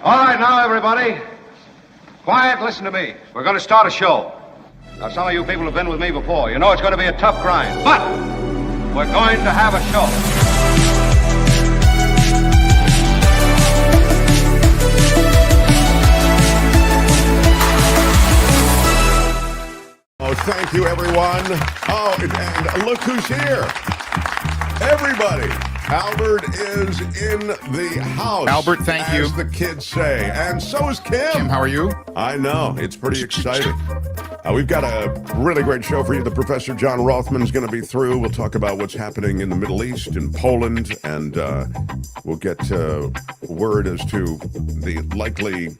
All right, now, everybody. Quiet, listen to me. We're going to start a show. Now, some of you people have been with me before. You know it's going to be a tough grind, but we're going to have a show. Oh, thank you, everyone. Oh, and look who's here. Everybody. Albert is in the house. Albert, thank you. As the kids say. And so is Kim. Kim, how are you? I know. It's pretty exciting. We've got a really great show for you. The Professor John Rothman is going to be through. We'll talk about what's happening in the Middle East, in Poland, and we'll get word as to the likely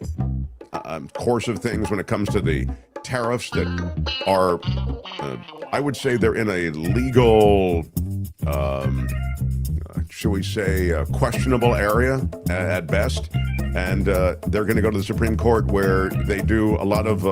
course of things when it comes to the tariffs that are, I would say they're in a legal, shall we say, questionable area at best. And they're going to go to the Supreme Court where they do a lot of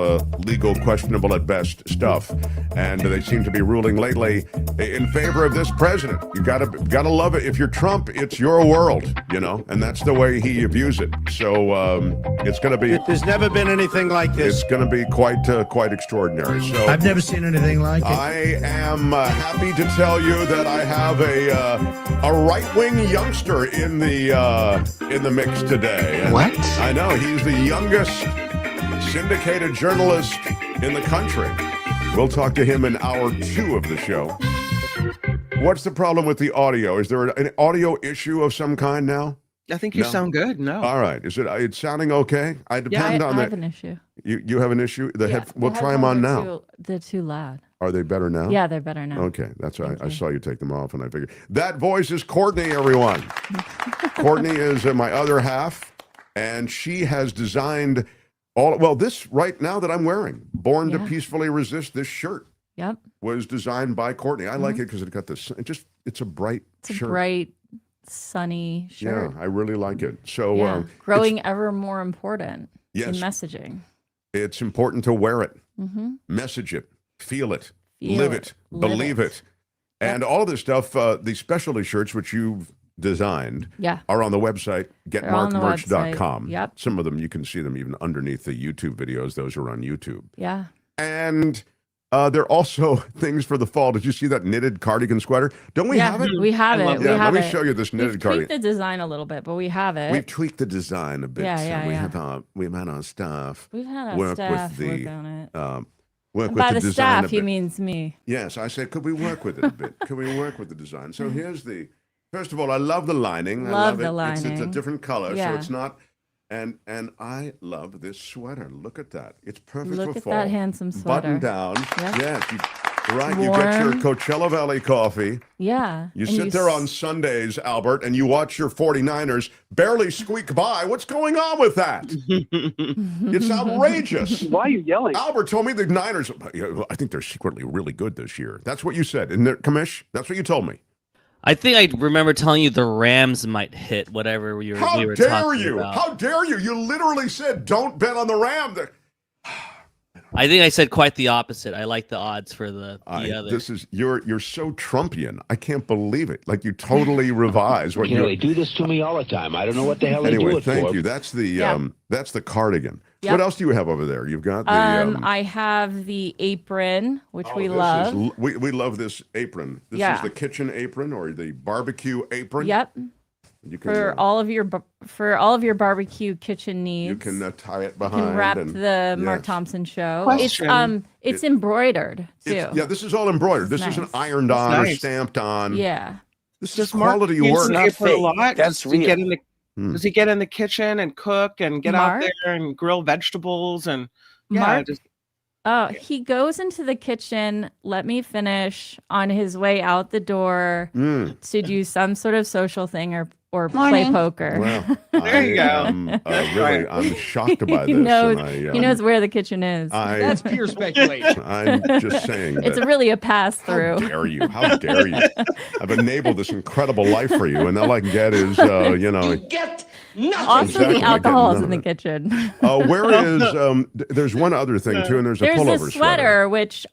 legal, questionable at best stuff. And they seem to be ruling lately in favor of this president. You gotta love it. If you're Trump, it's your world, you know, and that's the way he views it. So it's going to be. There's never been anything like this. It's going to be quite extraordinary. So I've never seen anything like it. I am happy to tell you that I have a right-wing youngster in the mix today. And What? I know, he's the youngest syndicated journalist in the country. We'll talk to him in hour 2 of the show. What's the problem with the audio? Is there an audio issue of some kind now? I think you sound good. No. All right. Is it's sounding okay? I depend on I have an issue. You have an issue? We'll try them on now. They're too loud. Are they better now? Yeah, they're better now. Okay, that's right. I saw you take them off, and I figured that voice is Courtney. Everyone, Courtney is my other half, and she has designed this right now that I'm wearing. Born to Peacefully Resist. This shirt. Yep. Was designed by Courtney. I like it because it got this. It's a bright shirt. A bright, sunny shirt. Yeah, I really like it. So growing ever more important in messaging. It's important to wear it, message it. Feel it, live it, believe it. And all of this stuff, the specialty shirts, which you've designed, are on the website, getmarkmerch.com. Yep. Some of them, you can see them even underneath the YouTube videos. Those are on YouTube. Yeah. And there are also things for the fall. Did you see that knitted cardigan sweater? Don't we have it? We have it. Let me show you this knitted cardigan. We've tweaked the design a little bit, but we have it. We've tweaked the design a bit. We've had our staff. We've had our staff work on it. By the staff, he means me. Yes, I said, could we work with it a bit? Could we work with the design? So here's first of all, I love the lining. Love the lining. It's a different color, so it's not, and I love this sweater. Look at that. It's perfect for fall. Look at that handsome sweater. Button down. Yep. Yes, you Warm. get your Coachella Valley coffee. Yeah. You sit there on Sundays, Albert, and you watch your 49ers barely squeak by. What's going on with that? It's outrageous. Why are you yelling? Albert told me the Niners, I think they're secretly really good this year. That's what you said, isn't it, Kamish? That's what you told me. I think I remember telling you the Rams might hit whatever we were talking about. How dare you? You literally said, don't bet on the Rams. I think I said quite the opposite. I like the odds for the other. This is you're so Trumpian. I can't believe it. Like you totally revise what they do this to me all the time. I don't know what the hell they do it for. Anyway, thank you. That's the cardigan. Yep. What else do you have over there? You've got the I have the apron, which we love. We love this apron. This is the kitchen apron or the barbecue apron. Yep. You can, for all of your barbecue kitchen needs. You can tie it behind. You can wrap the Mark Thompson show. It's embroidered too. This is all embroidered. This isn't ironed on or stamped on. Yeah. This is quality work. That's real. Does he get in the kitchen and cook and get out there and grill vegetables and he goes into the kitchen, let me finish, on his way out the door to do some sort of social thing or play poker. Well, there you go. Really, I'm shocked by this. He knows where the kitchen is. That's pure speculation. I'm just saying. It's really a pass through. How dare you? How dare you? I've enabled this incredible life for you, and all I can get is, Get nothing. Also, the alcohol is in the kitchen. Where is? There's one other thing too, and there's a pullover a sweater, which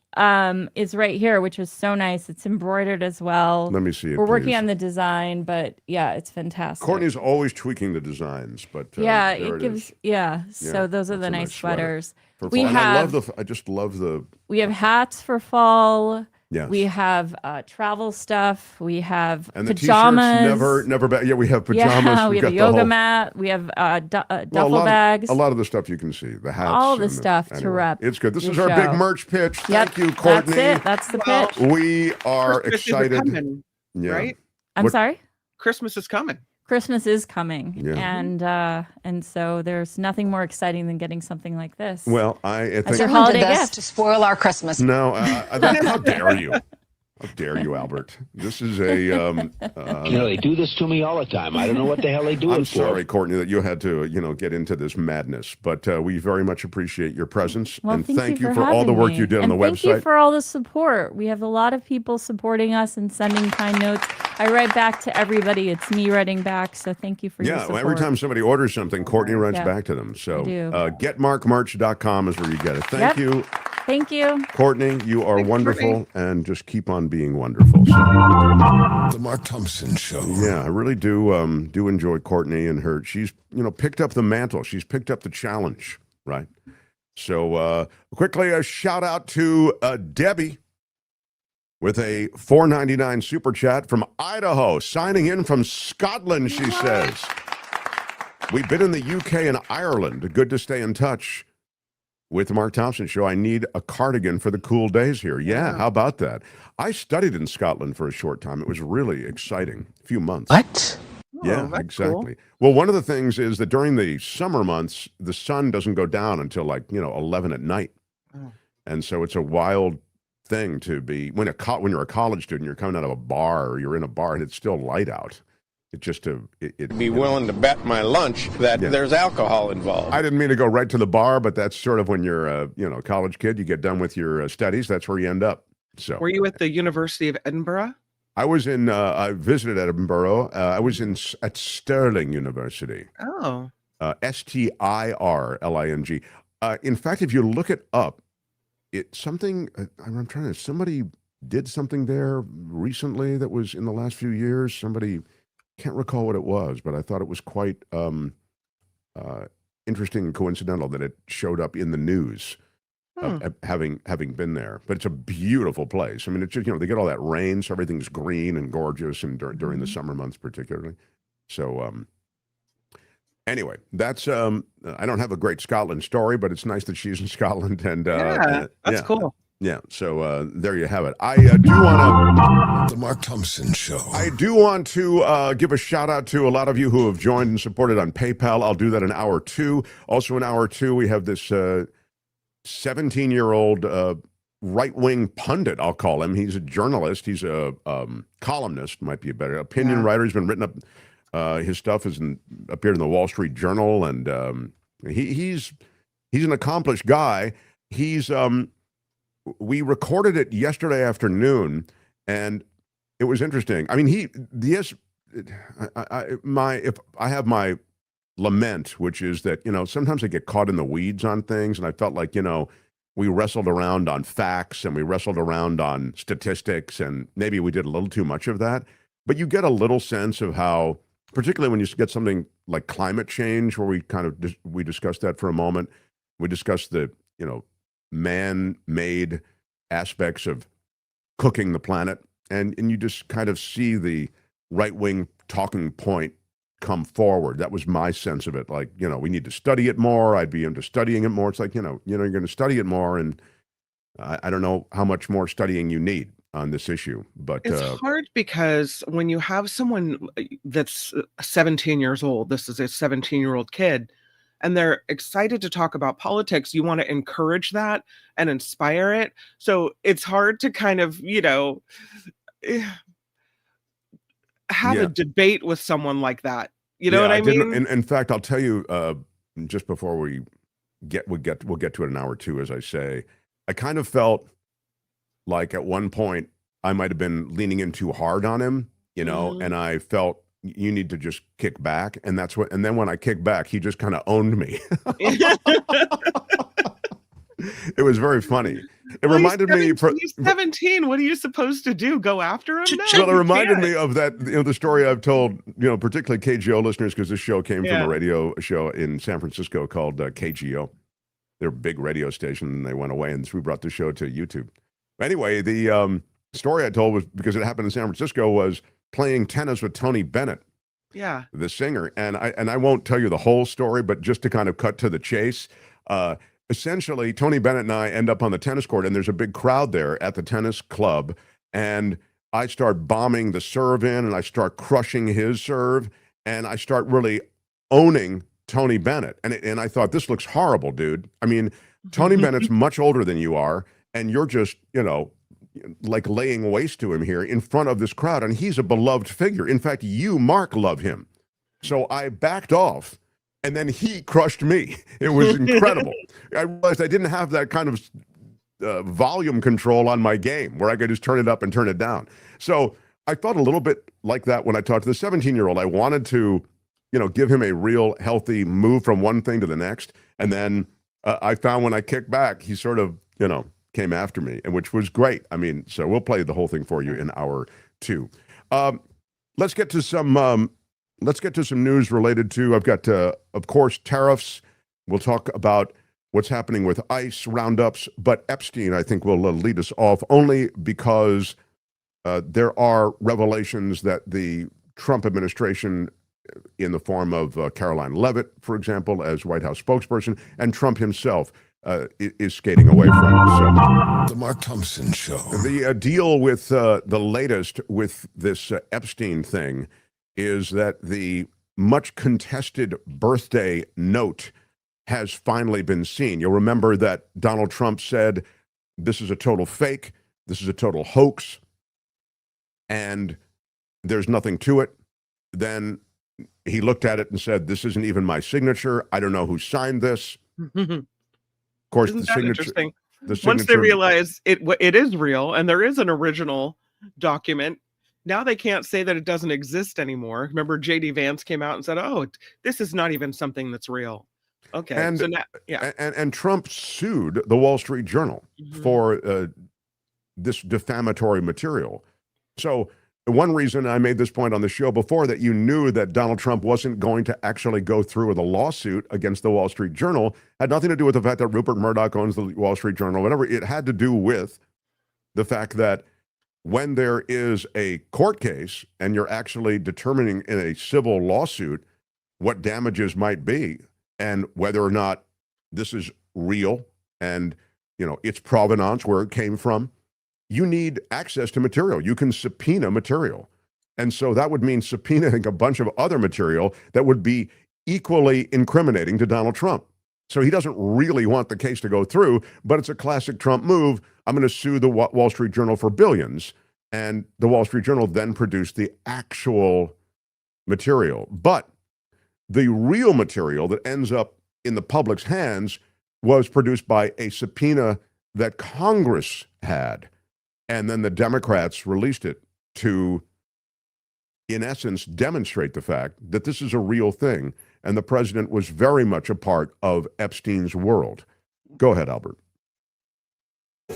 is right here, which is so nice. It's embroidered as well. Let me see it. We're working please. on the design, but yeah, it's fantastic. Courtney's always tweaking the designs, but yeah, it gives is. So those are the nice sweaters. We have. I just love the. We have hats for fall. Yes. We have travel stuff. We have and the pajamas. T-shirts never bad. Yeah, we have pajamas. Yeah, we have a yoga mat. We have duffel bags. A lot of the stuff you can see. The hats. All the stuff to rep. It's good. This is our big merch pitch. Thank you, Courtney. That's it. That's the pitch. We are excited. Coming, right? I'm sorry? Christmas is coming. Christmas is coming, yeah. and so there's nothing more exciting than getting something like this. Well, I think as your holiday gift to spoil our Christmas. No, how dare you? How dare you, Albert? This is a. They do this to me all the time. I don't know what the hell they do. I'm sorry, Courtney, that you had to, get into this madness. But we very much appreciate your presence, and thank you for all the work you did on the website. Thank you for all the support. We have a lot of people supporting us and sending kind notes. I write back to everybody. It's me writing back. So thank you for your support. Every time somebody orders something, Courtney writes back to them. So getmarkmerch.com is where you get it. Thank you. Thank you. Courtney, you are wonderful, and just keep on being wonderful. So, the Mark Thompson Show. Yeah, I really do enjoy Courtney and her. She's, picked up the mantle. She's picked up the challenge, right? So quickly, a shout out to Debbie with a $4.99 super chat from Idaho, signing in from Scotland, she says. We've been in the UK and Ireland. Good to stay in touch with the Mark Thompson Show. I need a cardigan for the cool days here. Yeah, how about that? I studied in Scotland for a short time. It was really exciting. A few months. What? Yeah, exactly. Cool. Well, one of the things is that during the summer months, the sun doesn't go down until 11 at night. Oh. And so it's a wild thing to be, when you're a college student, you're coming out of a bar or you're in a bar and it's still light out. Be willing to bet my lunch that there's alcohol involved. I didn't mean to go right to the bar, but that's sort of when you're a college kid, you get done with your studies, that's where you end up. So, were you at the University of Edinburgh? I was I visited Edinburgh. I was at Stirling University. Oh. Stirling. In fact, if you look it up, somebody did something there recently that was in the last few years. Somebody, can't recall what it was, but I thought it was quite interesting and coincidental that it showed up in the news, having been there. But it's a beautiful place. I mean, it's just, they get all that rain, so everything's green and gorgeous, and during the summer months particularly. So anyway, that's I don't have a great Scotland story, but it's nice that she's in Scotland, and that's cool. Yeah, so there you have it. I do want to... The Mark Thompson Show. I do want to give a shout out to a lot of you who have joined and supported on PayPal. I'll do that in hour 2. Also in hour 2, we have this 17-year-old right-wing pundit, I'll call him. He's a journalist. He's a columnist, might be a better opinion writer. He's been written up. His stuff has appeared in the Wall Street Journal, and he's an accomplished guy. We recorded it yesterday afternoon, and it was interesting. I mean, I have my lament, which is that, sometimes I get caught in the weeds on things, and I felt like, we wrestled around on facts and we wrestled around on statistics, and maybe we did a little too much of that. But you get a little sense of how, particularly when you get something like climate change, where we discussed that for a moment. We discussed the, man-made aspects of cooking the planet, and you just kind of see the right-wing talking point come forward. That was my sense of it. Like, we need to study it more. I'd be into studying it more. It's like, you're going to study it more, and I don't know how much more studying you need on this issue. But it's hard because when you have someone that's 17 years old, this is a 17-year-old kid, and they're excited to talk about politics, you want to encourage that and inspire it. So it's hard to kind of, have a debate with someone like that. You know what I mean? In fact, I'll tell you, just before we'll get to it in hour 2, as I say, I kind of felt like at one point I might have been leaning in too hard on him, and I felt, you need to just kick back. And then when I kicked back, he just kind of owned me. It was very funny. It reminded me. He's 17. What are you supposed to do? Go after him? No, Well, it reminded me of that, the story I've told, particularly KGO listeners, because this show came from a radio show in San Francisco called KGO. They're a big radio station, and they went away, and we brought the show to YouTube. Anyway, the story I told was, because it happened in San Francisco, was playing tennis with Tony Bennett. Yeah. The singer. And I won't tell you the whole story, but just to kind of cut to the chase, essentially, Tony Bennett and I end up on the tennis court, and there's a big crowd there at the tennis club, and I start bombing the serve in, and I start crushing his serve, and I start really owning Tony Bennett. And I thought, this looks horrible, dude. I mean, Tony Bennett's much older than you are, and you're just, like laying waste to him here in front of this crowd, and he's a beloved figure. In fact, you, Mark, love him. So I backed off, and then he crushed me. It was incredible. I realized I didn't have that kind of volume control on my game where I could just turn it up and turn it down. So I felt a little bit like that when I talked to the 17-year-old. I wanted to, give him a real healthy move from one thing to the next. And then I found when I kicked back, he sort of, came after me, and which was great. I mean, so we'll play the whole thing for you in hour 2. Let's get to some news related to, I've got, of course, tariffs. We'll talk about what's happening with ICE roundups, but Epstein, I think, will lead us off, only because there are revelations that the Trump administration, in the form of Karoline Leavitt, for example, as White House spokesperson, and Trump himself, is skating away from. So, The Mark Thompson Show. The deal with the latest with this Epstein thing is that the much contested birthday note has finally been seen. You'll remember that Donald Trump said, this is a total fake, this is a total hoax, and there's nothing to it. Then he looked at it and said, this isn't even my signature. I don't know who signed this. Of course, Isn't the that signature. interesting? The signature. Once they realize it is real and there is an original document, now they can't say that it doesn't exist anymore. Remember, JD Vance came out and said, "Oh, this is not even something that's real." Okay, and, so now, yeah, and Trump sued the Wall Street Journal for this defamatory material. So one reason I made this point on the show before, that you knew that Donald Trump wasn't going to actually go through with a lawsuit against the Wall Street Journal, had nothing to do with the fact that Rupert Murdoch owns the Wall Street Journal, whatever. It had to do with the fact that when there is a court case and you're actually determining in a civil lawsuit what damages might be and whether or not this is real and, its provenance, where it came from, you need access to material. You can subpoena material. And so that would mean subpoenaing a bunch of other material that would be equally incriminating to Donald Trump. So he doesn't really want the case to go through, but it's a classic Trump move. I'm going to sue the Wall Street Journal for billions. And the Wall Street Journal then produced the actual material. But the real material that ends up in the public's hands was produced by a subpoena that Congress had. And then the Democrats released it to, in essence, demonstrate the fact that this is a real thing. And the president was very much a part of Epstein's world. Go ahead, Albert.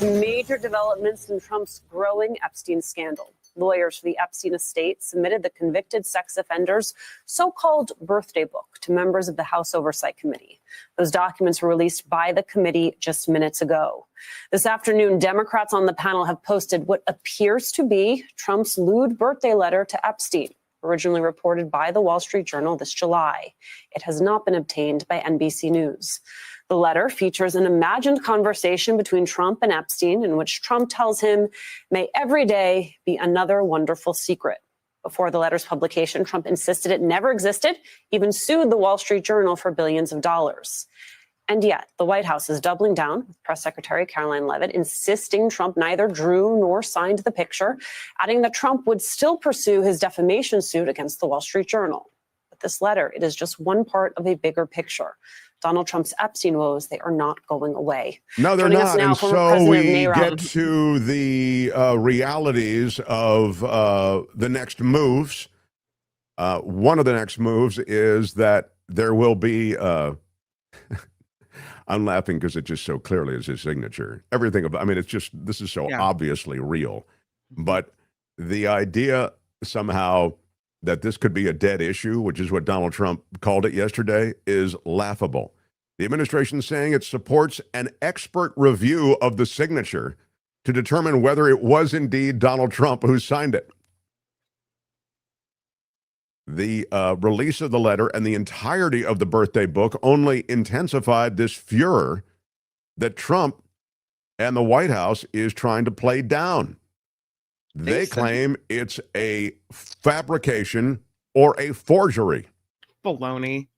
Major developments in Trump's growing Epstein scandal. Lawyers for the Epstein estate submitted the convicted sex offender's so-called birthday book to members of the House Oversight Committee. Those documents were released by the committee just minutes ago. This afternoon, Democrats on the panel have posted what appears to be Trump's lewd birthday letter to Epstein, originally reported by the Wall Street Journal this July. It has not been obtained by NBC News. The letter features an imagined conversation between Trump and Epstein in which Trump tells him, "May every day be another wonderful secret." Before the letter's publication, Trump insisted it never existed, even sued the Wall Street Journal for billions of dollars. And yet, the White House is doubling down, with Press Secretary Karoline Leavitt insisting Trump neither drew nor signed the picture, adding that Trump would still pursue his defamation suit against the Wall Street Journal. But this letter, it is just one part of a bigger picture. Donald Trump's Epstein woes, they are not going away. No, they're Joining us not. now, And former so President we of NARAM. get to the realities of the next moves. One of the next moves is that there will be I'm laughing because it just so clearly is his signature. Everything about, I mean, it's just, this is so obviously real. But the idea somehow that this could be a dead issue, which is what Donald Trump called it yesterday, is laughable. The administration saying it supports an expert review of the signature to determine whether it was indeed Donald Trump who signed it. The release of the letter and the entirety of the birthday book only intensified this furor that Trump and the White House is trying to play down. They claim it's a fabrication or a forgery. Baloney.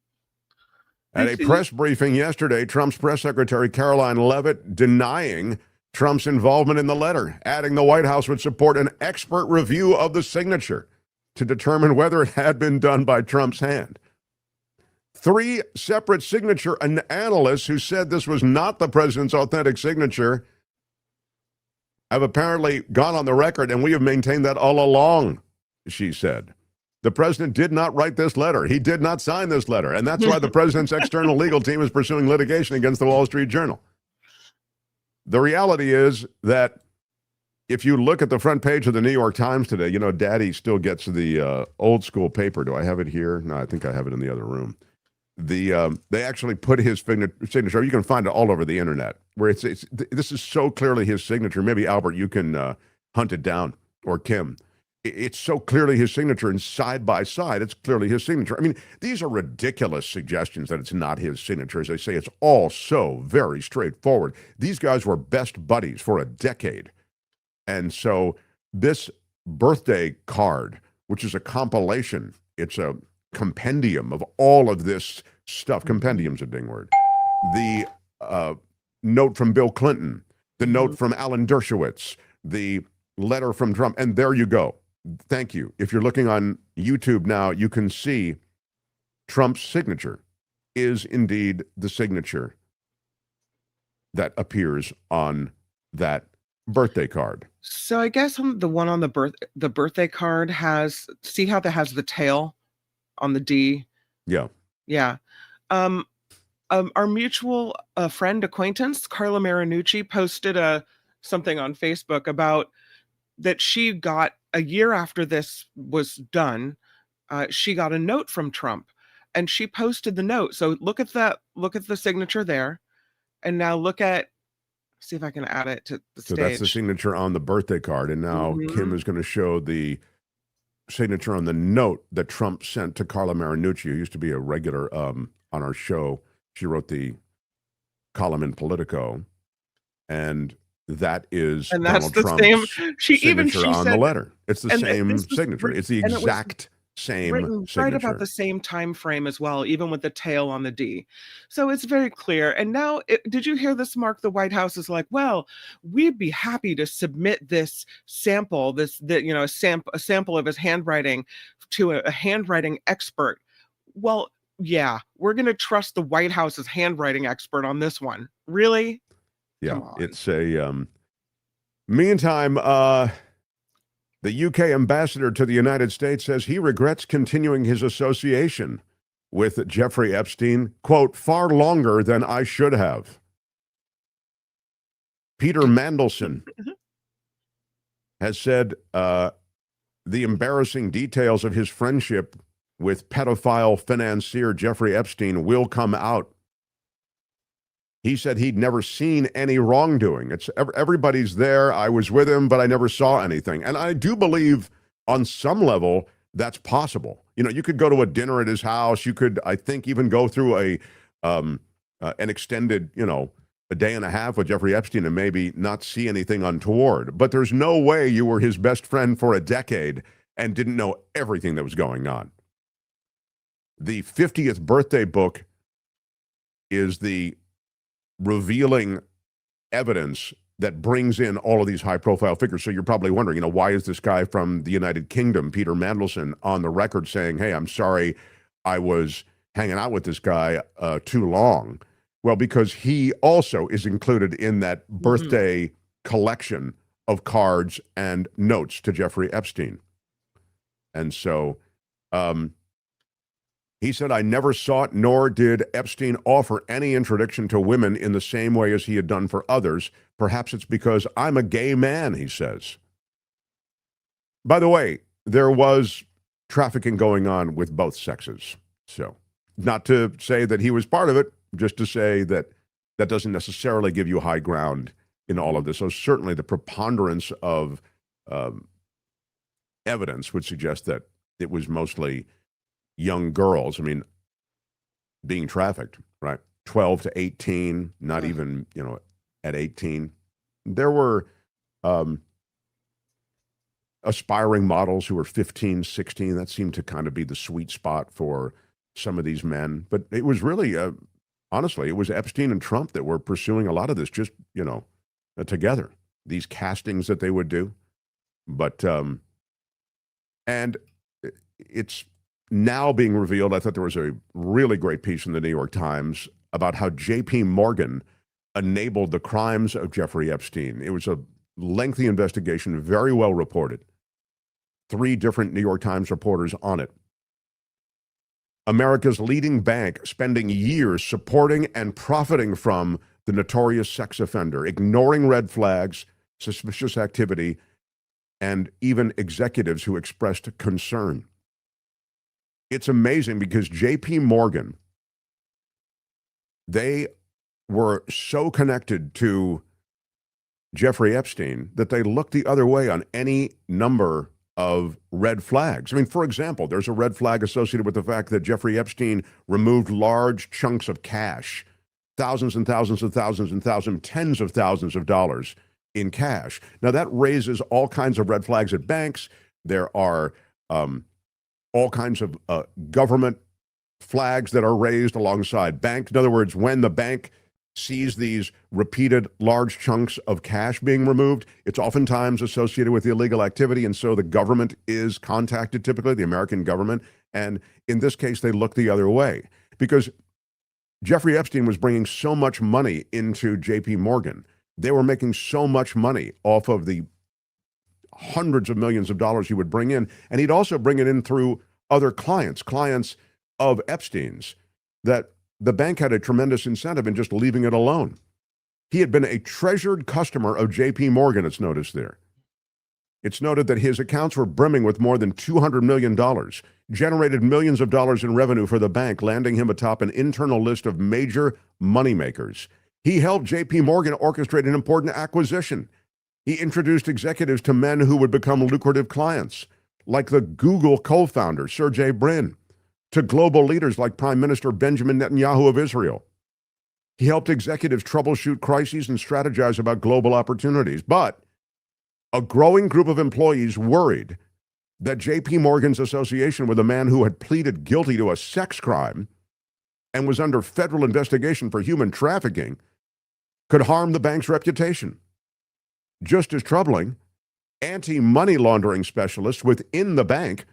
At a press briefing yesterday, Trump's press secretary, Karoline Leavitt, denying Trump's involvement in the letter, adding the White House would support an expert review of the signature to determine whether it had been done by Trump's hand. 3 separate signature analysts who said this was not the president's authentic signature have apparently gone on the record, and we have maintained that all along, she said. The president did not write this letter. He did not sign this letter. And that's why the president's external legal team is pursuing litigation against the Wall Street Journal. The reality is that if you look at the front page of the New York Times today, you know, Daddy still gets the old school paper. Do I have it here? No, I think I have it in the other room. They actually put his signature. You can find it all over the internet, where this is so clearly his signature. Maybe Albert, you can hunt it down, or Kim. It's so clearly his signature, and side by side, it's clearly his signature. I mean, these are ridiculous suggestions that it's not his signature. As I say, it's all so very straightforward. These guys were best buddies for a decade. And so this birthday card, which is a compilation, it's a compendium of all of this stuff. Compendium's a ding word. The note from Bill Clinton, the note from Alan Dershowitz, the letter from Trump, and there you go. Thank you. If you're looking on YouTube now, you can see Trump's signature is indeed the signature that appears on that birthday card. So I guess the one on the birthday card has, see how that has the tail on the D? Yeah. Yeah. Our mutual acquaintance, Carla Marinucci, posted something on Facebook about that she got a year after this was done. She got a note from Trump, and she posted the note. So look at that. Look at the signature there, and now look at. See if I can add it to the stage. So that's the signature on the birthday card, and now Kim is going to show the signature on the note that Trump sent to Carla Marinucci, who used to be a regular on our show. She wrote the column in Politico, and that is and that's Donald the Trump's same. She signature on said, the letter. It's the and same this was signature. It's the exact same written signature. right about the same time frame as well, even with the tail on the D. So it's very clear. And now, did you hear this, Mark? The White House is like, well, we'd be happy to submit this sample, a sample of his handwriting to a handwriting expert. Well, yeah, we're going to trust the White House's handwriting expert on this one. Really? Yeah, it's a. Meantime, the UK ambassador to the United States says he regrets continuing his association with Jeffrey Epstein, quote, far longer than I should have. Peter Mandelson has said the embarrassing details of his friendship with pedophile financier Jeffrey Epstein will come out. He said he'd never seen any wrongdoing. It's everybody's there. I was with him, but I never saw anything. And I do believe on some level that's possible. You know, you could go to a dinner at his house. You could, I think, even go through an extended, a day and a half with Jeffrey Epstein and maybe not see anything untoward. But there's no way you were his best friend for a decade and didn't know everything that was going on. The 50th birthday book is the revealing evidence that brings in all of these high-profile figures. So you're probably wondering, why is this guy from the United Kingdom, Peter Mandelson, on the record saying, hey, I'm sorry I was hanging out with this guy too long? Well, because he also is included in that birthday collection of cards and notes to Jeffrey Epstein. And so He said, I never sought nor did Epstein offer any introduction to women in the same way as he had done for others. Perhaps it's because I'm a gay man, he says. By the way, there was trafficking going on with both sexes. So, not to say that he was part of it, just to say that that doesn't necessarily give you high ground in all of this. So certainly the preponderance of evidence would suggest that it was mostly young girls. I mean, being trafficked, right? 12 to 18, not even, at 18. There were aspiring models who were 15, 16. That seemed to kind of be the sweet spot for some of these men. But it was really, honestly, it was Epstein and Trump that were pursuing a lot of this just, together. These castings that they would do. But, and it's now being revealed. I thought there was a really great piece in the New York Times about how J.P. Morgan enabled the crimes of Jeffrey Epstein. It was a lengthy investigation, very well reported. 3 different New York Times reporters on it. America's leading bank spending years supporting and profiting from the notorious sex offender, ignoring red flags, suspicious activity, and even executives who expressed concern. It's amazing because J.P. Morgan, they were so connected to Jeffrey Epstein that they looked the other way on any number of red flags. I mean, for example, there's a red flag associated with the fact that Jeffrey Epstein removed large chunks of cash, thousands and thousands and thousands and thousands, tens of thousands of dollars in cash. Now, that raises all kinds of red flags at banks. There are all kinds of government flags that are raised alongside banks. In other words, when the bank sees these repeated large chunks of cash being removed, it's oftentimes associated with illegal activity, and so the government is contacted, typically the American government, and in this case, they look the other way because Jeffrey Epstein was bringing so much money into J.P. Morgan. They were making so much money off of the hundreds of millions of dollars he would bring in, and he'd also bring it in through other clients of Epstein's, that the bank had a tremendous incentive in just leaving it alone. He had been a treasured customer of J.P. Morgan, it's noticed there. It's noted that his accounts were brimming with more than $200 million, generated millions of dollars in revenue for the bank, landing him atop an internal list of major moneymakers. He helped J.P. Morgan orchestrate an important acquisition. He introduced executives to men who would become lucrative clients, like the Google co-founder, Sergey Brin, to global leaders like Prime Minister Benjamin Netanyahu of Israel. He helped executives troubleshoot crises and strategize about global opportunities. But a growing group of employees worried that J.P. Morgan's association with a man who had pleaded guilty to a sex crime and was under federal investigation for human trafficking could harm the bank's reputation. Just as troubling, anti-money laundering specialists within the bank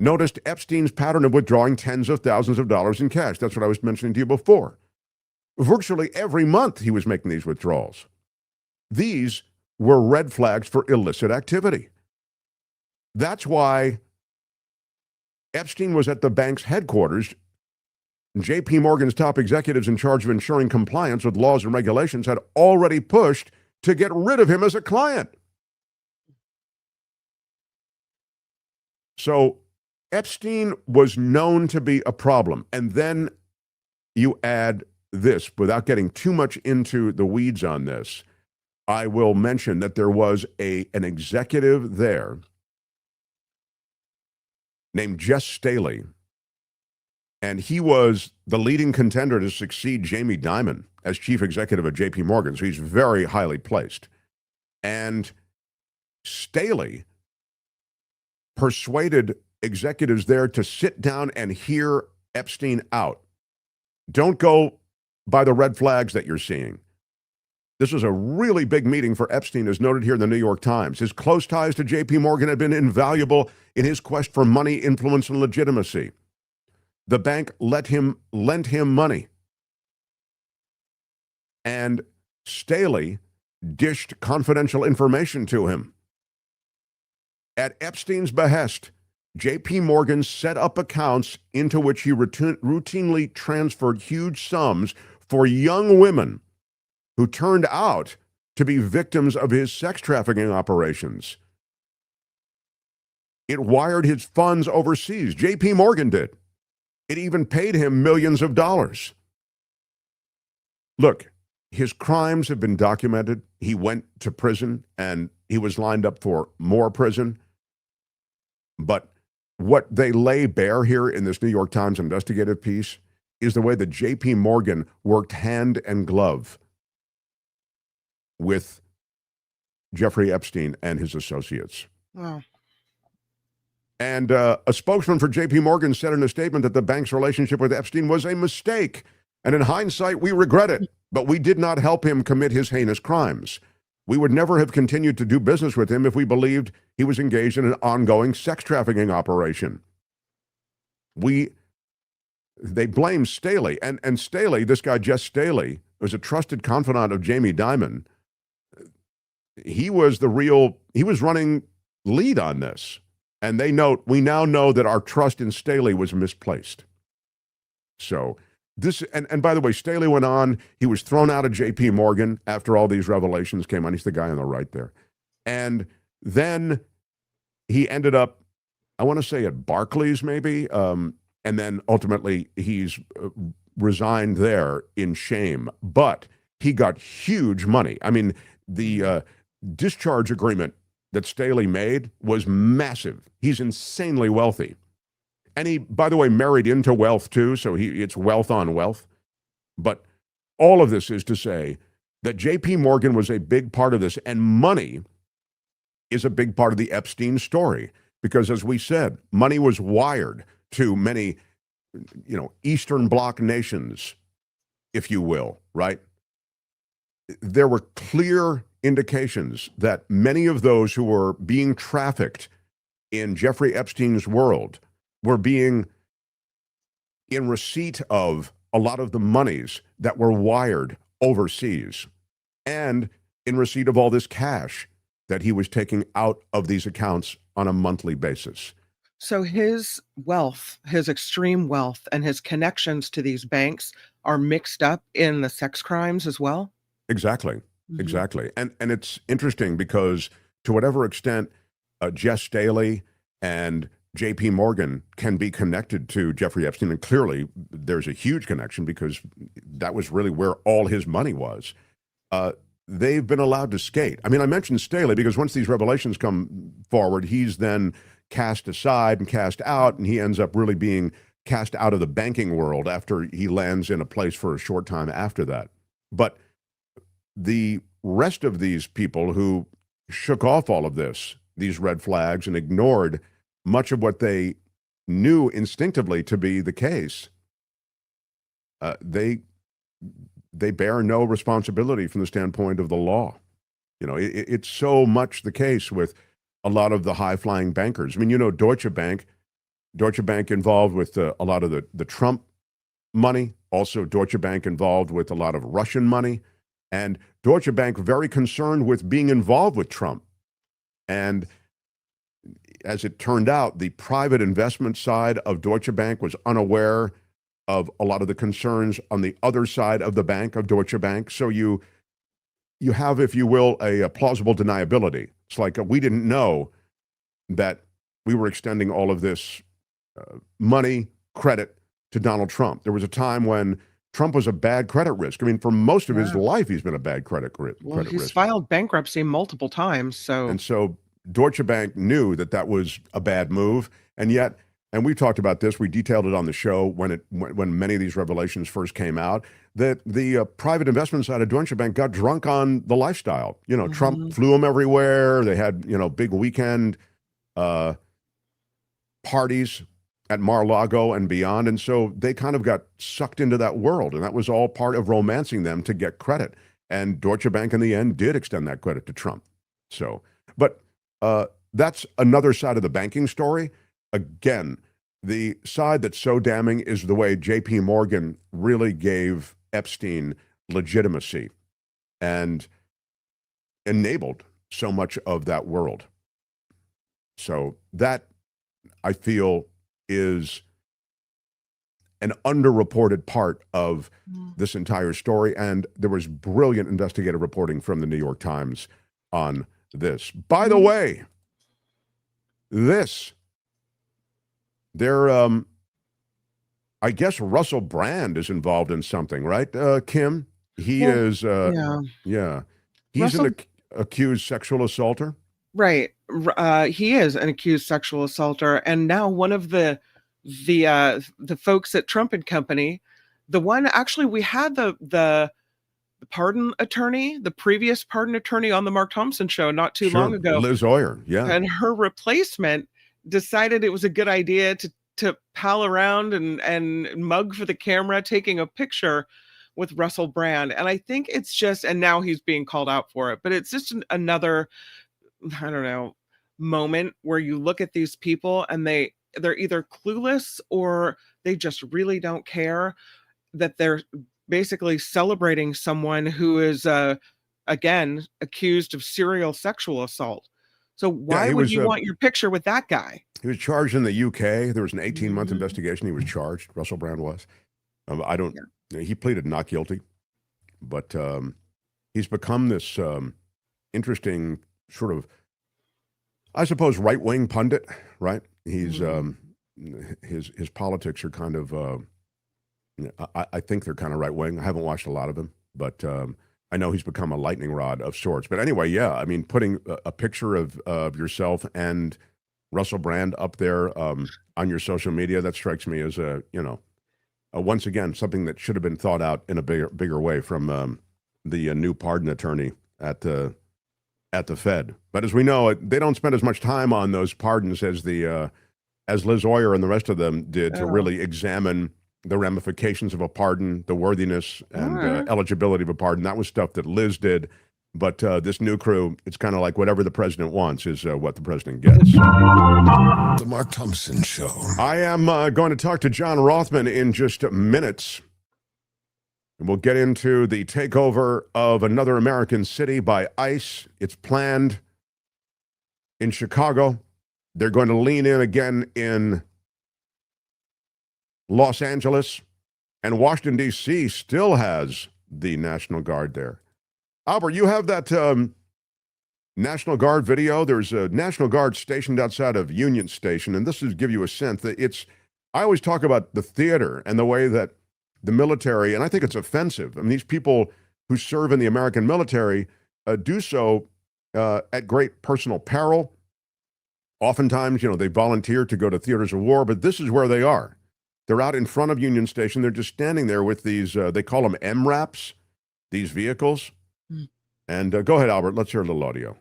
noticed Epstein's pattern of withdrawing tens of thousands of dollars in cash. That's what I was mentioning to you before. Virtually every month he was making these withdrawals. These were red flags for illicit activity. That's why Epstein was at the bank's headquarters. J.P. Morgan's top executives in charge of ensuring compliance with laws and regulations had already pushed to get rid of him as a client. So Epstein was known to be a problem. And then you add this, without getting too much into the weeds on this, I will mention that there was an executive there named Jess Staley, and he was the leading contender to succeed Jamie Dimon as chief executive of J.P. Morgan, so he's very highly placed. And Staley persuaded executives there to sit down and hear Epstein out. Don't go by the red flags that you're seeing. This was a really big meeting for Epstein, as noted here in the New York Times. His close ties to J.P. Morgan had been invaluable in his quest for money, influence, and legitimacy. The bank lent him money. And Staley dished confidential information to him. At Epstein's behest, J.P. Morgan set up accounts into which he routinely transferred huge sums for young women who turned out to be victims of his sex trafficking operations. It wired his funds overseas. J.P. Morgan did. It even paid him millions of dollars. Look, his crimes have been documented. He went to prison and he was lined up for more prison. But what they lay bare here in this New York Times investigative piece is the way that J.P. Morgan worked hand and glove with Jeffrey Epstein and his associates. Wow. And a spokesman for J.P. Morgan said in a statement that the bank's relationship with Epstein was a mistake. And in hindsight, we regret it, but we did not help him commit his heinous crimes. We would never have continued to do business with him if we believed he was engaged in an ongoing sex trafficking operation. They blame Staley. And Staley, this guy, Jess Staley, was a trusted confidant of Jamie Dimon. He was running lead on this. And we now know that our trust in Staley was misplaced. So this, and by the way, Staley went on, he was thrown out of J.P. Morgan after all these revelations came on. He's the guy on the right there. And then he ended up, I want to say at Barclays maybe, and then ultimately he's resigned there in shame. But he got huge money. I mean, the discharge agreement that Staley made was massive. He's insanely wealthy. And he, by the way, married into wealth too, so it's wealth on wealth. But all of this is to say that J.P. Morgan was a big part of this, and money is a big part of the Epstein story. Because as we said, money was wired to many, Eastern Bloc nations, if you will, right? There were clear indications that many of those who were being trafficked in Jeffrey Epstein's world were being in receipt of a lot of the monies that were wired overseas and in receipt of all this cash that he was taking out of these accounts on a monthly basis. So his wealth, his extreme wealth, and his connections to these banks are mixed up in the sex crimes as well? Exactly. Mm-hmm. Exactly. And it's interesting because to whatever extent Jess Staley and J.P. Morgan can be connected to Jeffrey Epstein, and clearly there's a huge connection because that was really where all his money was. They've been allowed to skate. I mean, I mentioned Staley because once these revelations come forward, he's then cast aside and cast out, and he ends up really being cast out of the banking world after he lands in a place for a short time after that. But the rest of these people who shook off all of this, these red flags, and ignored much of what they knew instinctively to be the case, they bear no responsibility from the standpoint of the law. It's so much the case with a lot of the high-flying bankers. I mean, Deutsche Bank involved with a lot of the Trump money, also Deutsche Bank involved with a lot of Russian money, and Deutsche Bank very concerned with being involved with Trump. And as it turned out, the private investment side of Deutsche Bank was unaware of a lot of the concerns on the other side of the bank of Deutsche Bank. So you have, if you will, a plausible deniability. It's like we didn't know that we were extending all of this money, credit to Donald Trump. There was a time when Trump was a bad credit risk. I mean, for most of his life, he's been a bad credit risk. Well, he's filed bankruptcy multiple times. And so Deutsche Bank knew that was a bad move. And yet, and we talked about this, we detailed it on the show when many of these revelations first came out, that the private investment side of Deutsche Bank got drunk on the lifestyle. Trump flew them everywhere. They had, big weekend parties at Mar-a-Lago and beyond. And so they kind of got sucked into that world. And that was all part of romancing them to get credit. And Deutsche Bank in the end did extend that credit to Trump. So, but that's another side of the banking story. Again, the side that's so damning is the way J.P. Morgan really gave Epstein legitimacy and enabled so much of that world. So that I feel is an underreported part of this entire story. And there was brilliant investigative reporting from the New York Times on this. By the way, I guess Russell Brand is involved in something, right, Kim? He is, yeah. He's an accused sexual assaulter. Right. He is an accused sexual assaulter. And now one of the folks at Trump and Company, the one actually we had the pardon attorney, the previous pardon attorney on the Mark Thompson show not too long ago. Liz Oyer, yeah. And her replacement decided it was a good idea to pal around and mug for the camera, taking a picture with Russell Brand. And I think it's just, and now he's being called out for it, but it's just another, I don't know, moment where you look at these people and they're either clueless or they just really don't care that they're basically celebrating someone who is, again, accused of serial sexual assault. So why would you want your picture with that guy? He was charged in the UK. There was an 18-month investigation. He was charged. Russell Brand was. He pleaded not guilty, but he's become this interesting sort of, I suppose, right-wing pundit, right? He's his politics are kind of, I think they're kind of right-wing. I haven't watched a lot of them, but I know he's become a lightning rod of sorts. But anyway, yeah, I mean, putting a picture of yourself and Russell Brand up there on your social media, that strikes me as once again, something that should have been thought out in a bigger way from the new pardon attorney at the Fed. But as we know, they don't spend as much time on those pardons as Liz Oyer and the rest of them did to really examine the ramifications of a pardon, the worthiness and eligibility of a pardon. That was stuff that Liz did. But this new crew, it's kind of like whatever the president wants is what the president gets. The Mark Thompson Show. I am going to talk to John Rothman in just minutes. And we'll get into the takeover of another American city by ICE. It's planned in Chicago. They're going to lean in again in Los Angeles. And Washington, D.C. still has the National Guard there. Albert, you have that National Guard video. There's a National Guard stationed outside of Union Station, and this is to give you a sense that I always talk about the theater and the way that the military, and I think it's offensive. I mean, these people who serve in the American military do so at great personal peril. Oftentimes, they volunteer to go to theaters of war, but this is where they are. They're out in front of Union Station. They're just standing there with these, they call them MRAPs, these vehicles. And go ahead, Albert. Let's hear a little audio.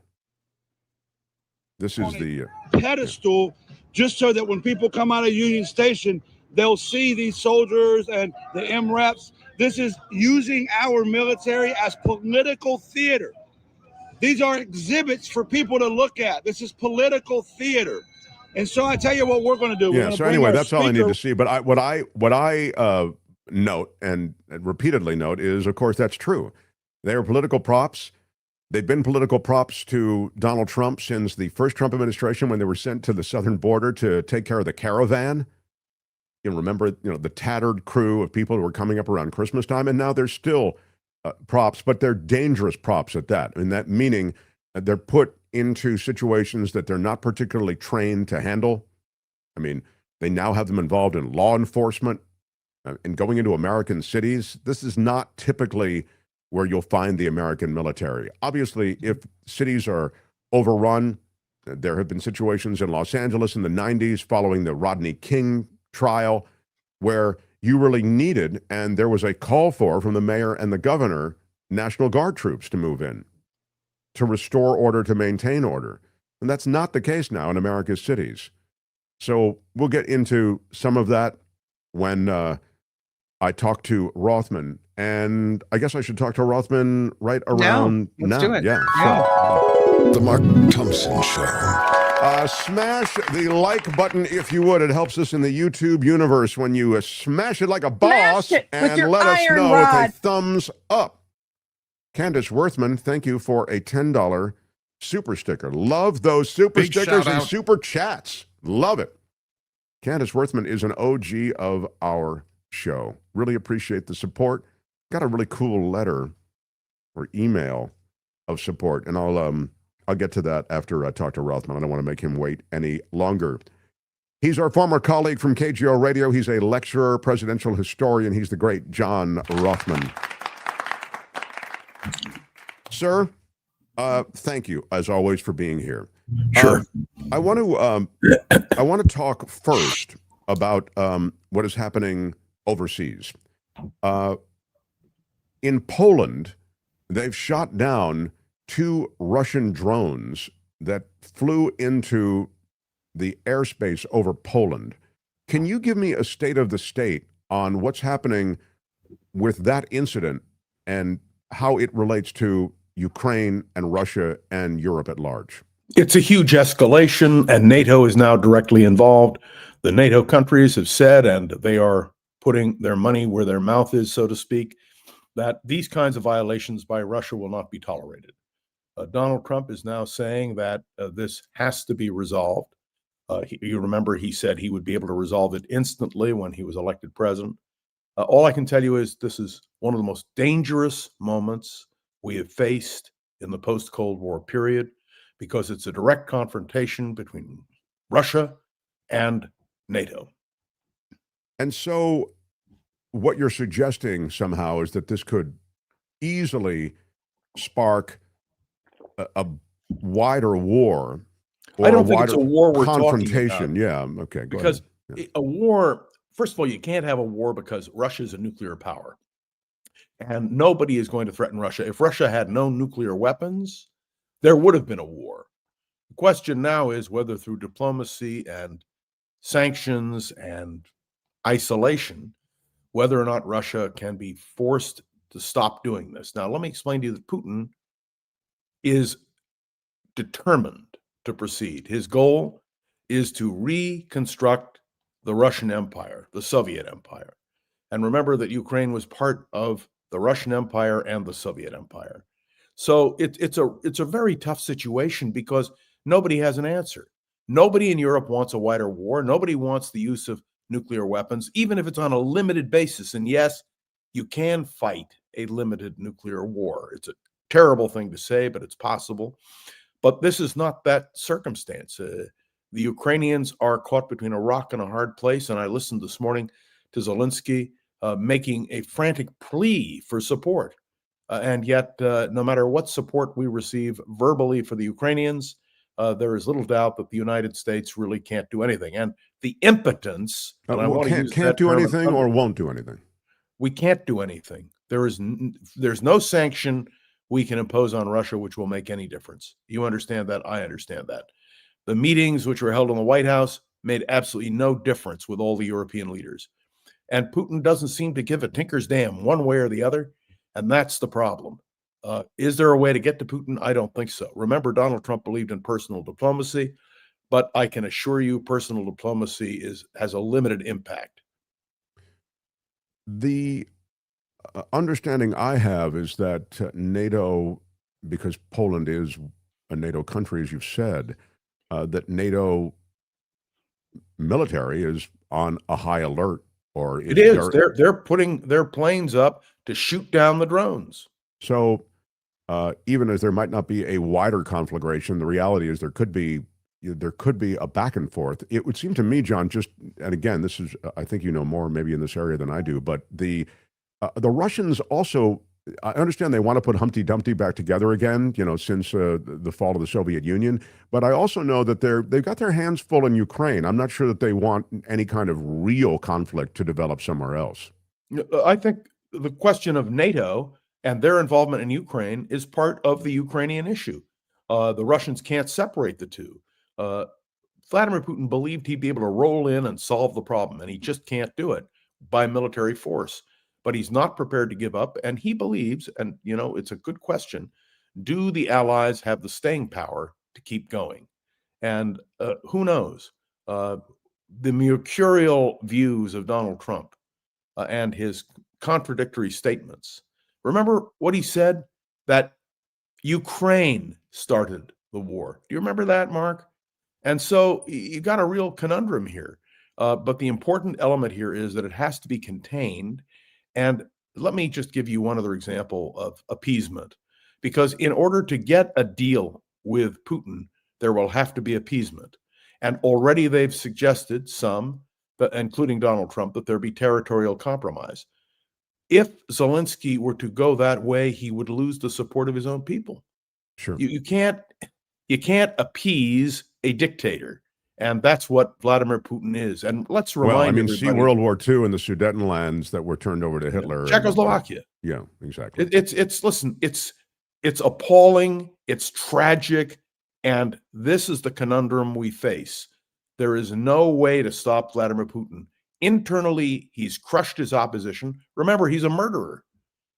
This is the pedestal, just so that when people come out of Union Station, they'll see these soldiers and the MRAPs. This is using our military as political theater. These are exhibits for people to look at. This is political theater. And so I tell you what we're going to do. Yeah, so anyway, that's all I need to see. But what I note and repeatedly note is, of course, that's true. They are political props. They've been political props to Donald Trump since the first Trump administration when they were sent to the southern border to take care of the caravan. You remember, the tattered crew of people who were coming up around Christmas time, and now they're still props, but they're dangerous props at that. And that meaning they're put into situations that they're not particularly trained to handle. I mean, they now have them involved in law enforcement and going into American cities. This is not typically where you'll find the American military. Obviously, if cities are overrun, there have been situations in Los Angeles in the 90s following the Rodney King trial where you really needed, and there was a call for from the mayor and the governor, National Guard troops to move in, to restore order, to maintain order. And that's not the case now in America's cities. So we'll get into some of that when I talk to Rothman. And I guess I should talk to Rothman right around now. Let's do it. Yeah. The Mark Thompson Show. Smash the like button if you would. It helps us in the YouTube universe when you smash it like a boss and let us know with a thumbs up. Candace Worthman, thank you for a $10 super sticker. Love those super stickers and super chats. Love it. Candace Worthman is an OG of our show. Really appreciate the support. Got a really cool letter or email of support, and I'll get to that after I talk to Rothman. I don't want to make him wait any longer. He's our former colleague from KGO Radio. He's a lecturer, presidential historian. He's the great John Rothman. Sir, thank you, as always, for being here. Sure. I want to talk first about what is happening overseas. In Poland, they've shot down 2 Russian drones that flew into the airspace over Poland. Can you give me a state of the state on what's happening with that incident and how it relates to Ukraine and Russia and Europe at large? It's a huge escalation, and NATO is now directly involved. The NATO countries have said, and they are putting their money where their mouth is, so to speak, that these kinds of violations by Russia will not be tolerated. Donald Trump is now saying that this has to be resolved. You remember he said he would be able to resolve it instantly when he was elected president. All I can tell you is this is one of the most dangerous moments we have faced in the post-Cold War period, because it's a direct confrontation between Russia and NATO. And so what you're suggesting somehow is that this could easily spark a wider war, or I don't think it's a war we're confrontation. talking about. Yeah, okay, go because ahead. Yeah. a war, first of all, you can't have a war because Russia is a nuclear power. And nobody is going to threaten Russia. If Russia had no nuclear weapons, there would have been a war. The question now is whether through diplomacy and sanctions and isolation, whether or not Russia can be forced to stop doing this. Now, let me explain to you that Putin is determined to proceed. His goal is to reconstruct the Russian Empire, the Soviet Empire. And remember that Ukraine was part of the Russian Empire and the Soviet Empire. So it's a very tough situation because nobody has an answer. Nobody in Europe wants a wider war. Nobody wants the use of nuclear weapons, even if it's on a limited basis. And yes, you can fight a limited nuclear war. It's a terrible thing to say, but it's possible. But this is not that circumstance. The Ukrainians are caught between a rock and a hard place. And I listened this morning to Zelensky making a frantic plea for support. And yet, no matter what support we receive verbally for the Ukrainians, there is little doubt that the United States really can't do anything. And the impotence... can't do anything or won't do anything? We can't do anything. There's no sanction we can impose on Russia which will make any difference. You understand that? I understand that. The meetings which were held in the White House made absolutely no difference with all the European leaders. And Putin doesn't seem to give a tinker's damn one way or the other. And that's the problem. Is there a way to get to Putin? I don't think so. Remember, Donald Trump believed in personal diplomacy, but I can assure you personal diplomacy has a limited impact. The understanding I have is that NATO, because Poland is a NATO country, as you've said, that NATO military is on a high alert. Or it is. They're putting their planes up to shoot down the drones. So even as there might not be a wider conflagration, the reality is there could be a back and forth. It would seem to me, John, and again, this is, I think you know more maybe in this area than I do, but the Russians also, I understand they want to put Humpty Dumpty back together again, since the fall of the Soviet Union. But I also know that they've got their hands full in Ukraine. I'm not sure that they want any kind of real conflict to develop somewhere else. I think the question of NATO and their involvement in Ukraine is part of the Ukrainian issue. The Russians can't separate the two. Vladimir Putin believed he'd be able to roll in and solve the problem, and he just can't do it by military force. But he's not prepared to give up, and he believes, and it's a good question, do the Allies have the staying power to keep going? And who knows? The mercurial views of Donald Trump and his contradictory statements. Remember what he said? That Ukraine started the war. Do you remember that, Mark? And so you got a real conundrum here. But the important element here is that it has to be contained. And let me just give you one other example of appeasement, because in order to get a deal with Putin, there will have to be appeasement. And already they've suggested some, including Donald Trump, that there be territorial compromise. If Zelensky were to go that way, he would lose the support of his own people. Sure. You can't appease a dictator. And that's what Vladimir Putin is. And let's remind everybody. See World War II and the Sudetenlands that were turned over to Hitler. Czechoslovakia. Yeah, exactly. It's appalling. It's tragic. And this is the conundrum we face. There is no way to stop Vladimir Putin. Internally, he's crushed his opposition. Remember, he's a murderer.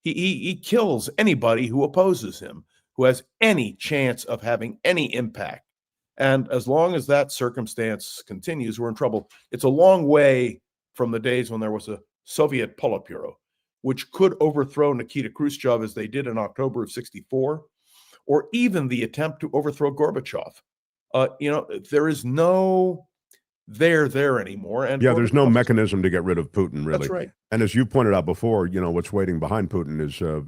He kills anybody who opposes him, who has any chance of having any impact. And as long as that circumstance continues, we're in trouble. It's a long way from the days when there was a Soviet Politburo, which could overthrow Nikita Khrushchev as they did in October of '64, or even the attempt to overthrow Gorbachev. There is no there anymore. And there's no mechanism to get rid of Putin, really. That's right. And as you pointed out before, what's waiting behind Putin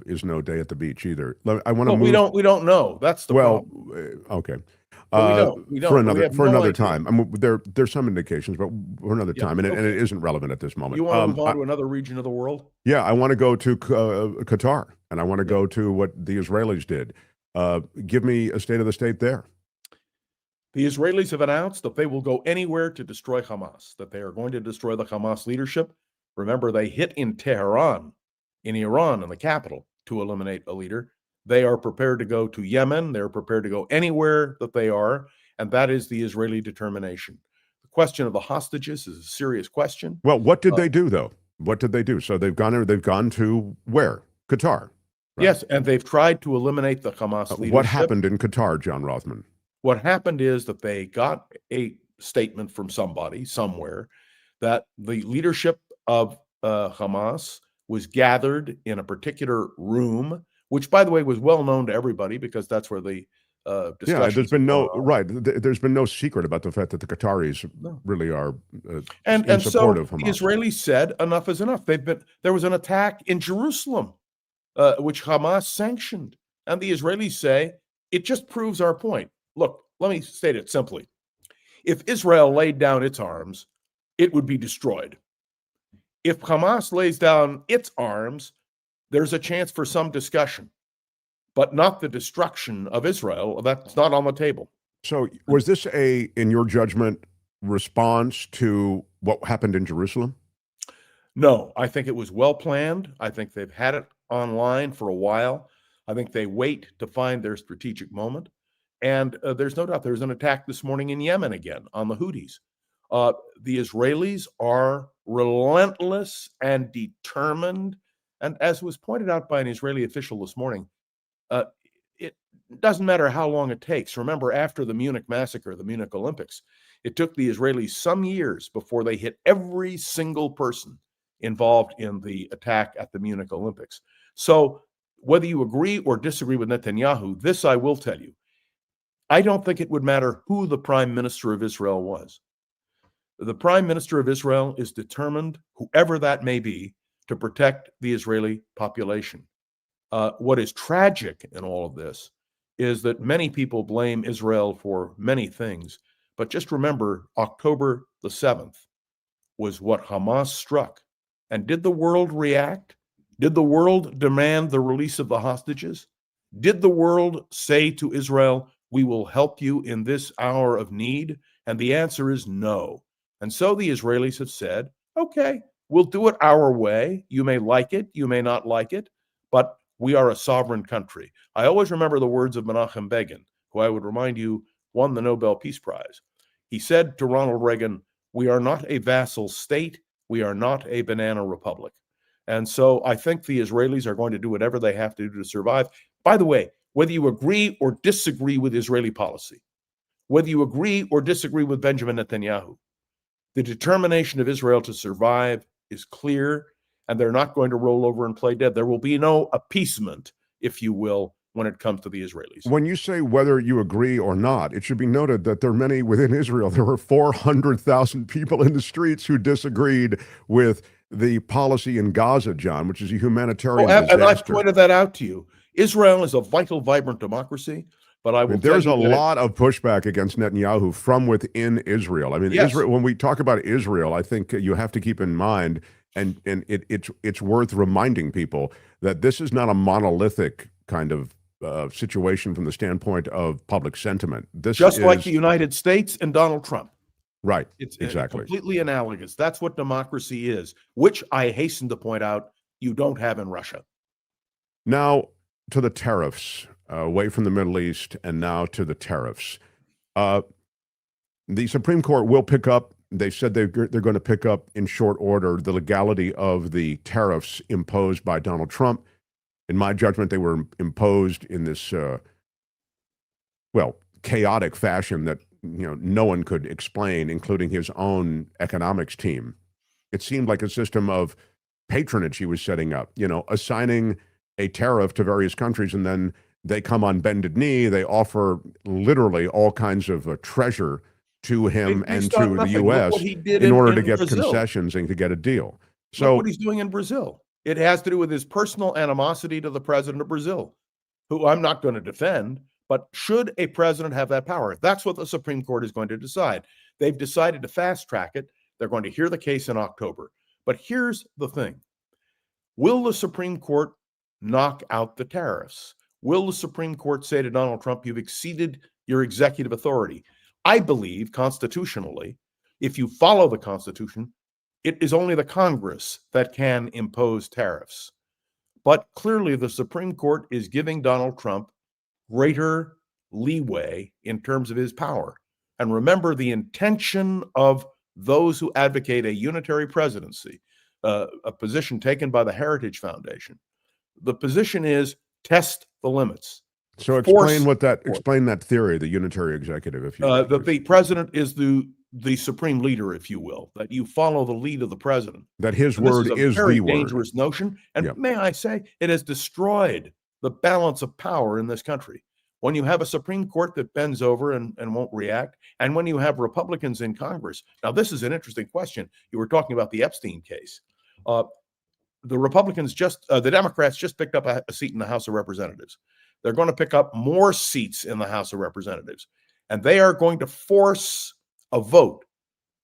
is no day at the beach either. I want to move. We don't know. That's the problem. Okay. We don't. For another time. I mean, there's some indications, but for another time, and it isn't relevant at this moment. You want to move on to another region of the world? Yeah, I want to go to Qatar, and I want to go to what the Israelis did. Give me a state of the state there. The Israelis have announced that they will go anywhere to destroy Hamas, that they are going to destroy the Hamas leadership. Remember, they hit in Tehran, in Iran, in the capital, to eliminate a leader. They are prepared to go to Yemen. They're prepared to go anywhere that they are, and that is the Israeli determination. The question of the hostages is a serious question. Well, what did they do, though? What did they do? So they've gone to where? Qatar. Right? Yes, and they've tried to eliminate the Hamas leadership. What happened in Qatar, John Rothman? What happened is that they got a statement from somebody somewhere that the leadership of Hamas was gathered in a particular room, which, by the way, was well known to everybody because that's where the discussions. There's been there's been no secret about the fact that the Qataris really are in support of Hamas. The Israelis said enough is enough. There was an attack in Jerusalem, which Hamas sanctioned, and the Israelis say it just proves our point. Look, let me state it simply. If Israel laid down its arms, it would be destroyed. If Hamas lays down its arms, there's a chance for some discussion, but not the destruction of Israel. That's not on the table. So was this in your judgment, response to what happened in Jerusalem? No, I think it was well planned. I think they've had it online for a while. I think they wait to find their strategic moment. And there's no doubt there's an attack this morning in Yemen again on the Houthis. The Israelis are relentless and determined. And as was pointed out by an Israeli official this morning, it doesn't matter how long it takes. Remember, after the Munich massacre, the Munich Olympics, it took the Israelis some years before they hit every single person involved in the attack at the Munich Olympics. So whether you agree or disagree with Netanyahu, this I will tell you. I don't think it would matter who the prime minister of Israel was. The prime minister of Israel is determined, whoever that may be, to protect the Israeli population. What is tragic in all of this is that many people blame Israel for many things. But just remember, October the 7th was what Hamas struck. And did the world react? Did the world demand the release of the hostages? Did the world say to Israel, we will help you in this hour of need? And the answer is no. And so the Israelis have said, okay, we'll do it our way. You may like it, you may not like it, but we are a sovereign country. I always remember the words of Menachem Begin, who I would remind you won the Nobel Peace Prize. He said to Ronald Reagan, we are not a vassal state, we are not a banana republic. And so I think the Israelis are going to do whatever they have to do to survive. By the way, whether you agree or disagree with Israeli policy, whether you agree or disagree with Benjamin Netanyahu, the determination of Israel to survive is clear, and they're not going to roll over and play dead. There will be no appeasement, if you will, when it comes to the Israelis. When you say whether you agree or not, it should be noted that there are many within Israel. There were 400,000 people in the streets who disagreed with the policy in Gaza, John, which is a humanitarian disaster. And I've pointed that out to you. Israel is a vital, vibrant democracy, but I will there's a lot of pushback against Netanyahu from within Israel. I mean, Yes. Israel, when we talk about Israel, I think you have to keep in mind, and it's worth reminding people that this is not a monolithic kind of situation from the standpoint of public sentiment. This just is, like the United States and Donald Trump. Right. It's exactly completely analogous. That's what democracy is, which I hasten to point out you don't have in Russia. Now to the tariffs, away from the Middle East, and now to the tariffs. The Supreme Court will pick up. They said they're going to pick up in short order the legality of the tariffs imposed by Donald Trump. In my judgment, they were imposed in this, chaotic fashion that no one could explain, including his own economics team. It seemed like a system of patronage he was setting up, assigning a tariff to various countries, and then they come on bended knee. They offer literally all kinds of treasure to him and to the U.S. in order to get concessions and to get a deal. So look what he's doing in Brazil. It has to do with his personal animosity to the president of Brazil, who I'm not going to defend, but should a president have that power? That's what the Supreme Court is going to decide. They've decided to fast track it. They're going to hear the case in October. But here's the thing. Will the Supreme Court knock out the tariffs? Will the Supreme Court say to Donald Trump, you've exceeded your executive authority? I believe constitutionally, if you follow the Constitution, it is only the Congress that can impose tariffs. But clearly, the Supreme Court is giving Donald Trump greater leeway in terms of his power. And remember, the intention of those who advocate a unitary presidency, a position taken by the Heritage Foundation, the position is test the limits. So explain that theory, the unitary executive, if you will. That the president is the supreme leader, if you will, that you follow the lead of the president. That his word is a very the word. dangerous notion. And may I say, it has destroyed the balance of power in this country. When you have a Supreme Court that bends over and won't react, and when you have Republicans in Congress. Now, this is an interesting question. You were talking about the Epstein case. The Democrats just picked up a seat in the House of Representatives. They're going to pick up more seats in the House of Representatives. And they are going to force a vote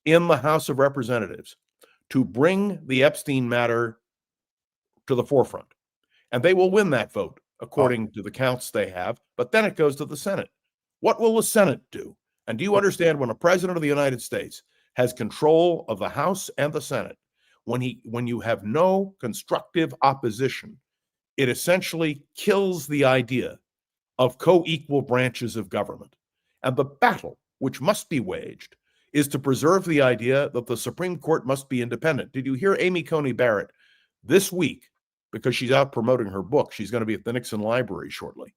in the House of Representatives to bring the Epstein matter to the forefront. And they will win that vote, according to the counts they have. But then it goes to the Senate. What will the Senate do? And do you understand when a president of the United States has control of the House and the Senate, when you have no constructive opposition, it essentially kills the idea of co-equal branches of government. And the battle which must be waged is to preserve the idea that the Supreme Court must be independent. Did you hear Amy Coney Barrett this week, because she's out promoting her book? She's going to be at the Nixon Library shortly.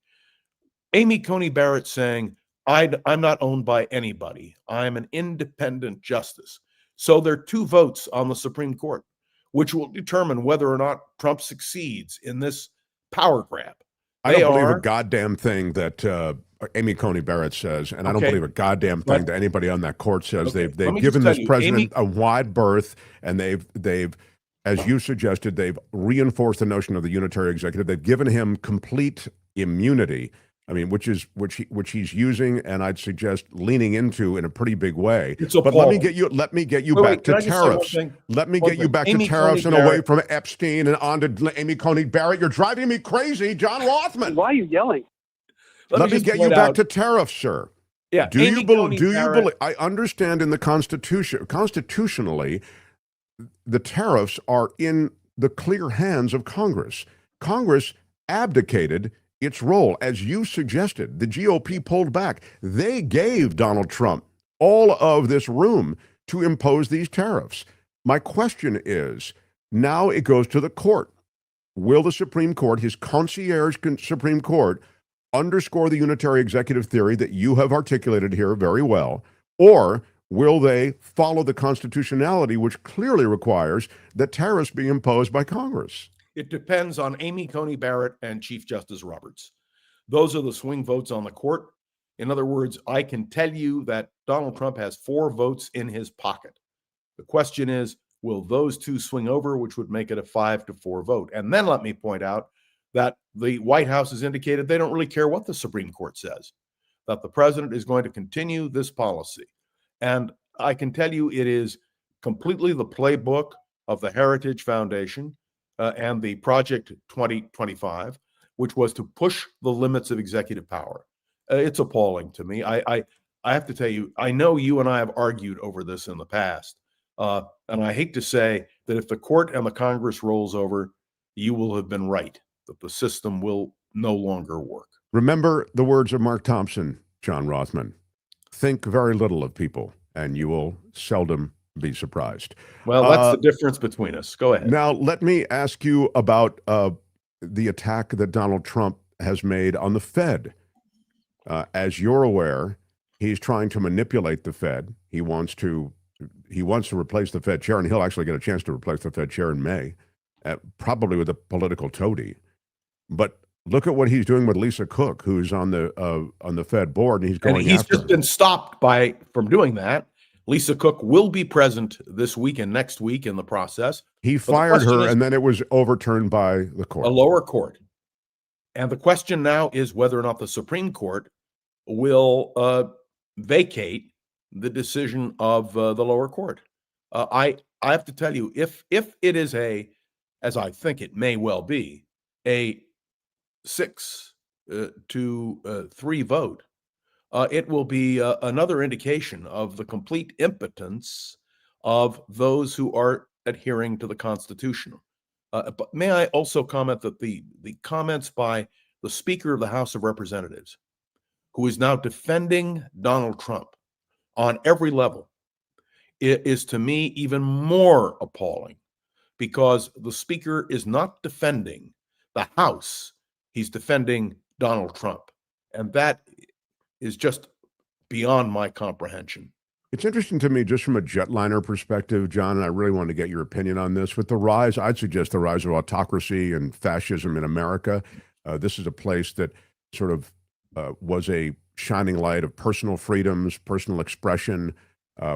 Amy Coney Barrett saying, I'm not owned by anybody. I'm an independent justice. So there are two votes on the Supreme Court, which will determine whether or not Trump succeeds in this power grab. I don't believe a goddamn thing that Amy Coney Barrett says, and I don't believe a goddamn thing that anybody on that court says. They've given this president a wide berth, and they've, as you suggested, they've reinforced the notion of the unitary executive. They've given him complete immunity. I mean, which he's using, and I'd suggest leaning into in a pretty big way. But let me get you back to tariffs. Let me get you back to tariffs and away from Epstein and on to Amy Coney Barrett. You're driving me crazy, John Rothman. Why are you yelling? Let me get you back to tariffs, sir. Yeah. Do you believe? I understand in the Constitution, constitutionally, the tariffs are in the clear hands of Congress. Congress abdicated its role, as you suggested. The GOP pulled back. They gave Donald Trump all of this room to impose these tariffs. My question is, now it goes to the court. Will the Supreme Court, his concierge Supreme Court, underscore the unitary executive theory that you have articulated here very well, or will they follow the constitutionality, which clearly requires that tariffs be imposed by Congress? It depends on Amy Coney Barrett and Chief Justice Roberts. Those are the swing votes on the court. In other words, I can tell you that Donald Trump has 4 votes in his pocket. The question is, will those 2 swing over, which would make it a 5-4 vote? And then let me point out that the White House has indicated they don't really care what the Supreme Court says, that the president is going to continue this policy. And I can tell you it is completely the playbook of the Heritage Foundation and the Project 2025, which was to push the limits of executive power. It's appalling to me. I have to tell you, I know you and I have argued over this in the past. And I hate to say that if the court and the Congress rolls over, you will have been right, that the system will no longer work. Remember the words of Mark Thompson, John Rothman. Think very little of people, and you will seldom be surprised. Well, that's the difference between us. Go ahead. Now, let me ask you about the attack that Donald Trump has made on the Fed. As you're aware, he's trying to manipulate the Fed. He wants to replace the Fed chair, and he'll actually get a chance to replace the Fed chair in May, probably with a political toady. But look at what he's doing with Lisa Cook, who's on the Fed board, and he's going. And he's after just been stopped from doing that. Lisa Cook will be present this week and next week in the process. He fired her, and then it was overturned by the court, a lower court. And the question now is whether or not the Supreme Court will vacate the decision of the lower court. I have to tell you, if it is as I think it may well be, a 6-3 vote, it will be another indication of the complete impotence of those who are adhering to the Constitution. But may I also comment that the comments by the Speaker of the House of Representatives, who is now defending Donald Trump on every level, is to me even more appalling, because the Speaker is not defending the House, he's defending Donald Trump. And that is just beyond my comprehension. It's interesting to me, just from a jetliner perspective, John, and I really want to get your opinion on this. With the rise, I'd suggest the rise of autocracy and fascism in America. This is a place that sort of was a shining light of personal freedoms, personal expression,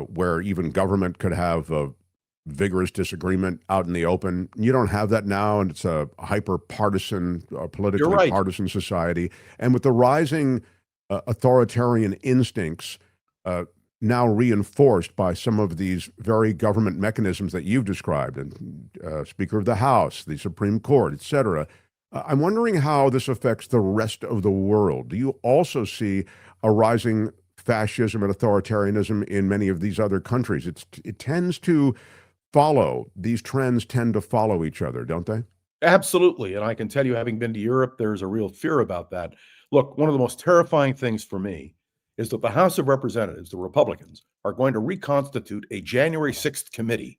where even government could have a vigorous disagreement out in the open. You don't have that now, and it's a hyper-partisan, politically partisan society. And with the rising authoritarian instincts now reinforced by some of these very government mechanisms that you've described, and Speaker of the House, the Supreme Court, et cetera, I'm wondering how this affects the rest of the world. Do you also see a rising fascism and authoritarianism in many of these other countries? It tends to follow, these trends tend to follow each other, don't they? Absolutely. And I can tell you, having been to Europe, there's a real fear about that. Look, one of the most terrifying things for me is that the House of Representatives, the Republicans, are going to reconstitute a January 6th committee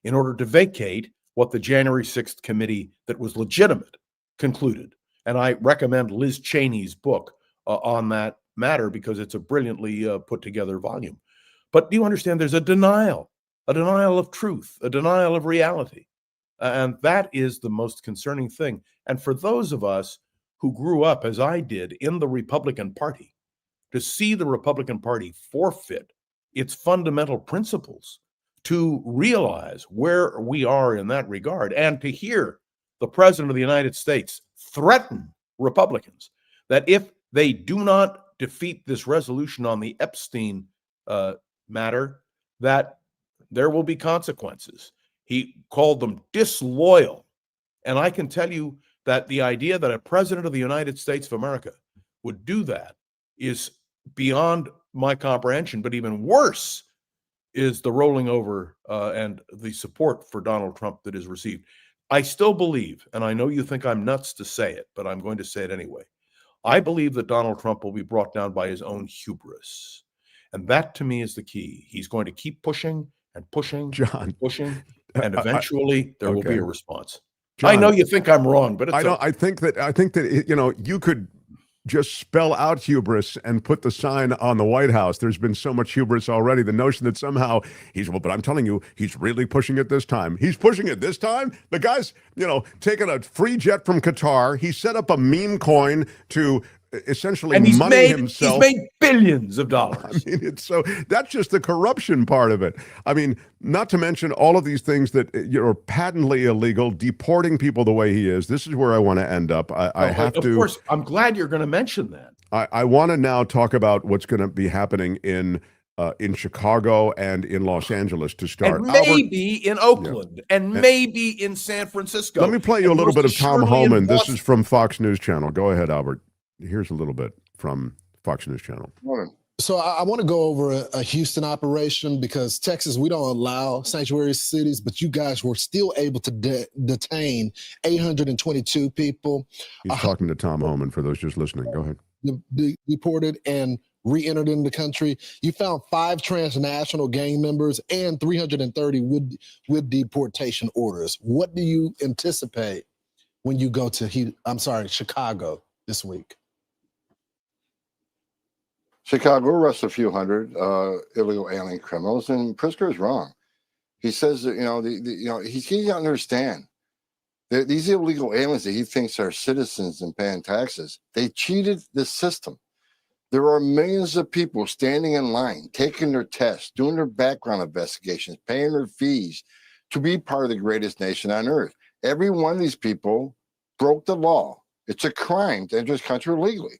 in order to vacate what the January 6th committee that was legitimate concluded. And I recommend Liz Cheney's book on that matter, because it's a brilliantly put together volume. But do you understand there's a denial of truth, a denial of reality. And that is the most concerning thing. And for those of us who grew up, as I did, in the Republican Party, to see the Republican Party forfeit its fundamental principles, to realize where we are in that regard, and to hear the President of the United States threaten Republicans that if they do not defeat this resolution on the Epstein matter, that there will be consequences. He called them disloyal. And I can tell you that the idea that a president of the United States of America would do that is beyond my comprehension. But even worse is the rolling over and the support for Donald Trump that is received. I still believe, and I know you think I'm nuts to say it, but I'm going to say it anyway. I believe that Donald Trump will be brought down by his own hubris. And that, to me, is the key. He's going to keep pushing and pushing, John, and pushing, and eventually there will be a response. John, I know you think I'm wrong, but it's I think that you could just spell out hubris and put the sign on the White House. There's been so much hubris already. The notion that somehow but I'm telling you, he's really pushing it this time. He's pushing it this time. The guy's, taking a free jet from Qatar. He set up a meme coin to essentially and he's money himself. He's made billions of dollars. I mean, that's just the corruption part of it. I mean, not to mention all of these things that are patently illegal, deporting people the way he is. This is where I want to end up. I have to. Of course, I'm glad you're going to mention that. I want to now talk about what's going to be happening in Chicago and in Los Angeles to start. And maybe in Oakland, and maybe in San Francisco. Let me play you a little bit of Tom Homan. This is from Fox News Channel. Go ahead, Albert. Here's a little bit from Fox News Channel. So I want to go over a Houston operation because Texas, we don't allow sanctuary cities, but you guys were still able to detain 822 people. He's talking to Tom Homan for those just listening. Go ahead. Deported and re-entered in the country. You found 5 transnational gang members and 330 with deportation orders. What do you anticipate when you go to Chicago this week? Chicago arrests a few hundred illegal alien criminals, and Pritzker is wrong. He says that he doesn't understand that these illegal aliens that he thinks are citizens and paying taxes. They cheated the system. There are millions of people standing in line, taking their tests, doing their background investigations, paying their fees to be part of the greatest nation on earth. Every one of these people broke the law. It's a crime to enter this country illegally.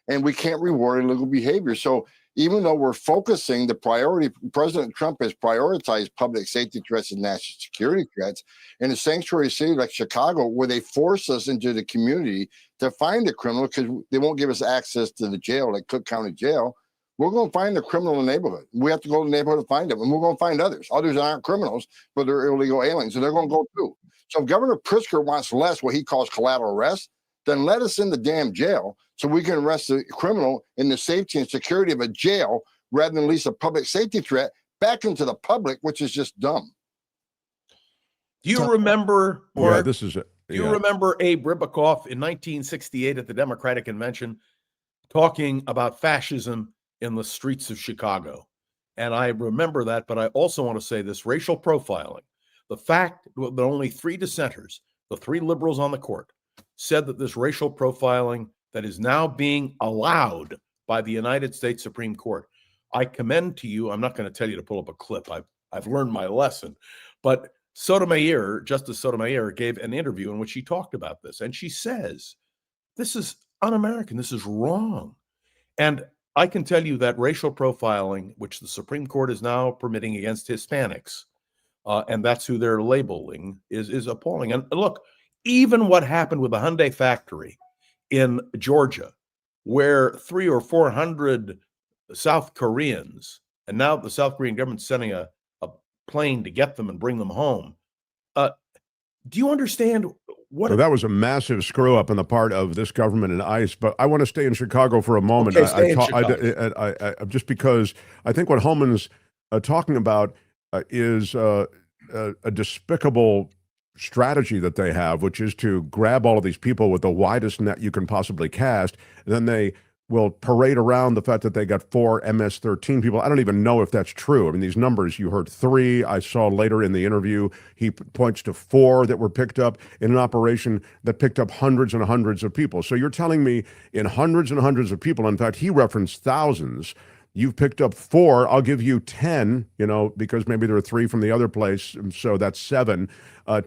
And we can't reward illegal behavior. So even though we're focusing the priority, President Trump has prioritized public safety threats and national security threats. In a sanctuary city like Chicago, where they force us into the community to find the criminal because they won't give us access to the jail, like Cook County Jail, we're going to find the criminal in the neighborhood. We have to go to the neighborhood to find them, and we're going to find others. Others aren't criminals, but they're illegal aliens, and they're going to go too. So if Governor Pritzker wants less, what he calls collateral arrest, then let us in the damn jail so we can arrest the criminal in the safety and security of a jail rather than release a public safety threat back into the public, which is just dumb. Do you remember, Mark, you remember Abe Ribicoff in 1968 at the Democratic Convention talking about fascism in the streets of Chicago? And I remember that, but I also want to say this: racial profiling. The fact that only 3 dissenters, the 3 liberals on the court, said that this racial profiling that is now being allowed by the United States Supreme Court. I commend to you, I'm not going to tell you to pull up a clip. I've learned my lesson. But Justice Sotomayor gave an interview in which she talked about this. And she says, this is un-American. This is wrong. And I can tell you that racial profiling, which the Supreme Court is now permitting against Hispanics, and that's who they're labeling, is appalling. And look, even what happened with the Hyundai factory in Georgia, where 300 or 400 South Koreans, and now the South Korean government's sending a plane to get them and bring them home. Do you understand what? So that was a massive screw up on the part of this government and ICE. But I want to stay in Chicago for a moment. Okay, Just because I think what Holman's talking about is a despicable strategy that they have, which is to grab all of these people with the widest net you can possibly cast. And then they will parade around the fact that they got 4 MS-13 people. I don't even know if that's true. I mean, these numbers, you heard 3. I saw later in the interview, he points to 4 that were picked up in an operation that picked up hundreds and hundreds of people. So you're telling me in hundreds and hundreds of people, in fact, he referenced thousands, you've picked up 4. I'll give you 10, because maybe there are 3 from the other place. So that's 7.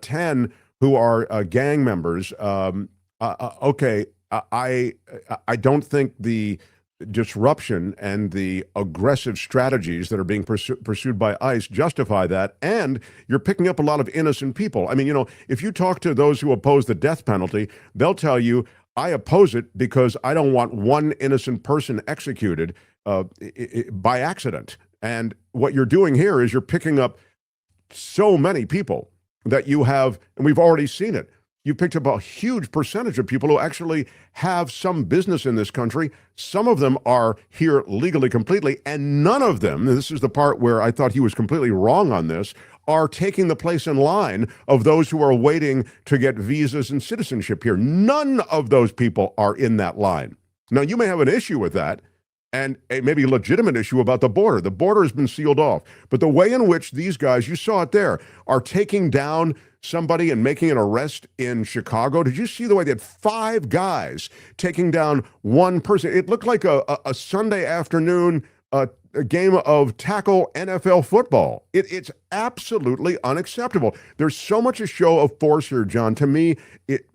10 who are gang members. Okay, I don't think the disruption and the aggressive strategies that are being pursued by ICE justify that. And you're picking up a lot of innocent people. I mean, if you talk to those who oppose the death penalty, they'll tell you, I oppose it because I don't want one innocent person executed by accident. And what you're doing here is you're picking up so many people that you have, and we've already seen it. You picked up a huge percentage of people who actually have some business in this country. Some of them are here legally completely, and none of them, and this is the part where I thought he was completely wrong on this, are taking the place in line of those who are waiting to get visas and citizenship here. None of those people are in that line. Now, you may have an issue with that, and a maybe legitimate issue about the border. The border has been sealed off. But the way in which these guys, you saw it there, are taking down somebody and making an arrest in Chicago? Did you see the way they had 5 guys taking down one person? It looked like a Sunday afternoon a game of tackle NFL football. It's absolutely unacceptable. There's so much a show of force here, John. To me, it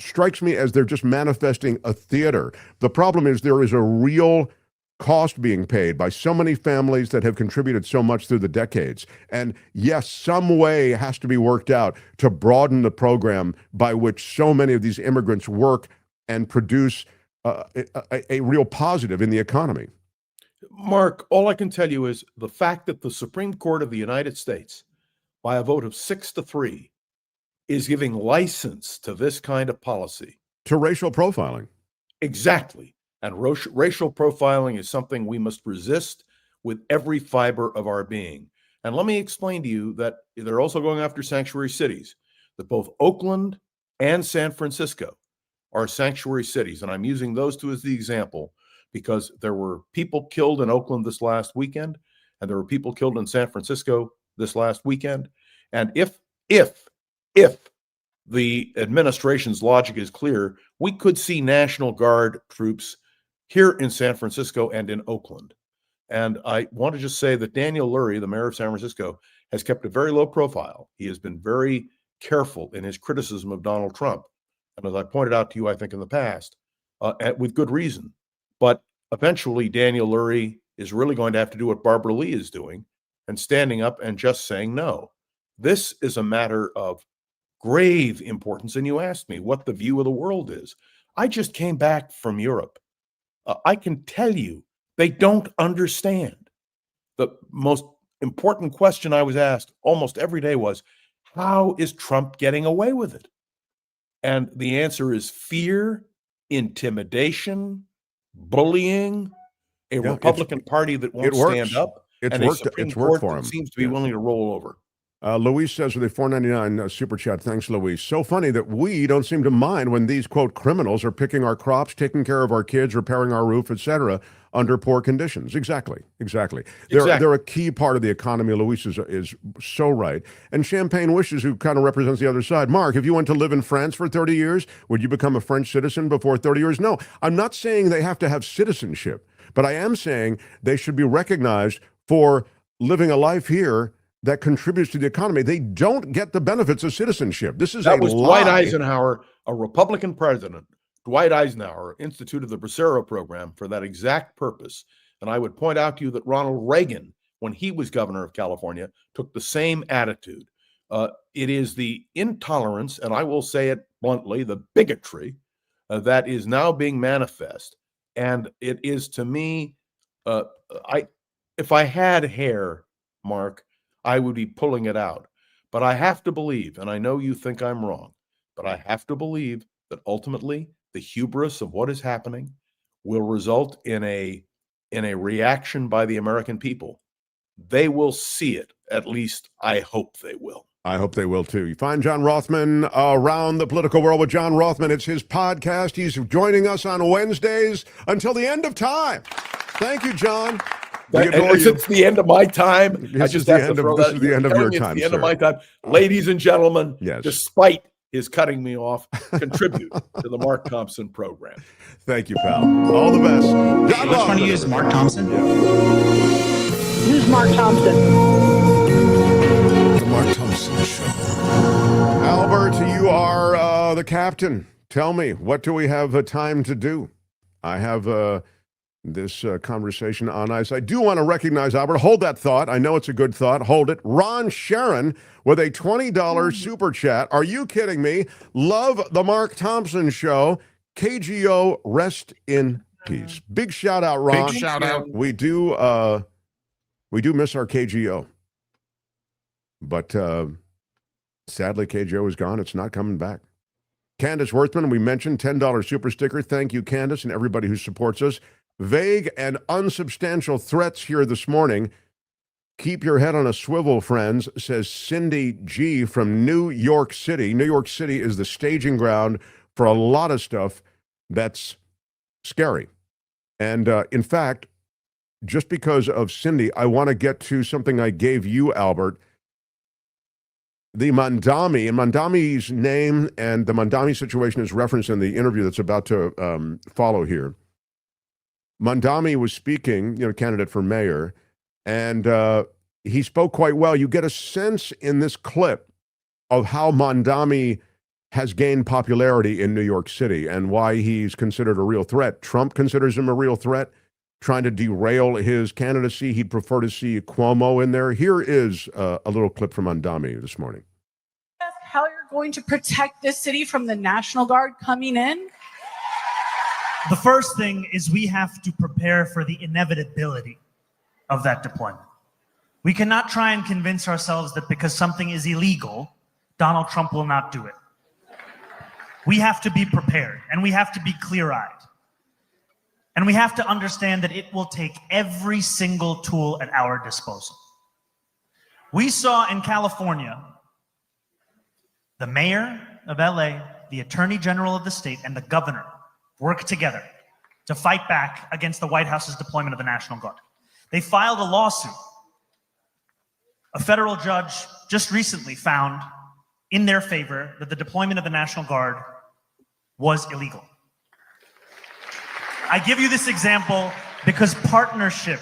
strikes me as they're just manifesting a theater. The problem is there is a real cost being paid by so many families that have contributed so much through the decades. And yes, some way has to be worked out to broaden the program by which so many of these immigrants work and produce a real positive in the economy. Mark, all I can tell you is the fact that the Supreme Court of the United States, by a vote of 6-3, is giving license to this kind of policy. To racial profiling. Exactly. And racial profiling is something we must resist with every fiber of our being. And let me explain to you that they're also going after sanctuary cities, that both Oakland and San Francisco are sanctuary cities. And I'm using those two as the example because there were people killed in Oakland this last weekend, and there were people killed in San Francisco this last weekend. And if the administration's logic is clear, we could see National Guard troops here in San Francisco and in Oakland. And I want to just say that Daniel Lurie, the mayor of San Francisco, has kept a very low profile. He has been very careful in his criticism of Donald Trump. And as I pointed out to you, I think in the past, with good reason. But eventually, Daniel Lurie is really going to have to do what Barbara Lee is doing and standing up and just saying no. This is a matter of grave importance. And you asked me what the view of the world is. I just came back from Europe. I can tell you, they don't understand. The most important question I was asked almost every day was, how is Trump getting away with it? And the answer is fear, intimidation, bullying, a Republican Party that won't stand up, and a Supreme Court that seems to be willing to roll over. Luis says with a $4.99 super chat, thanks, Luis. So funny that we don't seem to mind when these, quote, criminals are picking our crops, taking care of our kids, repairing our roof, etc., under poor conditions. Exactly. They're a key part of the economy. Luis is so right. And Champagne Wishes, who kind of represents the other side. Mark, if you went to live in France for 30 years, would you become a French citizen before 30 years? No, I'm not saying they have to have citizenship, but I am saying they should be recognized for living a life here that contributes to the economy. They don't get the benefits of citizenship. That was Dwight Eisenhower, a Republican president. Dwight Eisenhower instituted the Bracero program for that exact purpose. And I would point out to you that Ronald Reagan, when he was governor of California, took the same attitude. It is the intolerance, and I will say it bluntly, the bigotry that is now being manifest. And it is, to me, if I had hair, Mark, I would be pulling it out. But I have to believe, and I know you think I'm wrong, but I have to believe that ultimately the hubris of what is happening will result in a reaction by the American people. They will see it. At least I hope they will. I hope they will too. You find John Rothman around the political world with John Rothman. It's his podcast. He's joining us on Wednesdays until the end of time. Thank you, John. It's the end of my time. This is the end of your time. It's the end of my time. Ladies and gentlemen, despite his cutting me off, contribute to the Mark Thompson program. Thank you, pal. All the best. John Which one do you use, Mark Thompson? Use Mark Thompson. The Mark Thompson Show. Albert, you are the captain. Tell me, what do we have time to do? I have this conversation on ice. I do want to recognize, Albert, hold that thought. I know it's a good thought. Hold it. Ron Sharon with a $20 super chat. Are you kidding me? Love the Mark Thompson Show. KGO, rest in peace. Big shout out, Ron. Big shout out. We do miss our KGO. But sadly, KGO is gone. It's not coming back. Candace Worthman, we mentioned $10 super sticker. Thank you, Candace, and everybody who supports us. Vague and unsubstantial threats here this morning. Keep your head on a swivel, friends, says Cindy G. from New York City. New York City is the staging ground for a lot of stuff that's scary. And in fact, just because of Cindy, I want to get to something I gave you, Albert. the Mandami, and Mandami's name and the Mandami situation is referenced in the interview that's about to follow here. Mandami was speaking, candidate for mayor, and he spoke quite well. You get a sense in this clip of how Mandami has gained popularity in New York City and why he's considered a real threat. Trump considers him a real threat, trying to derail his candidacy. He'd prefer to see Cuomo in there. Here is a little clip from Mandami this morning. How you're going to protect this city from the National Guard coming in? The first thing is we have to prepare for the inevitability of that deployment. We cannot try and convince ourselves that because something is illegal, Donald Trump will not do it. We have to be prepared, and we have to be clear-eyed. And we have to understand that it will take every single tool at our disposal. We saw in California, the mayor of LA, the attorney general of the state, and the governor work together to fight back against the White House's deployment of the National Guard. They filed a lawsuit. A federal judge just recently found in their favor that the deployment of the National Guard was illegal. I give you this example because partnership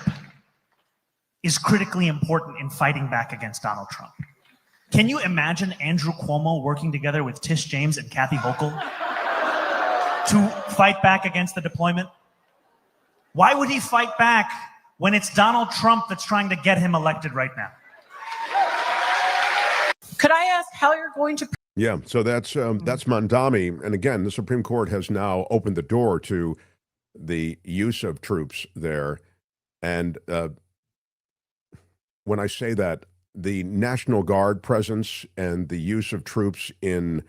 is critically important in fighting back against Donald Trump. Can you imagine Andrew Cuomo working together with Tish James and Kathy Hochul to fight back against the deployment? Why would he fight back when it's Donald Trump that's trying to get him elected right now? Could I ask how you're going to... Yeah, so that's Mandami. And again, the Supreme Court has now opened the door to the use of troops there. And when I say that, the National Guard presence and the use of troops in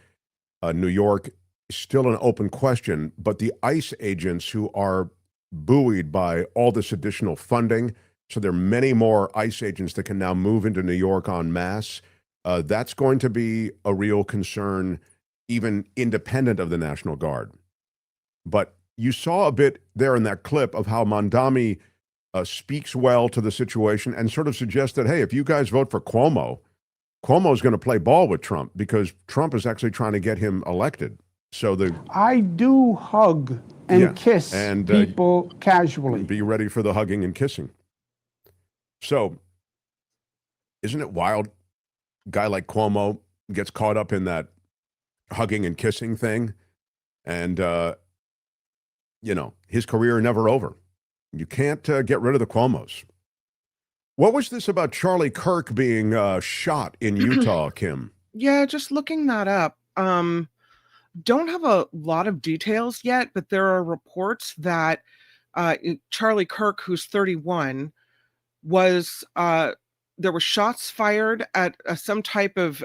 New York is still an open question, but the ICE agents who are buoyed by all this additional funding, so there are many more ICE agents that can now move into New York en masse. That's going to be a real concern, even independent of the National Guard. But you saw a bit there in that clip of how Mandami speaks well to the situation and sort of suggests that, hey, if you guys vote for Cuomo, Cuomo's going to play ball with Trump because Trump is actually trying to get him elected. So I do hug and kiss people casually. Be ready for the hugging and kissing. So isn't it wild? Guy like Cuomo gets caught up in that hugging and kissing thing, and his career never over. You can't get rid of the Cuomos. What was this about Charlie Kirk being shot in Utah, Kim? Yeah, just looking that up. Don't have a lot of details yet, but there are reports that Charlie Kirk, who's 31, was there were shots fired at some type of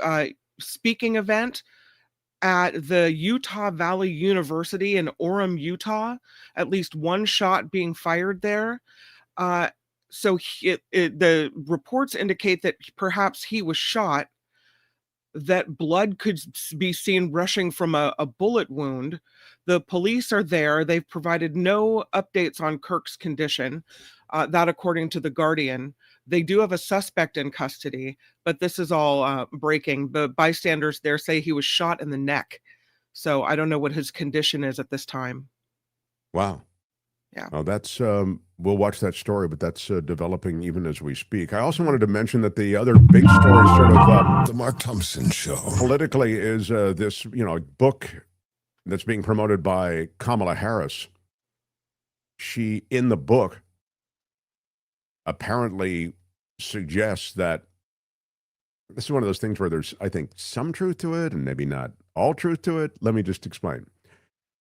speaking event at the Utah Valley University in Orem, Utah. At least one shot being fired there. So the reports indicate that perhaps he was shot, that blood could be seen rushing from a bullet wound. The police are there. They've provided no updates on Kirk's condition, that according to The Guardian. They do have a suspect in custody, but this is all breaking. The bystanders there say he was shot in the neck. So I don't know what his condition is at this time. Wow. Yeah. Oh, that's we'll watch that story, but that's developing even as we speak. I also wanted to mention that the other big story, sort of the Mark Thompson Show, politically, is this book that's being promoted by Kamala Harris. She, in the book, apparently suggests that this is one of those things where there's, I think, some truth to it and maybe not all truth to it. Let me just explain.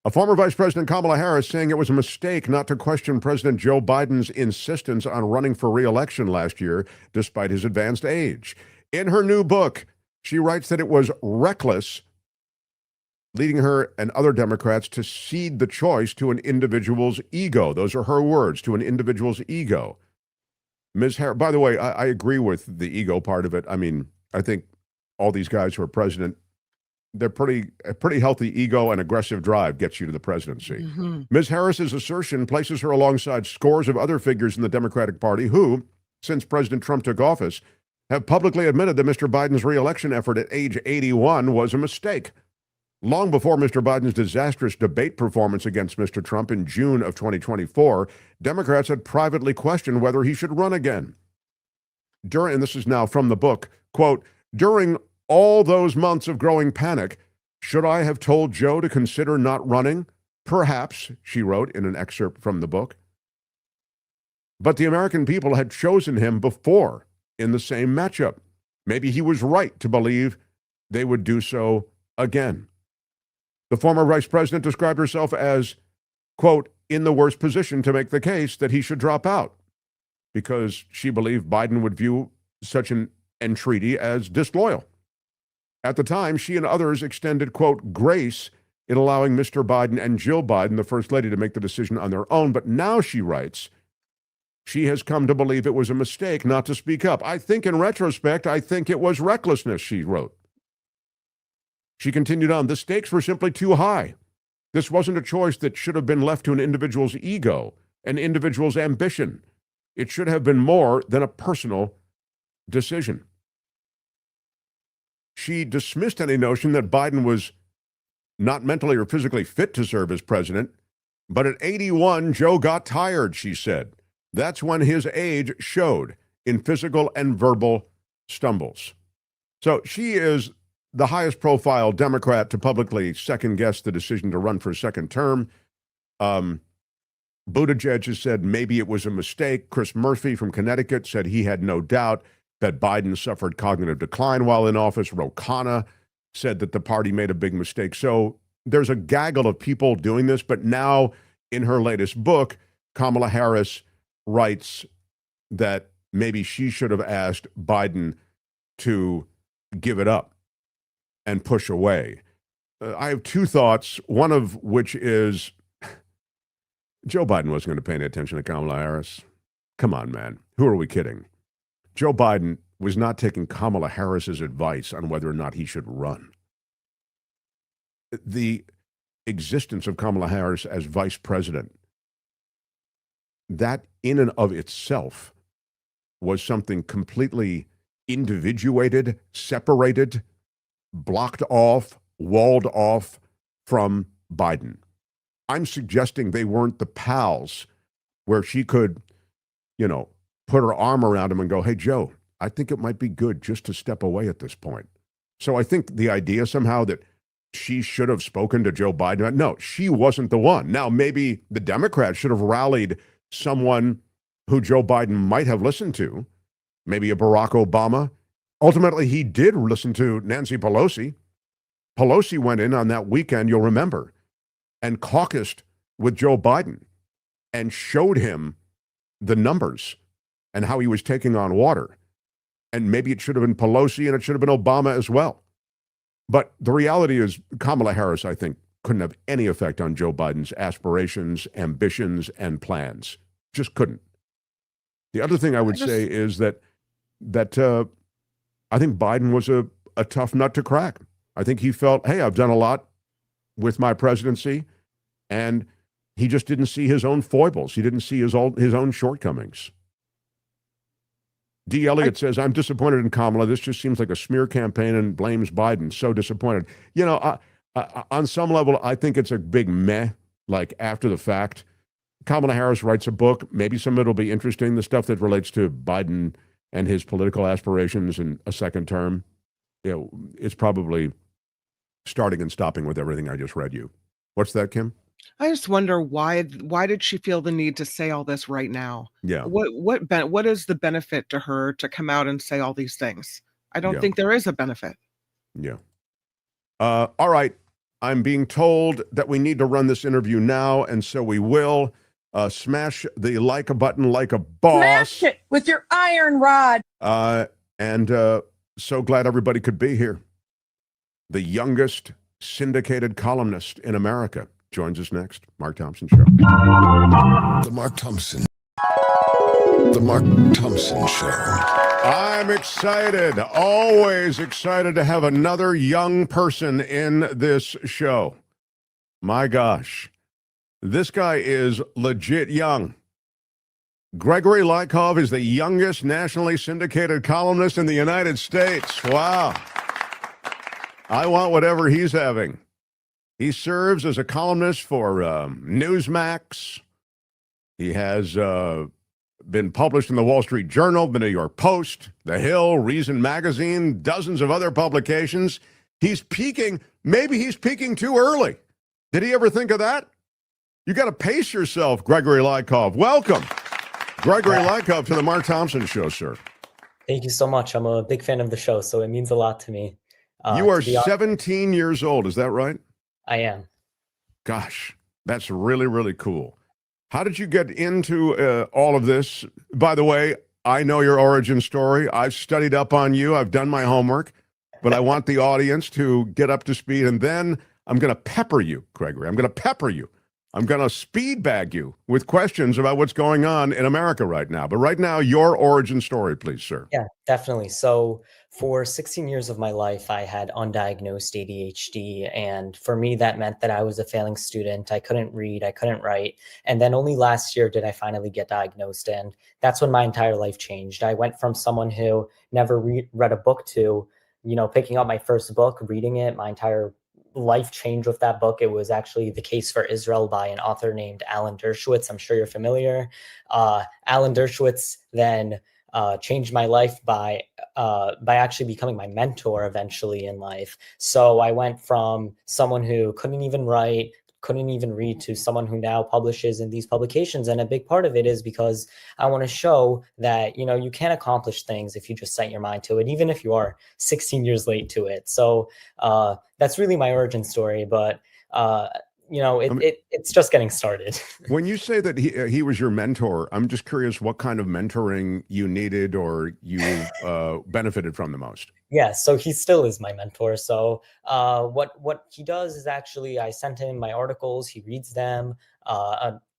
A former Vice President Kamala Harris saying it was a mistake not to question President Joe Biden's insistence on running for re-election last year, despite his advanced age. In her new book, she writes that it was reckless, leading her and other Democrats to cede the choice to an individual's ego. Those are her words, to an individual's ego. Ms. Harris, by the way, I agree with the ego part of it. I mean, I think all these guys who are president, they're a pretty healthy ego and aggressive drive gets you to the presidency. Mm-hmm. Ms. Harris's assertion places her alongside scores of other figures in the Democratic Party who, since President Trump took office, have publicly admitted that Mr. Biden's reelection effort at age 81 was a mistake. Long before Mr. Biden's disastrous debate performance against Mr. Trump in June of 2024, Democrats had privately questioned whether he should run again. And this is now from the book, quote, during all those months of growing panic, should I have told Joe to consider not running? Perhaps, she wrote in an excerpt from the book. But the American people had chosen him before in the same matchup. Maybe he was right to believe they would do so again. The former vice president described herself as, quote, in the worst position to make the case that he should drop out because she believed Biden would view such an entreaty as disloyal. At the time, she and others extended, quote, grace in allowing Mr. Biden and Jill Biden, the first lady, to make the decision on their own. But now, she writes, she has come to believe it was a mistake not to speak up. I think in retrospect, I think it was recklessness, she wrote. She continued on, the stakes were simply too high. This wasn't a choice that should have been left to an individual's ego, an individual's ambition. It should have been more than a personal decision. She dismissed any notion that Biden was not mentally or physically fit to serve as president, but at 81, Joe got tired, she said. That's when his age showed in physical and verbal stumbles. So she is the highest profile Democrat to publicly second-guess the decision to run for a second term. Buttigieg has said maybe it was a mistake. Chris Murphy from Connecticut said he had no doubt that Biden suffered cognitive decline while in office. Ro Khanna said that the party made a big mistake. So there's a gaggle of people doing this, but now in her latest book, Kamala Harris writes that maybe she should have asked Biden to give it up and push away. I have two thoughts, one of which is Joe Biden wasn't going to pay any attention to Kamala Harris. Come on, man. Who are we kidding? Joe Biden was not taking Kamala Harris's advice on whether or not he should run. The existence of Kamala Harris as vice president, that in and of itself was something completely individuated, separated, blocked off, walled off from Biden. I'm suggesting they weren't the pals where she could, put her arm around him and go, hey, Joe, I think it might be good just to step away at this point. So I think the idea somehow that she should have spoken to Joe Biden, no, she wasn't the one. Now, maybe the Democrats should have rallied someone who Joe Biden might have listened to, maybe a Barack Obama. Ultimately, he did listen to Nancy Pelosi. Pelosi went in on that weekend, you'll remember, and caucused with Joe Biden and showed him the numbers and how he was taking on water. And maybe it should have been Pelosi and it should have been Obama as well. But the reality is Kamala Harris, I think, couldn't have any effect on Joe Biden's aspirations, ambitions, and plans. Just couldn't. The other thing I would say is that I think Biden was a tough nut to crack. I think he felt, hey, I've done a lot with my presidency, and he just didn't see his own foibles. He didn't see his own shortcomings. D. Elliott says, I'm disappointed in Kamala. This just seems like a smear campaign and blames Biden. So disappointed. On some level, I think it's a big meh, like after the fact. Kamala Harris writes a book. Maybe some of it will be interesting, the stuff that relates to Biden and his political aspirations in a second term. It's probably starting and stopping with everything I just read you. What's that, Kim? I just wonder why did she feel the need to say all this right now? Yeah. What is the benefit to her to come out and say all these things? I don't think there is a benefit. Yeah. All right. I'm being told that we need to run this interview now, and so we will. Smash the like button like a boss. Smash it with your iron rod. And so glad everybody could be here. The youngest syndicated columnist in America joins us next. Mark Thompson Show. The Mark Thompson. The Mark Thompson Show. I'm excited, always excited to have another young person in this show. My gosh, this guy is legit young. Gregory Lyov is the youngest nationally syndicated columnist in the United States. Wow. I want whatever he's having. He serves as a columnist for Newsmax. He has been published in the Wall Street Journal, the New York Post, The Hill, Reason Magazine, dozens of other publications. He's peaking. Maybe he's peaking too early. Did he ever think of that? You got to pace yourself, Gregory Lyov. Welcome, Gregory Lyov, to the Mark Thompson Show, sir. Thank you so much. I'm a big fan of the show, so it means a lot to me. You are 17 years old, is that right? I am. Gosh, that's really, really cool. How did you get into all of this? By the way, I know your origin story. I've studied up on you. I've done my homework, but I want the audience to get up to speed, and then I'm going to pepper you, Gregory. I'm going to pepper you. I'm going to speed bag you with questions about what's going on in America right now. But right now, your origin story, please, sir. Yeah, definitely. So for 16 years of my life, I had undiagnosed ADHD. And for me, that meant that I was a failing student. I couldn't read, I couldn't write. And then only last year did I finally get diagnosed. And that's when my entire life changed. I went from someone who never read a book to, picking up my first book, reading it. My entire life changed with that book. It was actually The Case for Israel by an author named Alan Dershowitz. I'm sure you're familiar. Alan Dershowitz then changed my life by actually becoming my mentor eventually in life. So I went from someone who couldn't even write, couldn't even read, to someone who now publishes in these publications. And a big part of it is because I want to show that, you can accomplish things if you just set your mind to it, even if you are 16 years late to it. So that's really my origin story, but it's just getting started. When you say that he was your mentor, I'm just curious what kind of mentoring you needed or you benefited from the most. Yeah, so he still is my mentor. So what he does is actually I send him my articles, he reads them,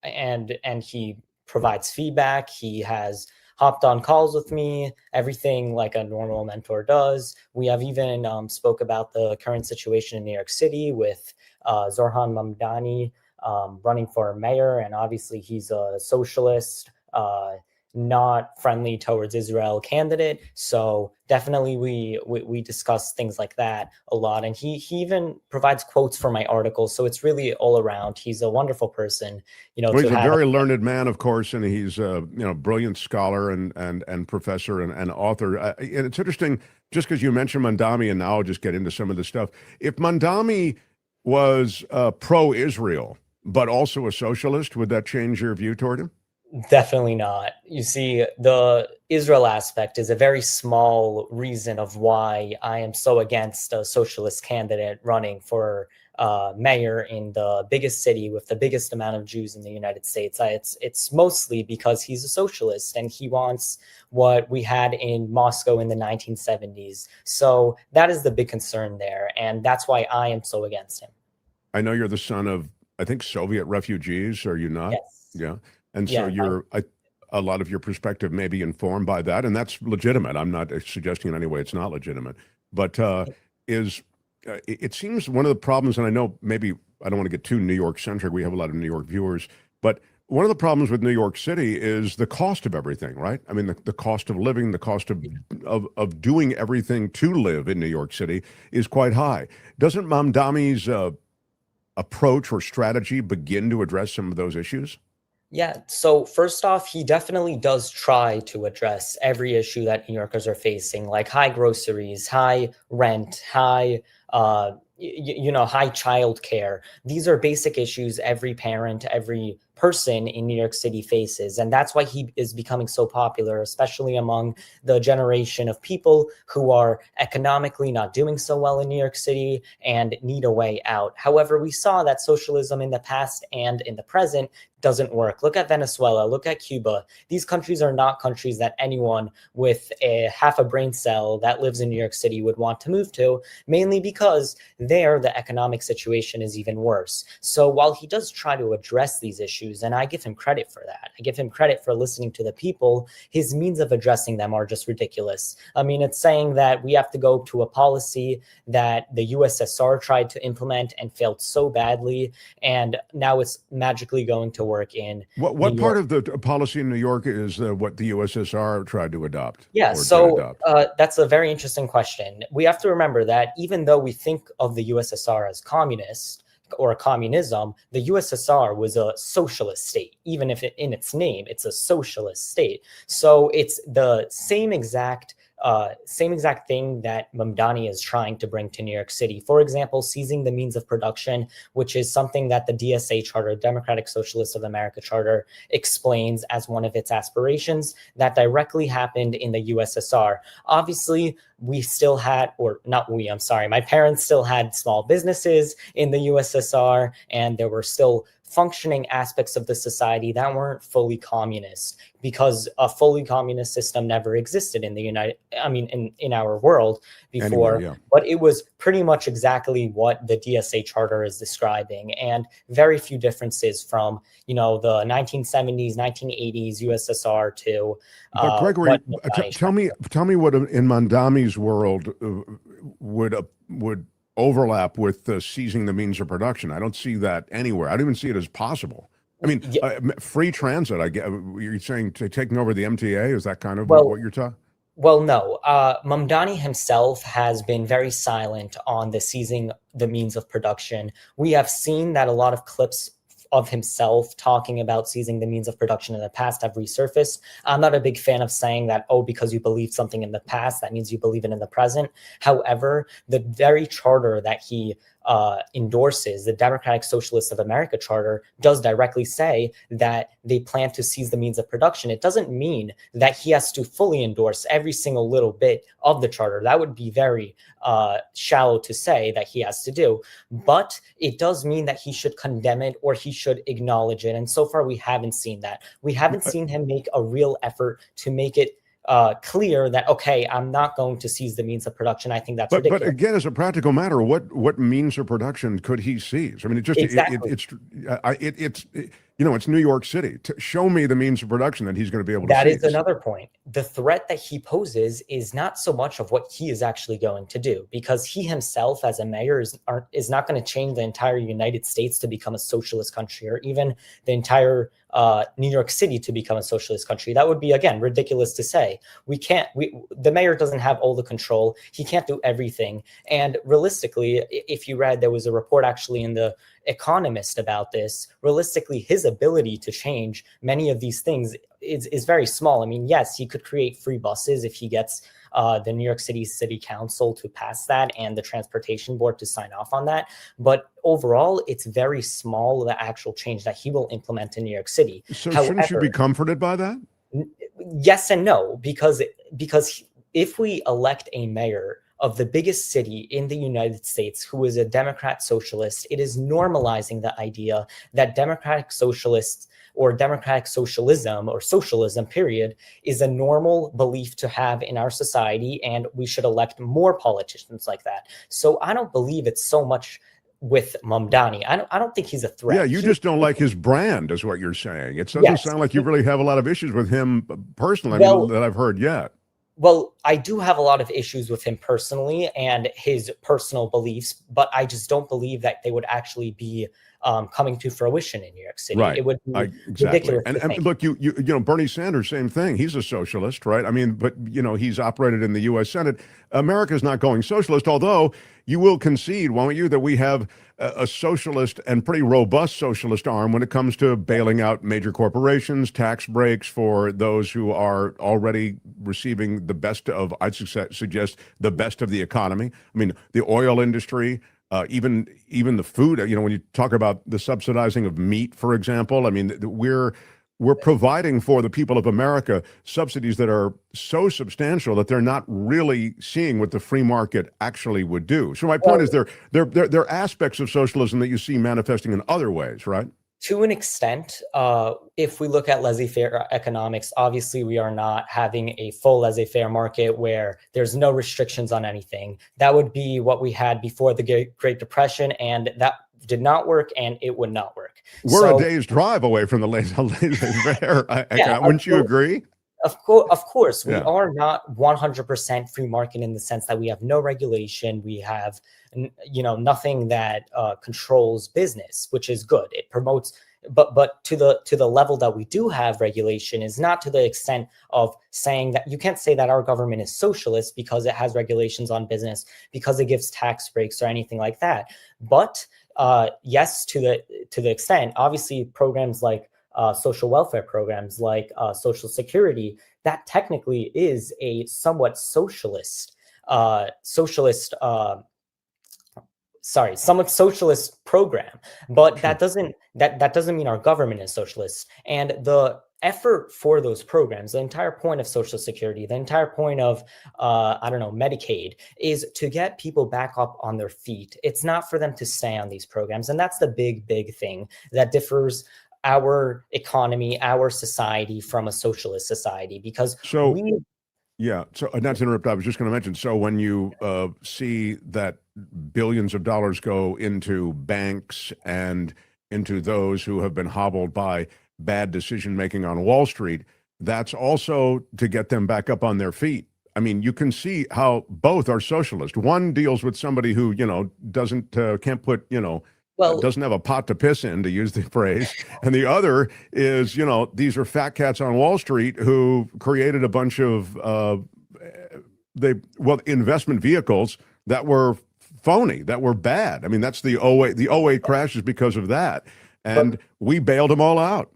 and he provides feedback. He has hopped on calls with me, everything like a normal mentor does. We have even spoke about the current situation in New York City with Zohran Mamdani running for mayor, and obviously he's a socialist, not friendly towards Israel candidate. So definitely we discuss things like that a lot. And he even provides quotes for my articles. So it's really all around. He's a wonderful person. Well, he's a very learned man, of course, and he's a brilliant scholar and professor and author. And it's interesting, just because you mentioned Mamdani, and now I'll just get into some of the stuff. If Mamdani was pro-Israel, but also a socialist, would that change your view toward him? Definitely not. You see, the Israel aspect is a very small reason of why I am so against a socialist candidate running for mayor in the biggest city with the biggest amount of Jews in the United States. It's mostly because he's a socialist and he wants what we had in Moscow in the 1970s. So that is the big concern there. And that's why I am so against him. I know you're the son of, I think, Soviet refugees, are you not? Yes. Yeah. And so a lot of your perspective may be informed by that, and that's legitimate. I'm not suggesting in any way it's not legitimate. But it seems one of the problems, and I know maybe I don't want to get too New York-centric. We have a lot of New York viewers. But one of the problems with New York City is the cost of everything, right? I mean, the cost of living, the cost of doing everything to live in New York City is quite high. Doesn't Mamdani's approach or strategy begin to address some of those issues? Yeah, so first off, he definitely does try to address every issue that New Yorkers are facing, like high groceries, high rent, high high child care. These are basic issues every parent, every person in New York City faces. And that's why he is becoming so popular, especially among the generation of people who are economically not doing so well in New York City and need a way out. However, we saw that socialism in the past and in the present doesn't work. Look at Venezuela, look at Cuba. These countries are not countries that anyone with half a brain cell that lives in New York City would want to move to, mainly because there the economic situation is even worse. So while he does try to address these issues, issues, and I give him credit for that. I give him credit for listening to the people. His means of addressing them are just ridiculous. I mean, it's saying that we have to go to a policy that the USSR tried to implement and failed so badly, and now it's magically going to work in what part of the policy in New York is what the USSR tried to adopt? Yeah, so that's a very interesting question. We have to remember that even though we think of the USSR as communist or communism, the USSR was a socialist state. Even if in its name, it's a socialist state. So it's the same exact thing that Mamdani is trying to bring to New York City. For example, seizing the means of production, which is something that the DSA Charter, Democratic Socialists of America Charter, explains as one of its aspirations that directly happened in the USSR. Obviously, we still had, or not we, I'm sorry, my parents still had small businesses in the USSR, and there were still functioning aspects of the society that weren't fully communist, because a fully communist system never existed in the in our world before. Anyway, yeah. But it was pretty much exactly what the DSA Charter is describing, and very few differences from, the 1970s, 1980s USSR to. But Gregory, tell me what in Mamdani's world would overlap with seizing the means of production. I don't see that anywhere. I don't even see it as possible. I mean, free transit, I get. You're saying taking over the MTA? Is that kind of what you're talking? Well, no. Mamdani himself has been very silent on the seizing the means of production. We have seen that a lot of clips of himself talking about seizing the means of production in the past have resurfaced. I'm not a big fan of saying that, because you believed something in the past, that means you believe it in the present. However, the very charter that he endorses, the Democratic Socialists of America Charter, does directly say that they plan to seize the means of production. It doesn't mean that he has to fully endorse every single little bit of the charter. That would be very shallow to say that he has to do. But it does mean that he should condemn it, or he should acknowledge it. And so far, we haven't seen that. We haven't seen him make a real effort to make it clear that, okay, I'm not going to seize the means of production. I think that's ridiculous. But again, as a practical matter, what means of production could he seize? I mean, it's New York City. Show me the means of production that he's going to be able to seize. That is another point. The threat that he poses is not so much of what he is actually going to do, because he himself as a mayor is not going to change the entire United States to become a socialist country, or even the entire New York City to become a socialist country. That would be, again, ridiculous to say. The mayor doesn't have all the control. He can't do everything. And realistically, if you read, there was a report actually in the Economist about this. Realistically, his ability to change many of these things is very small. I mean, yes, he could create free buses if he gets the New York City Council to pass that and the Transportation Board to sign off on that. But overall, it's very small, the actual change that he will implement in New York City. So shouldn't you be comforted by that? Yes and no, because if we elect a mayor of the biggest city in the United States who is a Democrat socialist, it is normalizing the idea that democratic socialists or democratic socialism or socialism period is a normal belief to have in our society, and we should elect more politicians like that. So I don't believe it's so much with Mamdani. I don't think he's a threat. Yeah, you just don't like his brand, is what you're saying. It doesn't sound like you really have a lot of issues with him personally, that I've heard yet. Well, I do have a lot of issues with him personally and his personal beliefs, but I just don't believe that they would actually be coming to fruition in New York City. Right. It would be exactly. ridiculous. And look, you know, Bernie Sanders, same thing. He's a socialist, right? I mean, but he's operated in the U.S. Senate. America's not going socialist, although you will concede, won't you, that we have a socialist and pretty robust socialist arm when it comes to bailing out major corporations, tax breaks for those who are already receiving the best of, I'd suggest, the best of the economy. I mean, the oil industry, even the food, when you talk about the subsidizing of meat, for example, I mean, we're providing for the people of America subsidies that are so substantial that they're not really seeing what the free market actually would do. So my point is there are aspects of socialism that you see manifesting in other ways, right? To an extent, if we look at laissez-faire economics, obviously we are not having a full laissez-faire market where there's no restrictions on anything. That would be what we had before the Great Depression, and that did not work and it would not work. We're a day's drive away from the laissez-faire. Wouldn't you agree? Of course, we are not 100% free market in the sense that we have no regulation. We have, nothing that controls business, which is good. It promotes, but to the level that we do have regulation is not to the extent of saying that you can't say that our government is socialist because it has regulations on business, because it gives tax breaks or anything like that. But yes, to the extent, obviously, programs like social welfare programs like Social Security, that technically is a somewhat socialist program, but that doesn't mean our government is socialist. And the effort for those programs, the entire point of Social Security, the entire point of Medicaid, is to get people back up on their feet. It's not for them to stay on these programs, and that's the big thing that differs our economy, our society from a socialist society, because so not to interrupt, I was just going to mention, so when you see that billions of dollars go into banks and into those who have been hobbled by bad decision making on Wall Street, that's also to get them back up on their feet. I mean, you can see how both are socialist. One deals with somebody who, can't put, doesn't have a pot to piss in, to use the phrase. And the other is, these are fat cats on Wall Street who created a bunch of investment vehicles that were phony, that were bad. I mean, that's the 08 crash is because of that. And we bailed them all out.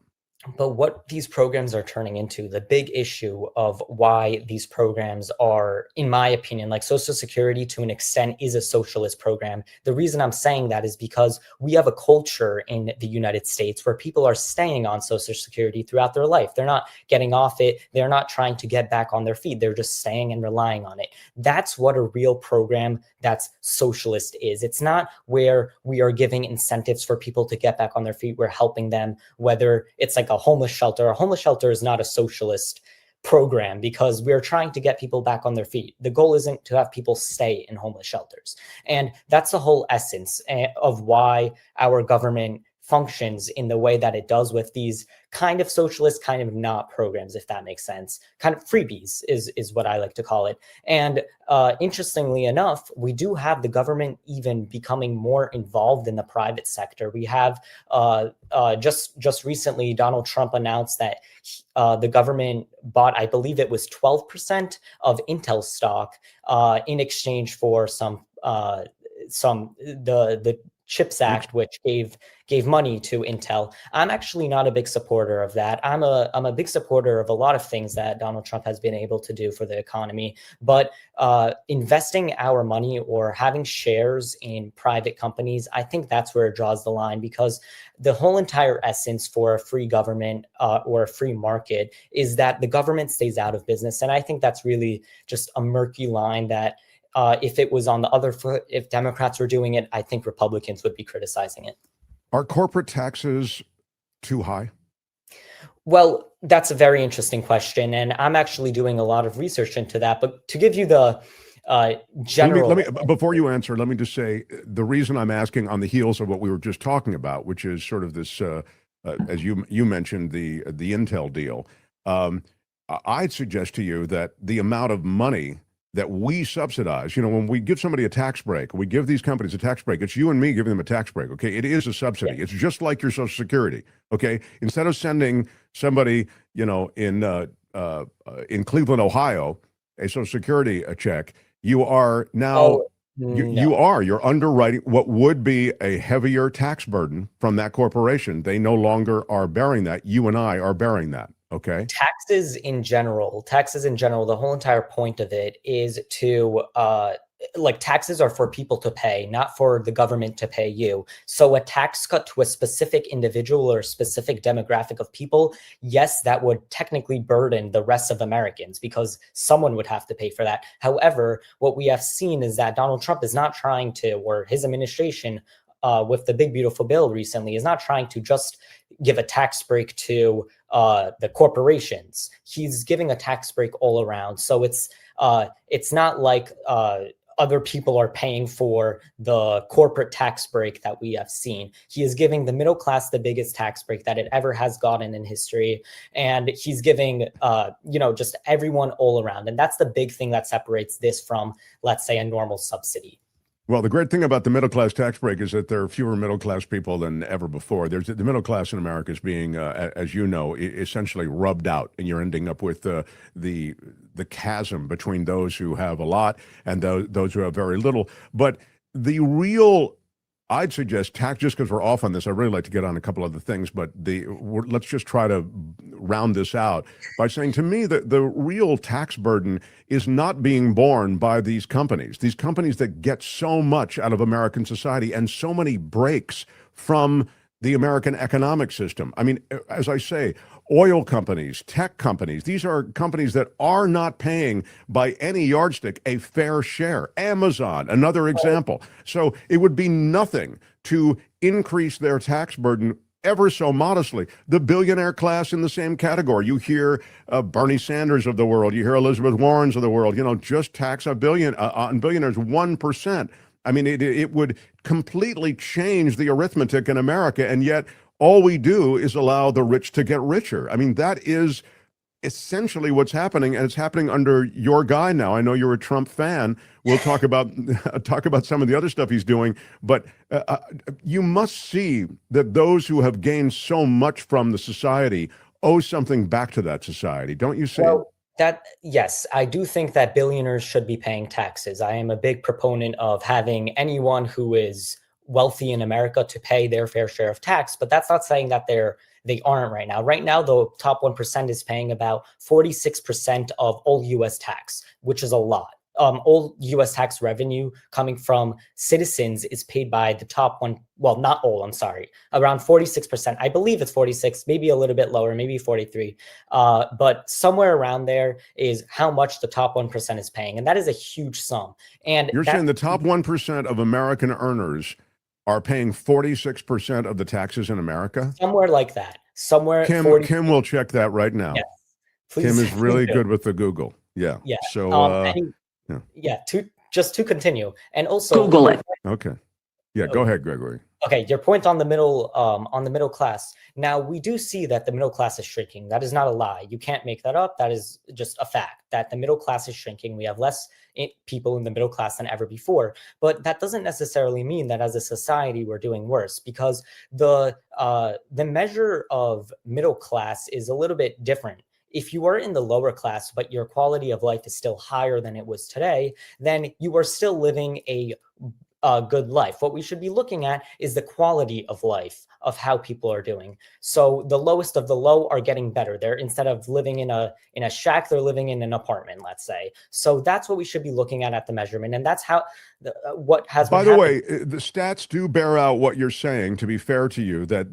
But what these programs are turning into, the big issue of why these programs are, in my opinion, like Social Security to an extent is a socialist program. The reason I'm saying that is because we have a culture in the United States where people are staying on Social Security throughout their life. They're not getting off it. They're not trying to get back on their feet. They're just staying and relying on it. That's what a real program that's socialist is. It's not where we are giving incentives for people to get back on their feet. We're helping them, whether it's like a homeless shelter. A homeless shelter is not a socialist program because we're trying to get people back on their feet. The goal isn't to have people stay in homeless shelters. And that's the whole essence of why our government functions in the way that it does with these kind of socialist, kind of not programs, if that makes sense. Kind of freebies is what I like to call it. And interestingly enough, we do have the government even becoming more involved in the private sector. We have just recently, Donald Trump announced that the government bought, I believe it was 12% of Intel stock in exchange for the CHIPS Act, which gave money to Intel. I'm actually not a big supporter of that. I'm a big supporter of a lot of things that Donald Trump has been able to do for the economy, but investing our money or having shares in private companies, I think that's where it draws the line, because the whole entire essence for a free government or a free market is that the government stays out of business. And I think that's really just a murky line that if it was on the other foot, if Democrats were doing it, I think Republicans would be criticizing it. Are corporate taxes too high? Well, that's a very interesting question, and I'm actually doing a lot of research into that. But to give you the general... Let me, before you answer, let me just say the reason I'm asking on the heels of what we were just talking about, which is sort of this, as you mentioned, the Intel deal. I'd suggest to you that the amount of money that we subsidize, when we give somebody a tax break, we give these companies a tax break, it's you and me giving them a tax break, okay? It is a subsidy. Yeah. It's just like your Social Security, okay? Instead of sending somebody, in Cleveland, Ohio, a Social Security check, you are now, you're underwriting what would be a heavier tax burden from that corporation. They no longer are bearing that. You and I are bearing that. Okay. Taxes in general, the whole entire point of it is to, taxes are for people to pay, not for the government to pay you. So a tax cut to a specific individual or specific demographic of people, yes, that would technically burden the rest of Americans because someone would have to pay for that. However, what we have seen is that Donald Trump is not trying to, or his administration with the Big Beautiful Bill recently, is not trying to just give a tax break to the corporations. He's giving a tax break all around. So it's not like other people are paying for the corporate tax break that we have seen. He is giving the middle class the biggest tax break that it ever has gotten in history. And he's giving, just everyone all around. And that's the big thing that separates this from, let's say, a normal subsidy. Well, the great thing about the middle class tax break is that there are fewer middle class people than ever before. The middle class in America is being, as you know, essentially rubbed out, and you're ending up with the chasm between those who have a lot and those who have very little. But the real, I'd suggest tax, just because we're off on this, I'd really like to get on a couple other things, but let's just try to round this out by saying, to me, that the real tax burden is not being borne by these companies that get so much out of American society and so many breaks from the American economic system. I mean, as I say, oil companies, tech companies, these are companies that are not paying by any yardstick a fair share. Amazon, another example. So it would be nothing to increase their tax burden ever so modestly. The billionaire class in the same category. You hear Bernie Sanders of the world, you hear Elizabeth Warrens of the world, just tax on billionaires 1%. I mean, it would completely change the arithmetic in America, and yet all we do is allow the rich to get richer. I mean, that is essentially what's happening, and it's happening under your guy now. I know you're a Trump fan. We'll talk about some of the other stuff he's doing, but you must see that those who have gained so much from the society owe something back to that society, don't you see? Well, yes, I do think that billionaires should be paying taxes. I am a big proponent of having anyone who is wealthy in America to pay their fair share of tax, but that's not saying that they aren't right now. Right now, the top 1% is paying about 46% of all U.S. tax, which is a lot. All U.S. tax revenue coming from citizens is paid by the top one. Well, not all, I'm sorry, around 46%. I believe it's 46, maybe a little bit lower, maybe 43. But somewhere around there is how much the top 1% is paying. And that is a huge sum. And you're saying the top 1% of American earners are paying 46% of the taxes in America? Somewhere like that. Somewhere. Kim will check that right now. Yes, please, Kim is really good with the Google. Yeah. Yeah. So, to continue. And also Google it. Okay. Yeah, go ahead, Gregory. Okay, your point on the middle class. Now, we do see that the middle class is shrinking. That is not a lie. You can't make that up. That is just a fact, that the middle class is shrinking. We have less people in the middle class than ever before. But that doesn't necessarily mean that as a society we're doing worse, because the measure of middle class is a little bit different. If you are in the lower class, but your quality of life is still higher than it was today, then you are still living a good life. What we should be looking at is the quality of life of how people are doing. So the lowest of the low are getting better. They're, instead of living in a shack, they're living in an apartment, let's say. So that's what we should be looking at the measurement. And that's how what has been happening. By the way, the stats do bear out what you're saying, to be fair to you, that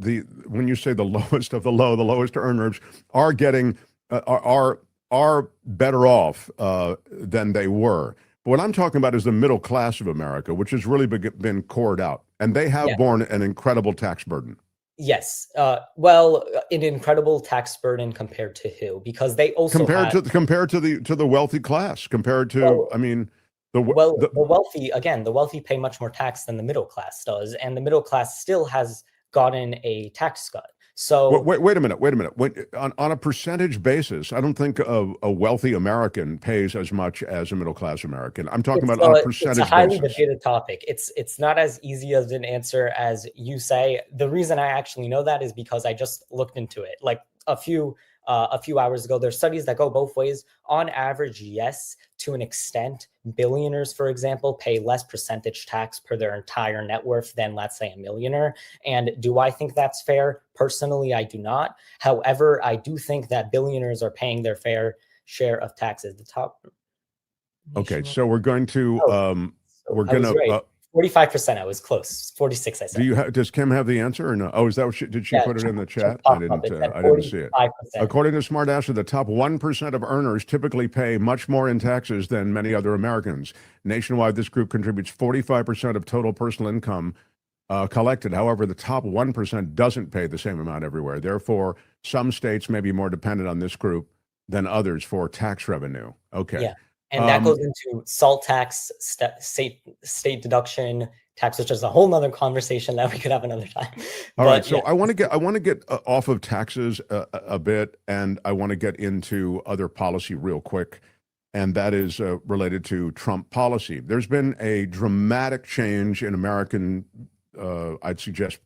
when you say the lowest of the low, the lowest earners are getting are better off than they were. But what I'm talking about is the middle class of America, which has really been cored out, and they have borne an incredible tax burden. Yes, well, an incredible tax burden compared to who? Because they also compared to the wealthy class. Compared to, the wealthy pay much more tax than the middle class does, and the middle class still has gotten a tax cut. So wait a minute. On a percentage basis, I don't think a wealthy American pays as much as a middle class American. I'm talking about on a percentage basis. It's a highly debated topic. It's not as easy as an answer as you say. The reason I actually know that is because I just looked into it like a few hours ago. There's studies that go both ways. On average, yes, to an extent, billionaires, for example, pay less percentage tax per their entire net worth than, let's say, a millionaire. And do I think that's fair? Personally, I do not. However, I do think that billionaires are paying their fair share of taxes. The top. Okay, so we're going to 45%. I was close. 46. I said. Does Kim have the answer or no? Oh, is that what did she put it in the chat? I didn't see it. According to SmartAsher, the top 1% of earners typically pay much more in taxes than many other Americans. Nationwide, this group contributes 45% of total personal income collected. However, the top 1% doesn't pay the same amount everywhere. Therefore, some states may be more dependent on this group than others for tax revenue. Okay. Yeah. And that goes into salt tax, state deduction tax, which is a whole nother conversation that we could have another time. All right, so yeah. I want to get off of taxes a bit, and I want to get into other policy real quick, and that is related to Trump policy. There's been a dramatic change in American, I'd suggest,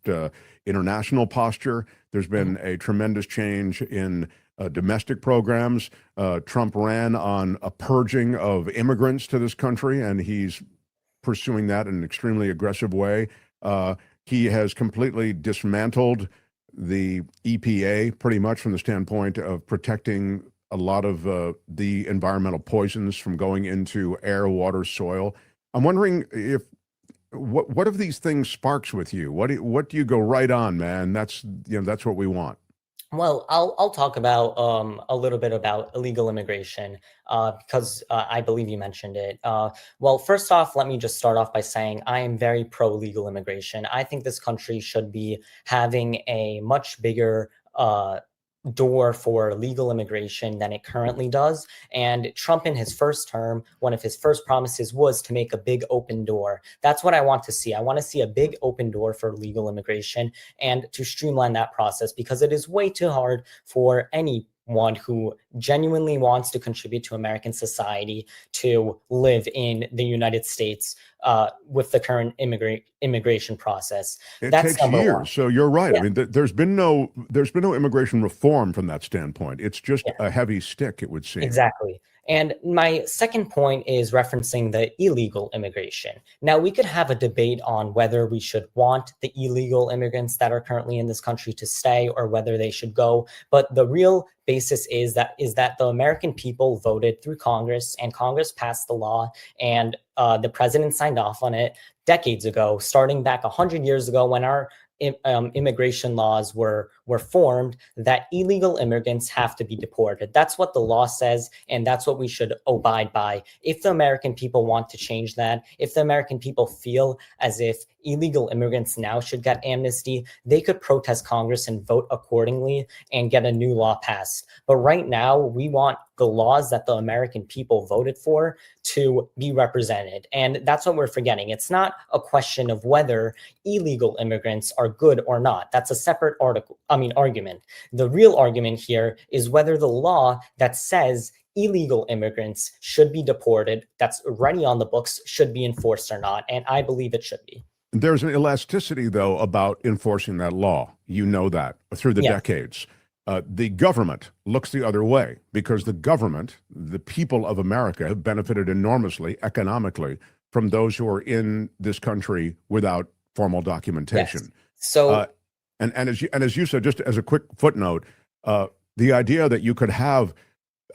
international posture. There's been a tremendous change in domestic programs. Trump ran on a purging of immigrants to this country, and he's pursuing that in an extremely aggressive way. He has completely dismantled the EPA pretty much from the standpoint of protecting a lot of the environmental poisons from going into air, water, soil. I'm wondering if what of these things sparks with you? What do you go right on, man? That's what we want. Well, I'll talk about a little bit about illegal immigration because I believe you mentioned it. Well, first off, let me just start off by saying I am very pro legal immigration. I think this country should be having a much bigger door for legal immigration than it currently does. And Trump in his first term, one of his first promises was to make a big open door. That's what I want to see. I want to see a big open door for legal immigration and to streamline that process, because it is way too hard for anyone who genuinely wants to contribute to American society to live in the United States with the current immigration process. That's takes years. One. So you're right. Yeah. I mean, there's been no immigration reform from that standpoint. It's just a heavy stick, it would seem. Exactly. And my second point is referencing the illegal immigration. Now, we could have a debate on whether we should want the illegal immigrants that are currently in this country to stay or whether they should go. But the real basis is that the American people voted through Congress, and Congress passed the law, and the president signed off on it decades ago, starting back 100 years ago when our immigration laws were formed, that illegal immigrants have to be deported. That's what the law says, and that's what we should abide by. If the American people want to change that, if the American people feel as if illegal immigrants now should get amnesty, they could protest Congress and vote accordingly and get a new law passed. But right now, we want the laws that the American people voted for to be represented. And that's what we're forgetting. It's not a question of whether illegal immigrants are good or not. That's a separate argument. The real argument here is whether the law that says illegal immigrants should be deported, that's already on the books, should be enforced or not. And I believe it should be. There's an elasticity, though, about enforcing that law. You know that through the decades. The government looks the other way because the government, the people of America, have benefited enormously economically from those who are in this country without formal documentation. Yes. So, and as you said, just as a quick footnote, the idea that you could have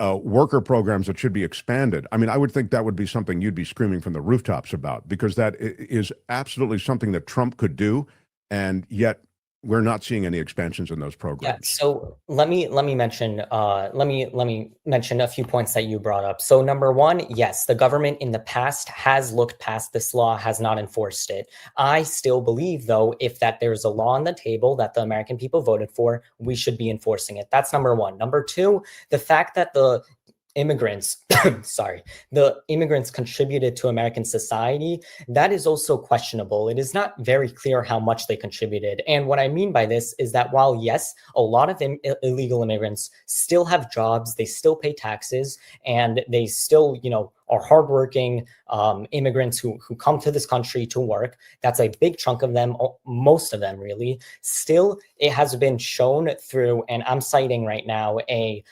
worker programs that should be expanded. I mean, I would think that would be something you'd be screaming from the rooftops about, because that is absolutely something that Trump could do, and yet we're not seeing any expansions in those programs. Yeah, so let me mention a few points that you brought up. So number one, yes, the government in the past has looked past this law, has not enforced it. I still believe, though, if that there's a law on the table that the American people voted for, we should be enforcing it. That's number one. Number two, the fact that the immigrants, the immigrants contributed to American society, that is also questionable. It is not very clear how much they contributed. And what I mean by this is that while, yes, a lot of illegal immigrants still have jobs, they still pay taxes, and they still, are hardworking immigrants who come to this country to work. That's a big chunk of them, most of them really. Still, it has been shown through, and I'm citing right now, a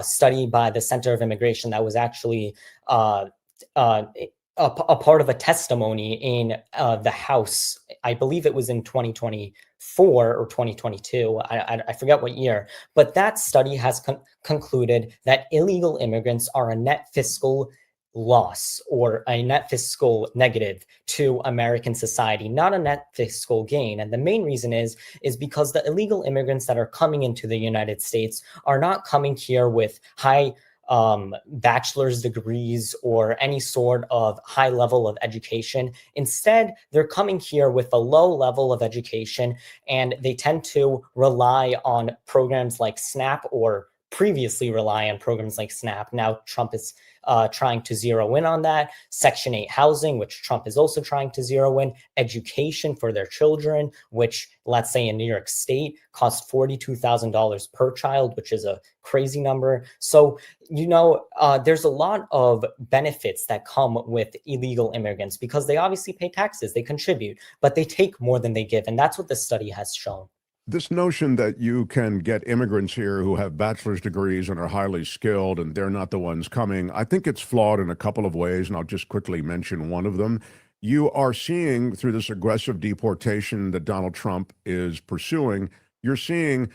study by the Center of Immigration that was actually a part of a testimony in the House. I believe it was in 2024 or 2022. I forget what year, but that study has concluded that illegal immigrants are a net fiscal loss or a net fiscal negative to American society, not a net fiscal gain. And the main reason is because the illegal immigrants that are coming into the United States are not coming here with high bachelor's degrees or any sort of high level of education. Instead, they're coming here with a low level of education, and they tend to rely on programs like SNAP or previously rely on programs like SNAP. Now Trump is trying to zero in on that. Section 8 housing, which Trump is also trying to zero in. Education for their children, which, let's say in New York State, costs $42,000 per child, which is a crazy number. So, there's a lot of benefits that come with illegal immigrants because they obviously pay taxes, they contribute, but they take more than they give. And that's what the study has shown. This notion that you can get immigrants here who have bachelor's degrees and are highly skilled and they're not the ones coming, I think it's flawed in a couple of ways, and I'll just quickly mention one of them. You are seeing through this aggressive deportation that Donald Trump is pursuing, you're seeing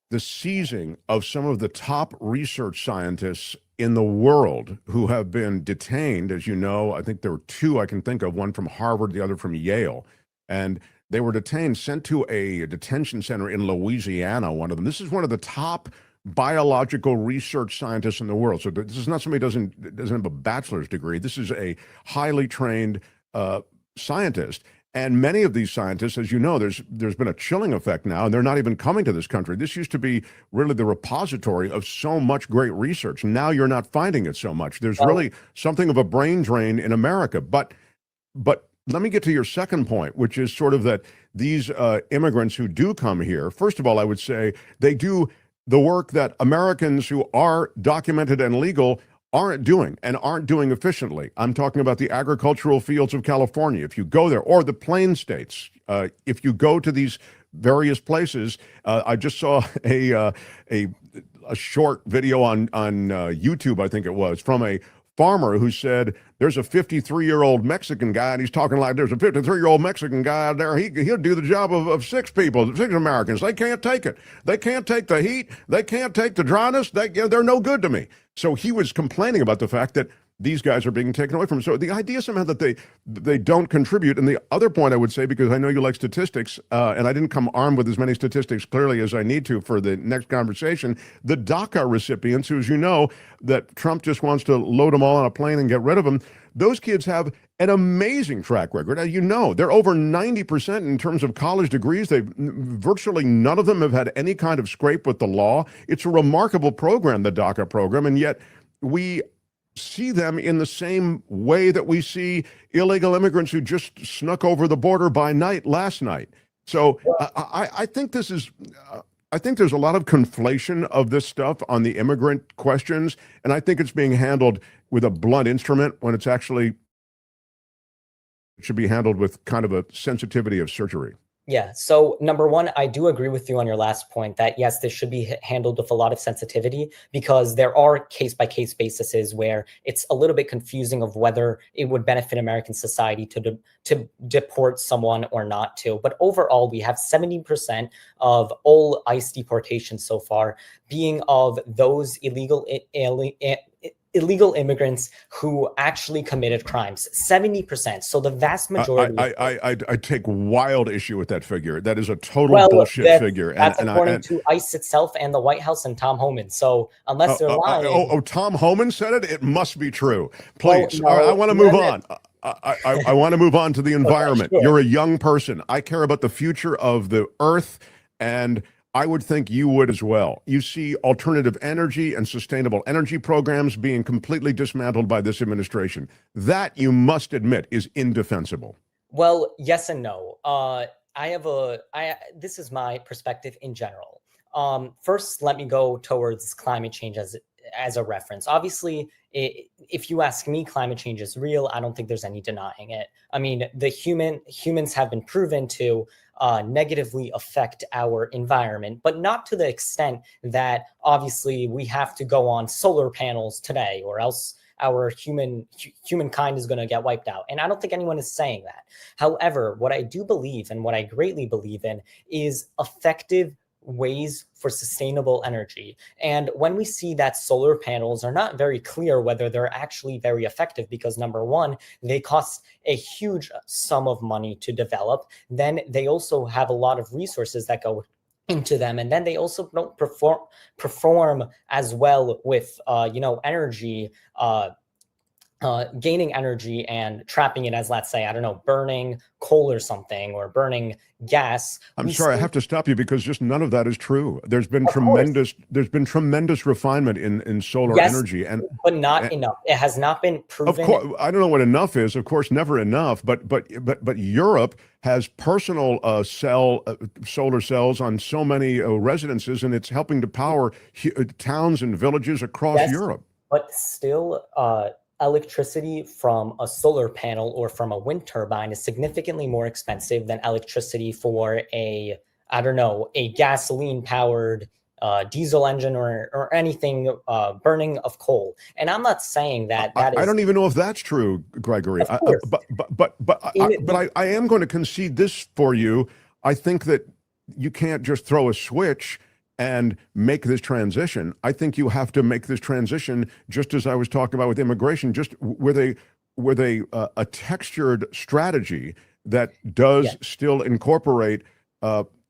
the seizing of some of the top research scientists in the world who have been detained. As you know, I think there were two I can think of, one from Harvard, the other from Yale. And they were detained, sent to a detention center in Louisiana, one of them. This is one of the top biological research scientists in the world. So this is not somebody who doesn't have a bachelor's degree. This is a highly trained scientist. And many of these scientists, as you know, there's been a chilling effect now, and they're not even coming to this country. This used to be really the repository of so much great research. Now you're not finding it so much. There's really something of a brain drain in America. But let me get to your second point, which is sort of that these immigrants who do come here, first of all, I would say they do the work that Americans who are documented and legal aren't doing efficiently. I'm talking about the agricultural fields of California. If you go there, or the Plain States, if you go to these various places, I just saw a short video on YouTube, I think it was, from a farmer who said there's a 53-year-old Mexican guy, and he's talking like there's a 53-year-old Mexican guy out there. He'll do the job of six Americans. They can't take it. They can't take the heat. They can't take the dryness. They're no good to me. So he was complaining about the fact that these guys are being taken away from them. So the idea somehow that they don't contribute. And the other point I would say, because I know you like statistics, and I didn't come armed with as many statistics clearly as I need to for the next conversation, the DACA recipients, who, as you know, that Trump just wants to load them all on a plane and get rid of them, those kids have an amazing track record. As you know, they're over 90% in terms of college degrees. Virtually none of them have had any kind of scrape with the law. It's a remarkable program, the DACA program, and yet we see them in the same way that we see illegal immigrants who just snuck over the border by night last night. So I think this is, I think there's a lot of conflation of this stuff on the immigrant questions, and I think it's being handled with a blunt instrument when it's actually, it should be handled with kind of a sensitivity of surgery. Yeah. So number one, I do agree with you on your last point that yes, this should be handled with a lot of sensitivity because there are case-by-case bases where it's a little bit confusing of whether it would benefit American society to deport someone or not to. But overall, we have 70% of all ICE deportations so far being of those illegal immigrants who actually committed crimes. 70%. So the vast majority. I take wild issue with that figure. That is a total bullshit figure. That's according to ICE itself and the White House and Tom Homan. So unless they're lying. Tom Homan said it? It must be true. Please. I want to move on. I want to move on to the environment. Sure. You're a young person. I care about the future of the earth, and I would think you would as well. You see alternative energy and sustainable energy programs being completely dismantled by this administration. That, you must admit, is indefensible. Well, yes and no. This is my perspective in general. First, let me go towards climate change as a reference. Obviously, if you ask me, climate change is real. I don't think there's any denying it. I mean, humans have been proven to negatively affect our environment, but not to the extent that obviously we have to go on solar panels today or else our humankind is going to get wiped out. And I don't think anyone is saying that. However, what I do believe and what I greatly believe in is effective ways for sustainable energy. And when we see that solar panels are not very clear whether they're actually very effective, because number one, they cost a huge sum of money to develop. Then they also have a lot of resources that go into them. And then they also don't perform as well with, energy gaining energy and trapping it as, let's say, I don't know, burning coal or something, or burning gas. I'm sorry, I have to stop you because just none of that is true. There's been tremendous refinement in solar energy, but not enough. It has not been proven. Of course, I don't know what enough is. Of course, never enough. But Europe has personal solar cells on so many residences, and it's helping to power towns and villages across Europe. But still, electricity from a solar panel or from a wind turbine is significantly more expensive than electricity for a gasoline powered diesel engine or anything burning of coal. And I'm not saying that is. I don't even know if that's true, Gregory. But I am going to concede this for you. I think that you can't just throw a switch and make this transition. I think you have to make this transition, just as I was talking about with immigration, just with a textured strategy that does still incorporate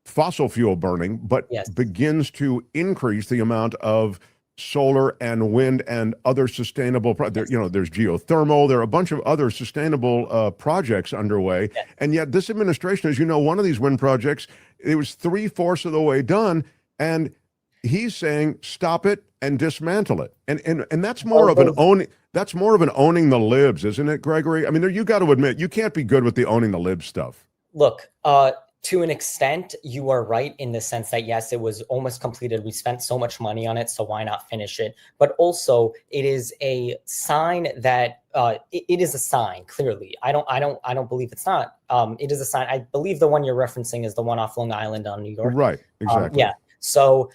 fossil fuel burning, but begins to increase the amount of solar and wind and other sustainable. There's geothermal. There are a bunch of other sustainable projects underway, and yet this administration, as you know, one of these wind projects, it was 3/4 of the way done. And he's saying stop it and dismantle it, and that's more of an owning the libs, isn't it, Gregory? I mean, you got to admit you can't be good with the owning the libs stuff. Look, to an extent, you are right in the sense that yes, it was almost completed. We spent so much money on it, so why not finish it? But also, it is a sign that it is a sign. Clearly, I don't believe it's not. It is a sign. I believe the one you're referencing is the one off Long Island on New York. Right. Exactly. So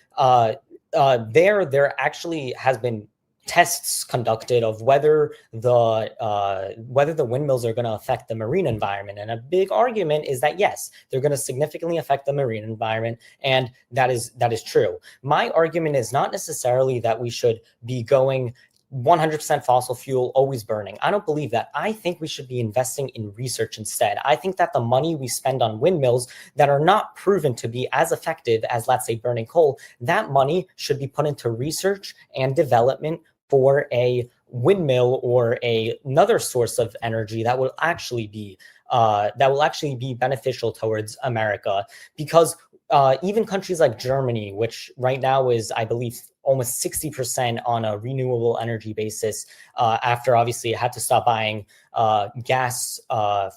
there actually has been tests conducted of whether the windmills are going to affect the marine environment, and a big argument is that yes, they're going to significantly affect the marine environment, and that is true. My argument is not necessarily that we should be going 100% fossil fuel, always burning. I don't believe that. I think we should be investing in research instead. I think that the money we spend on windmills that are not proven to be as effective as, let's say, burning coal, that money should be put into research and development for a windmill or another source of energy that will actually be beneficial towards America. Because even countries like Germany, which right now is, I believe, almost 60% on a renewable energy basis, after obviously it had to stop buying gas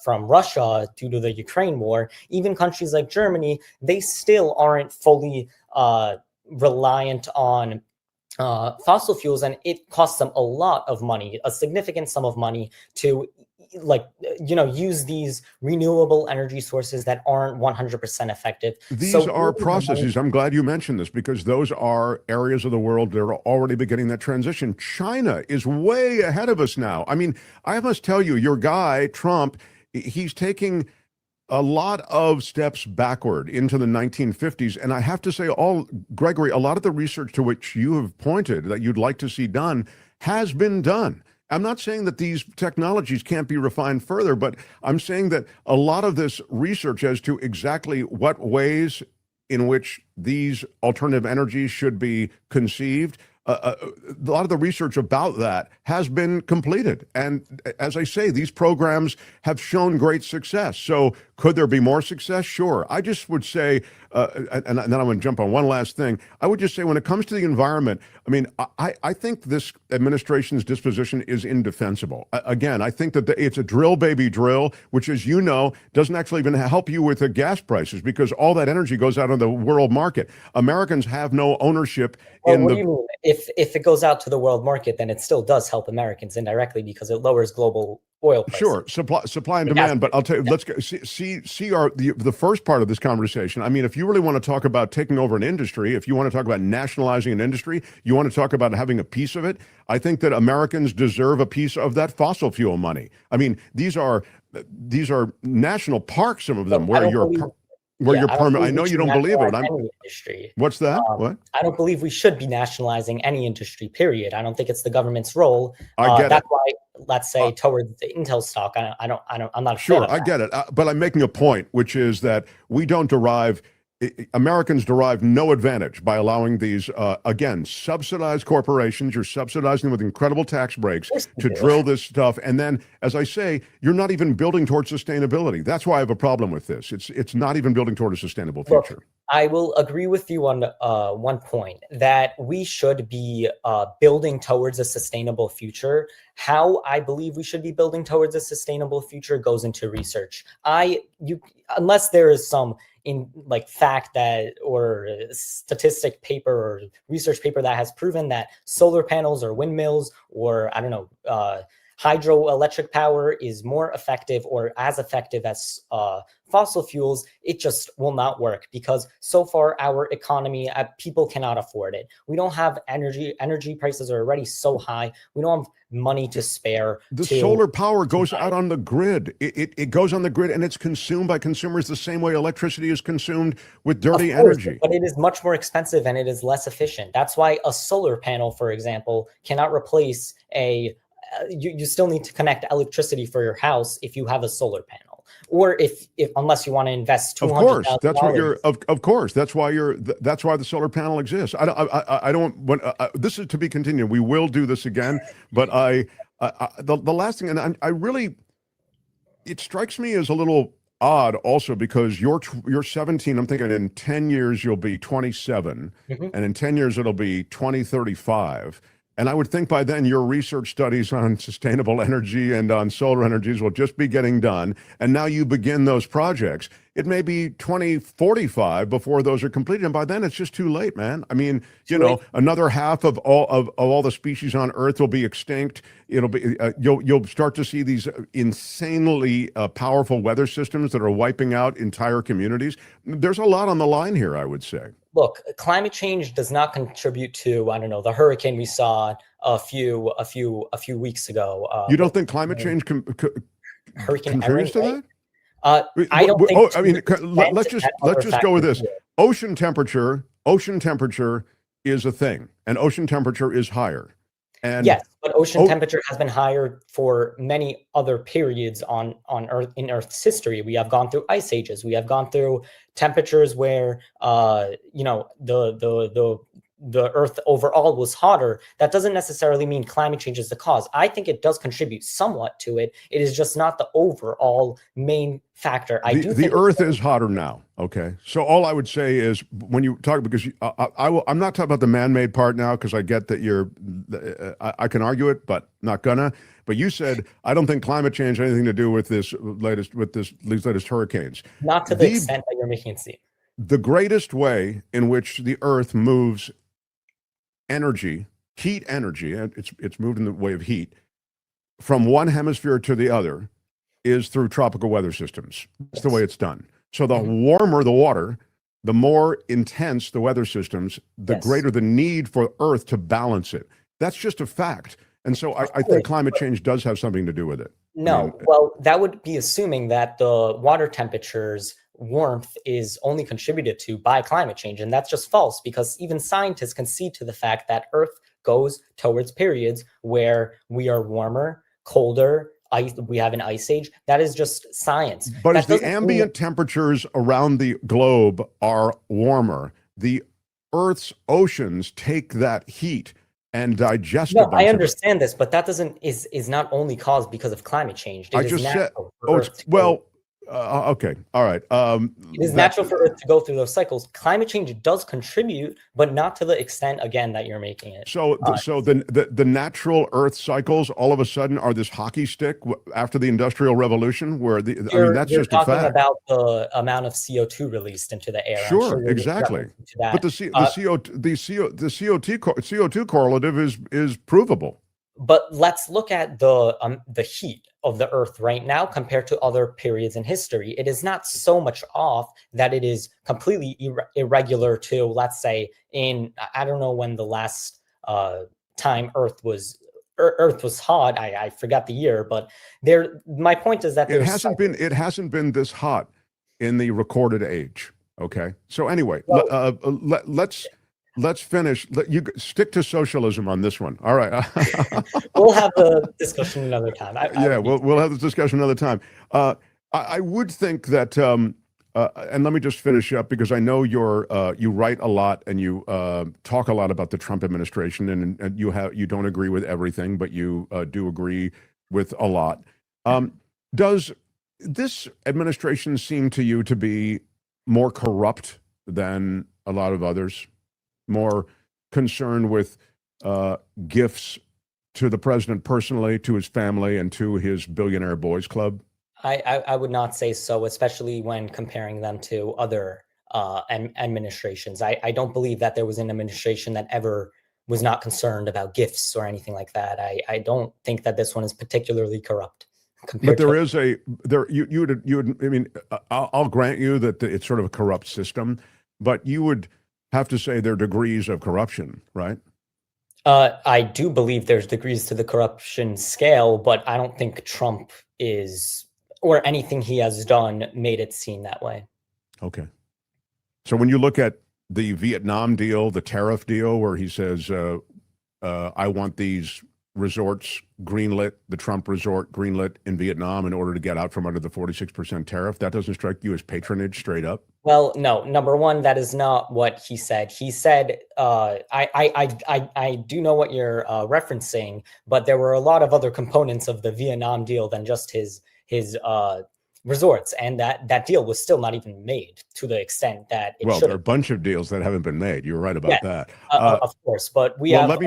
from Russia due to the Ukraine war. Even countries like Germany, they still aren't fully reliant on fossil fuels, and it costs them a lot of money, a significant sum of money to use these renewable energy sources that aren't 100% effective. These are processes. I'm glad you mentioned this because those are areas of the world that are already beginning that transition. China is way ahead of us now. I mean, I must tell you, your guy, Trump, he's taking a lot of steps backward into the 1950s. And I have to say, Gregory, a lot of the research to which you have pointed that you'd like to see done has been done. I'm not saying that these technologies can't be refined further, but I'm saying that a lot of this research as to exactly what ways in which these alternative energies should be conceived, a lot of the research about that has been completed. And as I say, these programs have shown great success. So could there be more success? Sure. I just would say, and then I'm going to jump on one last thing. I would just say when it comes to the environment, I mean, I think this administration's disposition is indefensible. Again, I think that it's a drill, baby, drill, which, as you know, doesn't actually even help you with the gas prices because all that energy goes out on the world market. Americans have no ownership in what do you mean? If it goes out to the world market, then it still does help Americans indirectly because it lowers global oil prices. Sure, supply and demand. But I'll tell you, let's go, see the first part of this conversation. I mean, if you really want to talk about taking over an industry, if you want to talk about nationalizing an industry, you want to talk about having a piece of it, I think that Americans deserve a piece of that fossil fuel money. I mean, these are national parks, some of them, where you're permanent. I know you don't believe it. Industry. What's that? What? I don't believe we should be nationalizing any industry, period. I don't think it's the government's role. I get that's why, let's say, towards the Intel stock, I'm not sure. I get it. But I'm making a point, which is that we don't derive Americans derive no advantage by allowing these, again, subsidized corporations. You're subsidizing them with incredible tax breaks to drill this stuff. And then, as I say, you're not even building towards sustainability. That's why I have a problem with this. It's not even building toward a sustainable future. Look, I will agree with you on one point, that we should be building towards a sustainable future. How I believe we should be building towards a sustainable future goes into research. Unless there is some fact that or statistic paper or research paper that has proven that solar panels or windmills or I don't know hydroelectric power is more effective or as effective as fossil fuels, it just will not work, because so far our economy, people cannot afford it. We don't have energy prices are already so high. We don't have money to spare. Solar power goes out on the grid. It goes on the grid and it's consumed by consumers the same way electricity is consumed with dirty energy. But it is much more expensive and it is less efficient. That's why a solar panel, for example, cannot replace you still need to connect electricity for your house if you have a solar panel, or if unless you want to invest $200,000. Of course, that's what you're. Of course, that's why that's why the solar panel exists. I don't want. This is to be continued. We will do this again, but the last thing, and I really, it strikes me as a little odd also because you're 17. I'm thinking in 10 years you'll be 27, and in 10 years it'll be 2035. And I would think by then your research studies on sustainable energy and on solar energies will just be getting done. And now you begin those projects. It may be 2045 before those are completed. And by then it's just too late, man. I mean, another half of all the species on Earth will be extinct. It'll be you'll start to see these insanely powerful weather systems that are wiping out entire communities. There's a lot on the line here, I would say. Look, climate change does not contribute to, I don't know, the hurricane we saw a few weeks ago. You don't think climate change contributes to that? I don't think. Let's just go with this. Ocean temperature is a thing, and ocean temperature is higher. And yes, but ocean temperature has been higher for many other periods on Earth in Earth's history. We have gone through ice ages. We have gone through temperatures where the Earth overall was hotter. That doesn't necessarily mean climate change is the cause. I think it does contribute somewhat to it. It is just not the overall main factor. The Earth is hotter now. Okay, so all I would say is when you talk, because I'm not talking about the man-made part now, because I get that I can argue it, but not gonna. But you said I don't think climate change has anything to do with these latest hurricanes. Not to the extent that you're making it seem. The greatest way in which the Earth moves energy, heat energy, and it's moved in the way of heat from one hemisphere to the other, is through tropical weather systems. That's the way it's done. So the warmer the water, the more intense the weather systems, the greater the need for Earth to balance it. That's just a fact. And so I think climate change does have something to do with it. No, well, that would be assuming that the water temperatures warmth is only contributed to by climate change. And that's just false, because even scientists concede to the fact that Earth goes towards periods where we are warmer, colder, we have an ice age. That is just science. But as the ambient temperatures around the globe are warmer, the Earth's oceans take that heat and digest it. No, I understand this, but that is not only caused because of climate change. I just said, okay, all right. It is natural for Earth to go through those cycles. Climate change does contribute, but not to the extent, again, that you're making it. So the natural Earth cycles all of a sudden are this hockey stick after the Industrial Revolution, where that's just a fact. You're talking about the amount of CO2 released into the air. Sure, exactly. But the CO2 correlative is provable. But let's look at the heat of the Earth right now compared to other periods in history. It is not so much off that it is completely irregular to, let's say, I don't know when the last time Earth was hot. I forgot the year, but my point is that it hasn't been this hot in the recorded age. Okay, so anyway, let's finish. You stick to socialism on this one. All right. We'll have the discussion another time. We'll have this discussion another time. I would think that And let me just finish up because I know you write a lot and you talk a lot about the Trump administration, and you don't agree with everything, but you do agree with a lot. Does this administration seem to you to be more corrupt than a lot of others? More concerned with gifts to the president personally, to his family, and to his billionaire boys club? I would not say so, especially when comparing them to other administrations. I don't believe that there was an administration that ever was not concerned about gifts or anything like that. I don't think that this one is particularly corrupt. But there is I mean, I'll grant you that it's sort of a corrupt system, but you would have to say there are degrees of corruption, right? I do believe there's degrees to the corruption scale, but I don't think Trump is, or anything he has done, made it seem that way. Okay. So when you look at the Vietnam deal, the tariff deal, where he says, I want these resorts greenlit, the Trump resort greenlit in Vietnam in order to get out from under the 46% tariff, that doesn't strike you as patronage straight up? Well, no. Number one, that is not what he said. He said, I do know what you're referencing, but there were a lot of other components of the Vietnam deal than just his resorts, and that deal was still not even made to the extent that it well, should. There are a bunch of deals that haven't been made. You're right about that. Of course, but we have. Let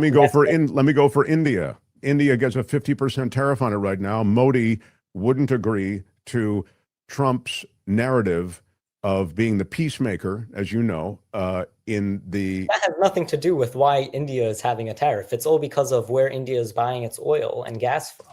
me go for India. India gets a 50% tariff on it right now. Modi wouldn't agree to Trump's narrative of being the peacemaker, as you know, in the. That has nothing to do with why India is having a tariff. It's all because of where India is buying its oil and gas from.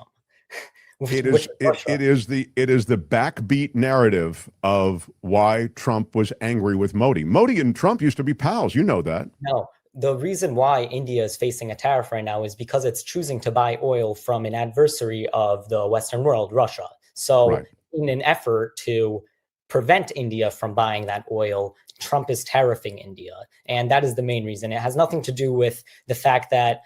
It is the backbeat narrative of why Trump was angry with Modi. Modi and Trump used to be pals. You know that. No, the reason why India is facing a tariff right now is because it's choosing to buy oil from an adversary of the Western world, Russia. So in an effort to prevent India from buying that oil, Trump is tariffing India. And that is the main reason. It has nothing to do with the fact that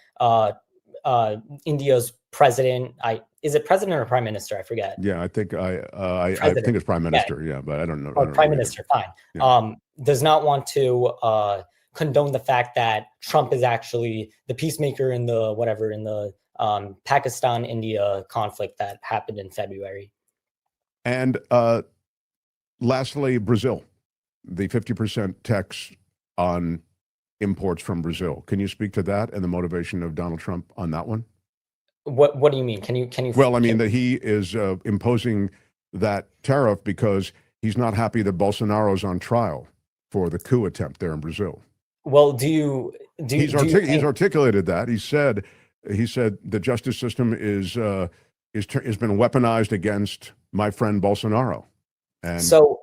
India's president, is it president or prime minister? I forget. Yeah, I think I think it's prime minister. Yeah, but I don't know. Prime minister, fine. Yeah. Does not want to condone the fact that Trump is actually the peacemaker in the Pakistan-India conflict that happened in February. And lastly, Brazil, the 50% tax on imports from Brazil. Can you speak to that and the motivation of Donald Trump on that one? What do you mean? Can you? Well, I mean that he is imposing that tariff because he's not happy that Bolsonaro's on trial for the coup attempt there in Brazil. Well, he's articulated that. He said the justice system has been weaponized against my friend Bolsonaro. And so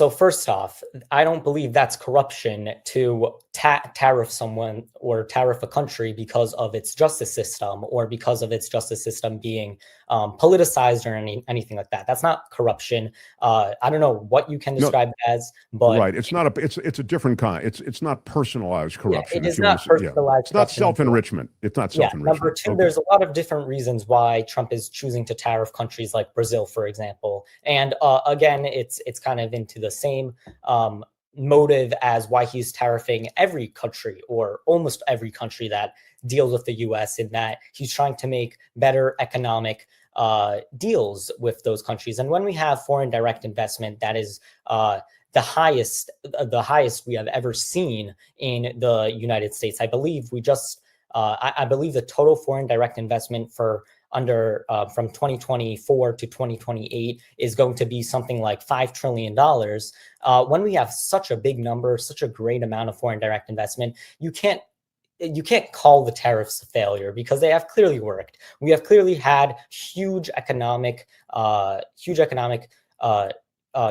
first off, I don't believe that's corruption to tariff someone or tariff a country because of its justice system or because of its justice system being politicized or anything like that. That's not corruption. I don't know what you can describe it as, but right, it's not it's a different kind. It's not personalized corruption. Yeah, it is not personalized. It's not self-enrichment. It's not self-enrichment. Number two, there's a lot of different reasons why Trump is choosing to tariff countries like Brazil, for example. And again, it's kind of into the same motive as why he's tariffing every country or almost every country that deals with the U.S. in that he's trying to make better economic deals with those countries. And when we have foreign direct investment, that is the highest we have ever seen in the United States. I believe I believe the total foreign direct investment for from 2024 to 2028 is going to be something like $5 trillion. When we have such a big number, such a great amount of foreign direct investment, you can't call the tariffs a failure because they have clearly worked. We have clearly had huge economic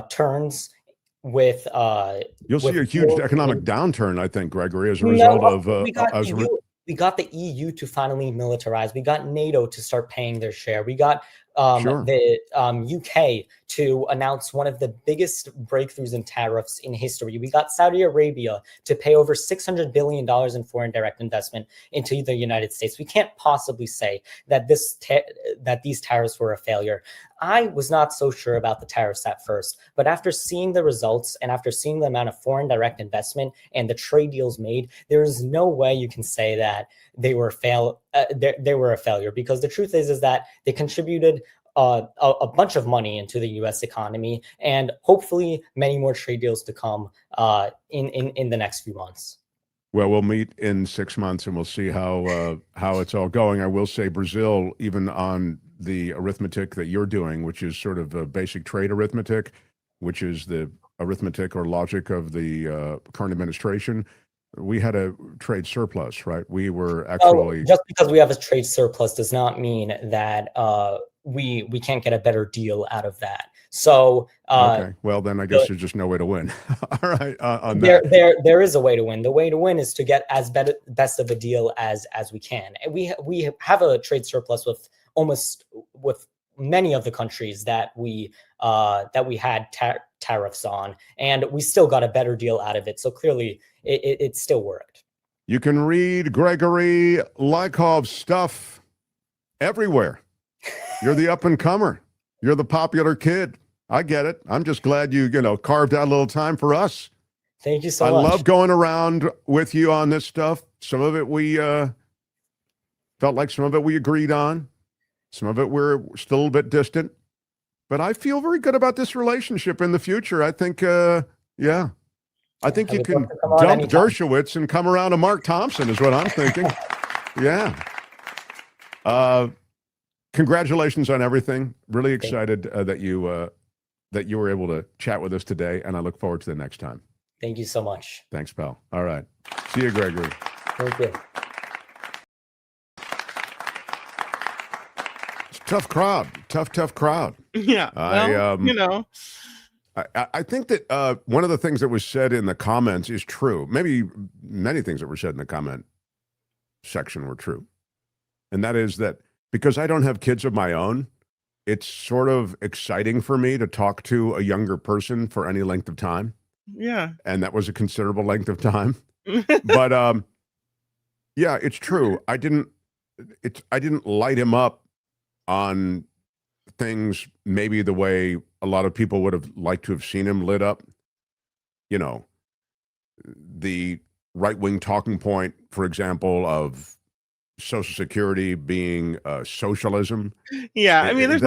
turns with. You'll see a huge economic downturn, I think, Gregory, as a result of. We got the EU to finally militarize. We got NATO to start paying their share. We got the UK to announce one of the biggest breakthroughs in tariffs in history. We got Saudi Arabia to pay over $600 billion in foreign direct investment into the United States. We can't possibly say that these tariffs were a failure. I was not so sure about the tariffs at first, but after seeing the results and after seeing the amount of foreign direct investment and the trade deals made, there is no way you can say that they were a failure, because the truth is that they contributed a bunch of money into the U.S. economy, and hopefully many more trade deals to come in the next few months. Well, we'll meet in 6 months and we'll see how it's all going. I will say Brazil, even on the arithmetic that you're doing, which is sort of a basic trade arithmetic, which is the arithmetic or logic of the current administration, we had a trade surplus, right? We were actually... just because we have a trade surplus does not mean that we can't get a better deal out of that. So okay, well then I guess there's just no way to win. All right, on that. There is a way to win. The way to win is to get as best of a deal as we can. And we have a trade surplus with many of the countries that we had tariffs on, and we still got a better deal out of it. So clearly, it still worked. You can read Gregory Lyov's stuff everywhere. You're the up and comer. You're the popular kid. I get it. I'm just glad you carved out a little time for us. Thank you so much. I much. love going around with you on this stuff. Some of it we felt like some of it we agreed on. Some of it we're still a little bit distant. But I feel very good about this relationship in the future. I think, yeah. I think you can dump Dershowitz and come around to Mark Thompson is what I'm thinking. Yeah. Congratulations on everything. Really excited that you were able to chat with us today, and I look forward to the next time. Thank you so much. Thanks, pal. All right. See you, Gregory. Thank you. It's a tough crowd. Tough crowd. Yeah. Well, I think that one of the things that was said in the comments is true. Maybe many things that were said in the comment section were true. And that is that because I don't have kids of my own, it's sort of exciting for me to talk to a younger person for any length of time. Yeah. And that was a considerable length of time. But yeah, it's true. I didn't light him up on things maybe the way a lot of people would have liked to have seen him lit up. The right-wing talking point, for example, of Social Security being socialism. Yeah, I mean, you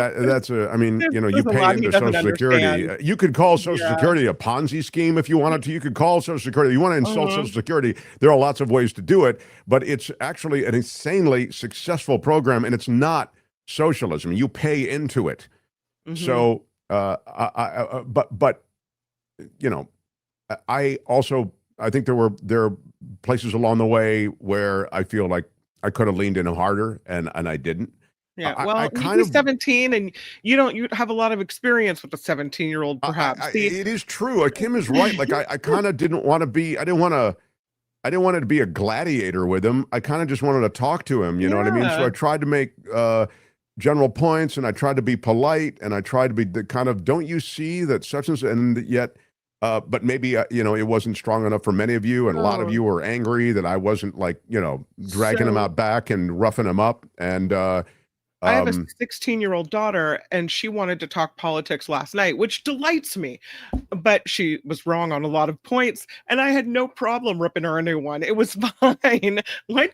pay into Social Security. You could call Social Security a Ponzi scheme if you wanted to. You could call Social Security. You want to insult Social Security. There are lots of ways to do it, but it's actually an insanely successful program, and it's not socialism. You pay into it. So, I think there are places along the way where I feel like I could have leaned in harder, and I didn't. Yeah, well, he's 17, and you have a lot of experience with a 17-year-old, perhaps. It is true. Kim is right. Like I kind of didn't want to be. I didn't want to be a gladiator with him. I kind of just wanted to talk to him. You know what I mean? So I tried to make general points, and I tried to be polite, and I tried to be the kind of, don't you see that such and yet. But maybe, it wasn't strong enough for many of you, and a lot of you were angry that I wasn't dragging him out back and roughing him up. And I have a 16-year-old daughter, and she wanted to talk politics last night, which delights me. But she was wrong on a lot of points, and I had no problem ripping her a new one. It was fine.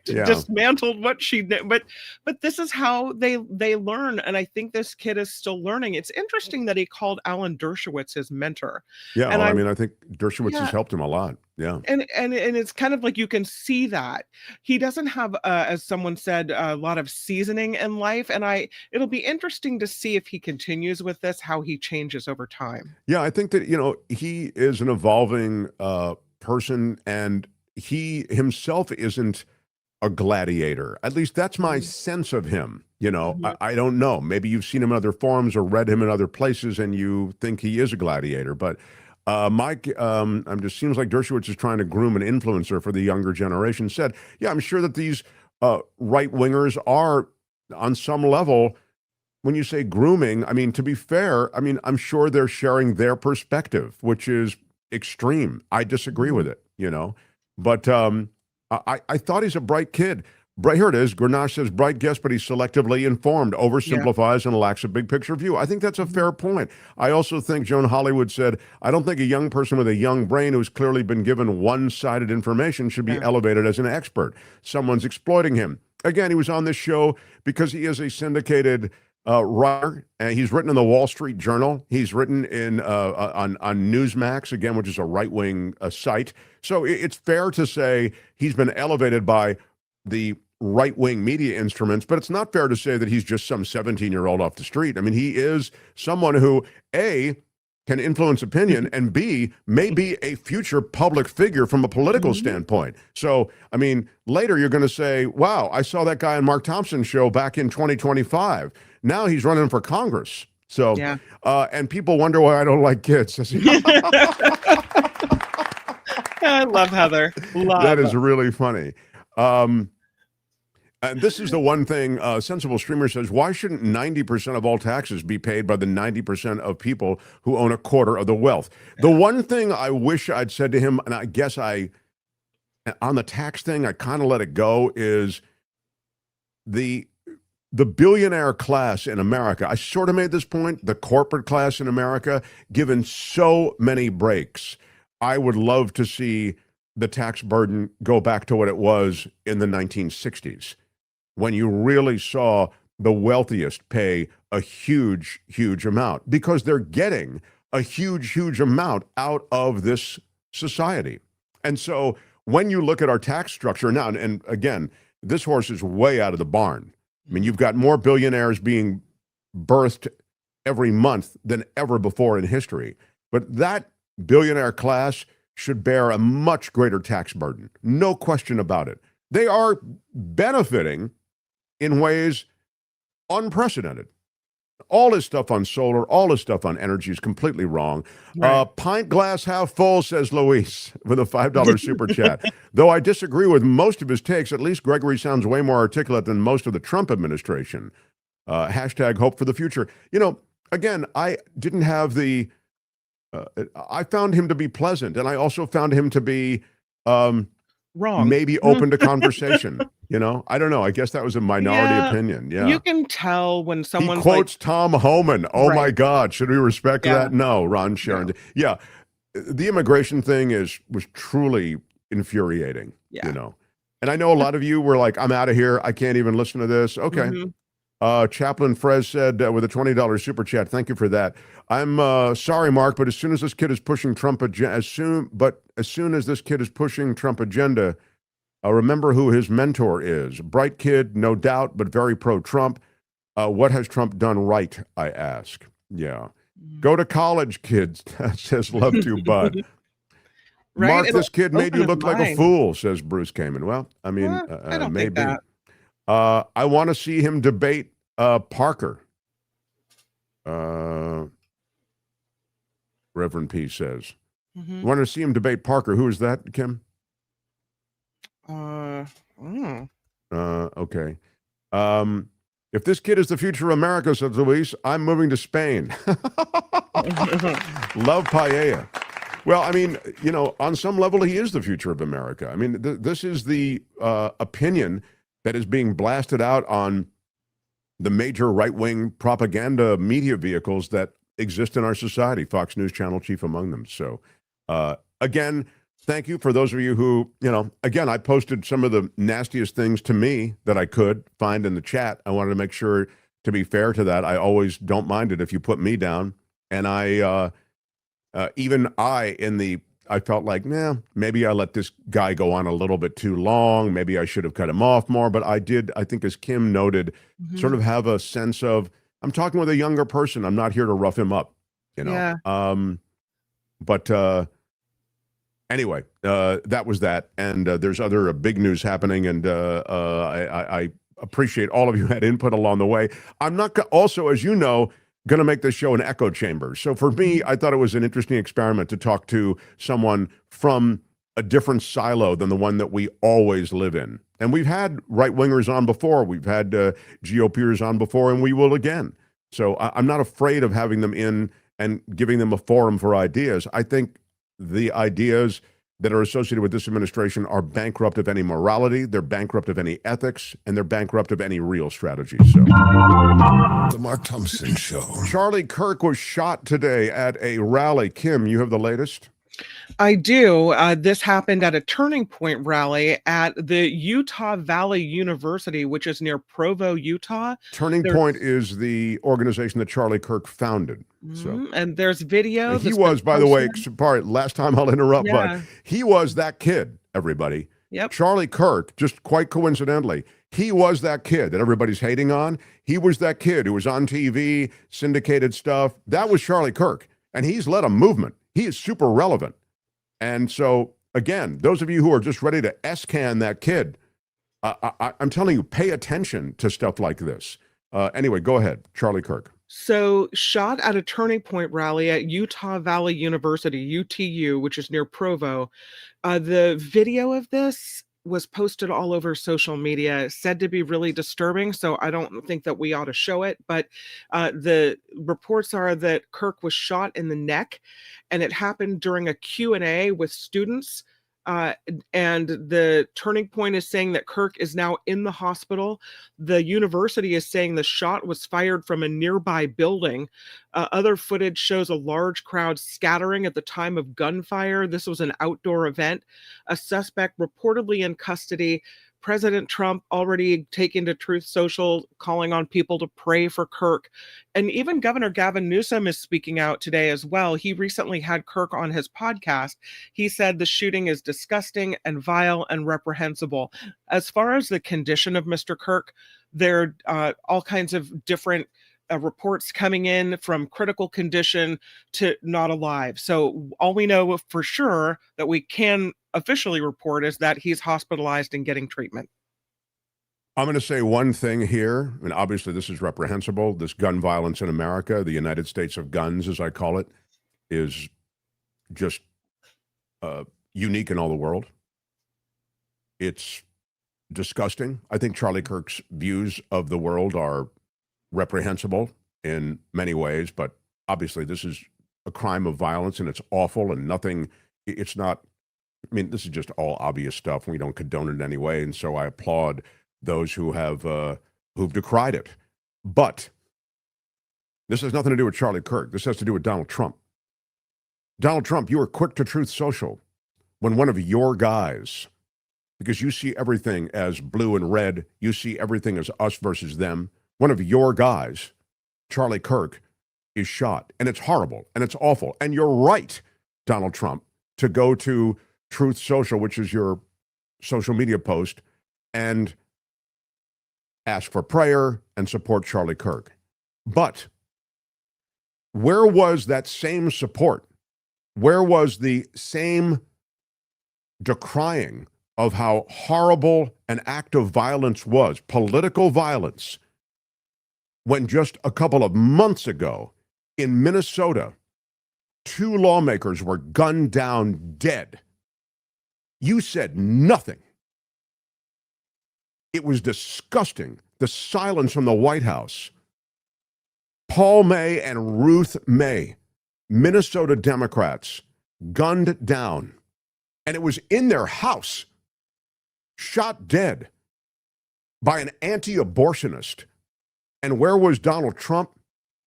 Dismantled what she did. But this is how they learn, and I think this kid is still learning. It's interesting that he called Alan Dershowitz his mentor. Yeah, and I think Dershowitz has helped him a lot. Yeah. And it's kind of like you can see that he doesn't have, as someone said, a lot of seasoning in life. And it'll be interesting to see if he continues with this, how he changes over time. Yeah, I think that, he is an evolving person, and he himself isn't a gladiator. At least that's my sense of him. I don't know. Maybe you've seen him in other forums or read him in other places and you think he is a gladiator. But Mike, just seems like Dershowitz is trying to groom an influencer for the younger generation. Said, yeah, I'm sure that these right-wingers are, on some level, when you say grooming, I mean, to be fair, I mean, I'm sure they're sharing their perspective, which is extreme. I disagree with it, you know, but I thought he's a bright kid. Here it is. Grenache says, bright guess, but he's selectively informed, oversimplifies, and lacks a big picture view. I think that's a fair point. I also think Joan Hollywood said, I don't think a young person with a young brain who's clearly been given one-sided information should be elevated as an expert. Someone's exploiting him. Again, he was on this show because he is a syndicated writer. He's written in the Wall Street Journal. He's written in on Newsmax, again, which is a right-wing site. So it's fair to say he's been elevated by the right-wing media instruments, but it's not fair to say that he's just some 17-year-old off the street. I mean, he is someone who, A, can influence opinion, and B, may be a future public figure from a political standpoint. So, I mean, later you're going to say, wow, I saw that guy on Mark Thompson's show back in 2025. Now he's running for Congress. So, and people wonder why I don't like kids. I love Heather. That is really funny. And this is the one thing Sensible Streamer says, why shouldn't 90% of all taxes be paid by the 90% of people who own a quarter of the wealth? The one thing I wish I'd said to him, and I guess on the tax thing, I kind of let it go, is the billionaire class in America. I sort of made this point, the corporate class in America, given so many breaks. I would love to see the tax burden go back to what it was in the 1960s, when you really saw the wealthiest pay a huge, huge amount, because they're getting a huge, huge amount out of this society. And so when you look at our tax structure now, and again, this horse is way out of the barn. I mean, you've got more billionaires being birthed every month than ever before in history. But that billionaire class should bear a much greater tax burden. No question about it. They are benefiting in ways unprecedented. All this stuff on solar, all this stuff on energy is completely wrong. Right. Pint glass half full, says Luis, with a $5 super chat. Though I disagree with most of his takes, at least Gregory sounds way more articulate than most of the Trump administration. Hashtag hope for the future. You know, again, I didn't have the... I found him to be pleasant, and I also found him to be wrong, maybe open to conversation. You know, I don't know. I guess that was a minority opinion. Yeah, you can tell when someone quotes Tom Homan. Oh my God, should we respect that? No, Ron Sharon. Yeah, the immigration thing was truly infuriating. Yeah. You know, and I know a lot of you were like, "I'm out of here. I can't even listen to this." Okay. Chaplain Frez said with a $20 super chat, thank you for that. I'm sorry, Mark, but as soon as this kid is pushing Trump as soon as this kid is pushing Trump agenda, remember who his mentor is. Bright kid, no doubt, but very pro-Trump. What has Trump done right, I ask. Yeah. Go to college, kids, says love to, bud. Right? Mark, this kid made you look like a fool, says Bruce Kamen. Well, I mean, I don't maybe. think that. I want to see him debate Parker. Reverend P says. Want to see him debate Parker. Who is that, Kim? Okay. If this kid is the future of America, says Luis, I'm moving to Spain. Love paella. Well, I mean, you know, on some level, he is the future of America. I mean, this is the opinion that is being blasted out on the major right-wing propaganda media vehicles that exist in our society, Fox News Channel chief among them. So, again, thank you for those of you who, you know, again, I posted some of the nastiest things to me that I could find in the chat. I wanted to make sure, to be fair to that, I always don't mind it if you put me down. And I felt like, maybe I let this guy go on a little bit too long. Maybe I should have cut him off more. But I did, I think, as Kim noted, sort of have a sense of, I'm talking with a younger person. I'm not here to rough him up, you know. Yeah. Anyway, that was that. And there's other big news happening. And I appreciate all of you had input along the way. I'm not also, as you know, going to make this show an echo chamber. So for me, I thought it was an interesting experiment to talk to someone from a different silo than the one that we always live in. And we've had right-wingers on before. We've had GOPers on before, and we will again. So I'm not afraid of having them in and giving them a forum for ideas. I think the ideas that are associated with this administration are bankrupt of any morality, they're bankrupt of any ethics, and they're bankrupt of any real strategy. So, The Mark Thompson Show. Charlie Kirk was shot today at a rally. Kim, you have the latest? I do. This happened at a Turning Point rally at the Utah Valley University, which is near Provo, Utah. Turning Point is the organization that Charlie Kirk founded. So, and there's video. he was, by the way, sorry, last time I'll interrupt, Yeah. but he was that kid, everybody. Yep. Charlie Kirk, just quite coincidentally, he was that kid that everybody's hating on. He was that kid who was on TV, syndicated stuff. That was Charlie Kirk. And he's led a movement. He is super relevant. And so, again, those of you who are just ready to S-can that kid, I'm telling you, pay attention to stuff like this. Anyway, go ahead, Charlie Kirk. So, shot at a Turning Point rally at Utah Valley University, UTU, which is near Provo. The video of this was posted all over social media, said to be really disturbing, so I don't think that we ought to show it, but the reports are that Kirk was shot in the neck, and it happened during a Q&A with students. And the Turning Point is saying that Kirk is now in the hospital. The university is saying the shot was fired from a nearby building. Other footage shows a large crowd scattering at the time of gunfire. This was an outdoor event. A suspect reportedly in custody. President Trump already taken to Truth Social, calling on people to pray for Kirk. And even Governor Gavin Newsom is speaking out today as well. He recently had Kirk on his podcast. He said the shooting is disgusting and vile and reprehensible. As far as the condition of Mr. Kirk, there are all kinds of different reports coming in from critical condition to not alive. So all we know for sure that we can officially report is that he's hospitalized and getting treatment. I'm going to say one thing here, and obviously this is reprehensible. This gun violence in America, the United States of guns, as I call it, is just unique in all the world. It's disgusting. I think Charlie Kirk's views of the world are reprehensible in many ways, but obviously this is a crime of violence and it's awful and nothing, it's not, I mean, this is just all obvious stuff. We don't condone it in any way. And so I applaud those who have, who've decried it. But this has nothing to do with Charlie Kirk. This has to do with Donald Trump. Donald Trump, you were quick to Truth Social when one of your guys, because you see everything as blue and red, you see everything as us versus them. One of your guys, Charlie Kirk, is shot. And it's horrible and it's awful. And you're right, Donald Trump, to go to Truth Social, which is your social media post, and ask for prayer and support Charlie Kirk. But where was that same support? Where was the same decrying of how horrible an act of violence was, political violence, when just a couple of months ago in Minnesota, 2 lawmakers were gunned down dead? You said nothing. It was disgusting. The silence from the White House. Paul May and Ruth May, Minnesota Democrats, gunned down. And it was in their house, shot dead by an anti-abortionist. And where was Donald Trump?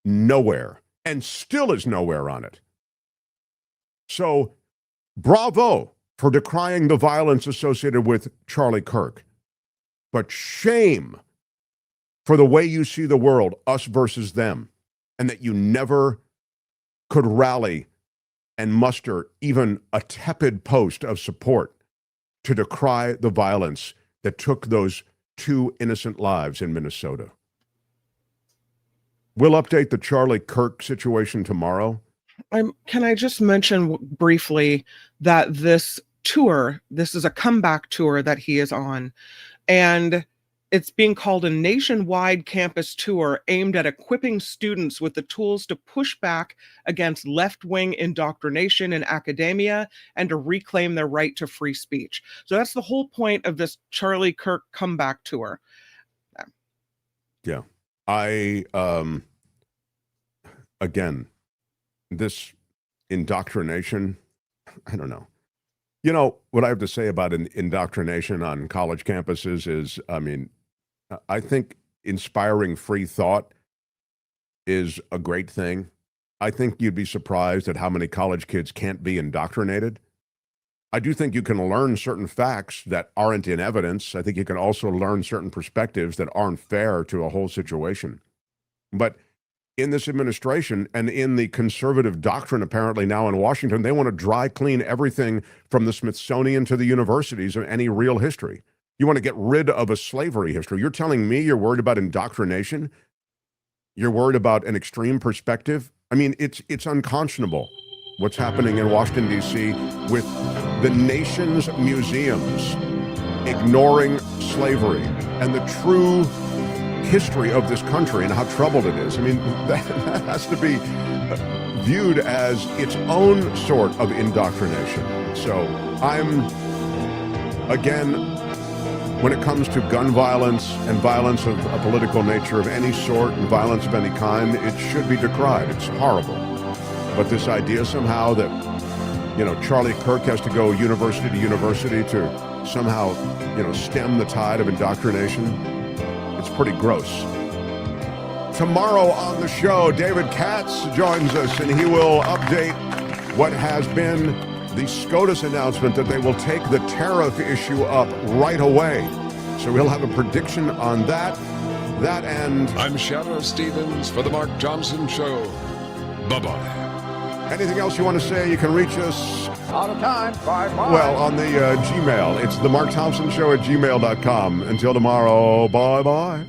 Nowhere. And still is nowhere on it. So, bravo for decrying the violence associated with Charlie Kirk. But shame for the way you see the world, us versus them, and that you never could rally and muster even a tepid post of support to decry the violence that took those 2 innocent lives in Minnesota. We'll update the Charlie Kirk situation tomorrow. Can I just mention briefly that this tour, this is a comeback tour that he is on, and it's being called a nationwide campus tour aimed at equipping students with the tools to push back against left-wing indoctrination in academia and to reclaim their right to free speech. So that's the whole point of this Charlie Kirk comeback tour. Yeah. I again, this indoctrination, I don't know. You know, what I have to say about indoctrination on college campuses is, I mean, I think inspiring free thought is a great thing. I think you'd be surprised at how many college kids can't be indoctrinated. I do think you can learn certain facts that aren't in evidence. I think you can also learn certain perspectives that aren't fair to a whole situation. But in this administration and in the conservative doctrine apparently now in Washington, they want to dry clean everything from the Smithsonian to the universities of any real history. You want to get rid of a slavery history. You're telling me you're worried about indoctrination? You're worried about an extreme perspective? I mean, it's unconscionable what's happening in Washington, D.C. with the nation's museums ignoring slavery and the true history of this country and how troubled it is. I mean, that has to be viewed as its own sort of indoctrination. So I'm, again, when it comes to gun violence and violence of a political nature of any sort and violence of any kind, it should be decried. It's horrible. But this idea somehow that, you know, Charlie Kirk has to go university to university to somehow, you know, stem the tide of indoctrination, it's pretty gross. Tomorrow on the show, David Katz joins us, and he will update what has been the SCOTUS announcement that they will take the tariff issue up right away. So we'll have a prediction on that. And I'm Shadow Stevens for the Mark Thompson Show. Bye-bye. Anything else you want to say? You can reach us Out of time. Bye-bye. well on the Gmail. It's the Mark Thompson Show at gmail.com. Until tomorrow, bye-bye.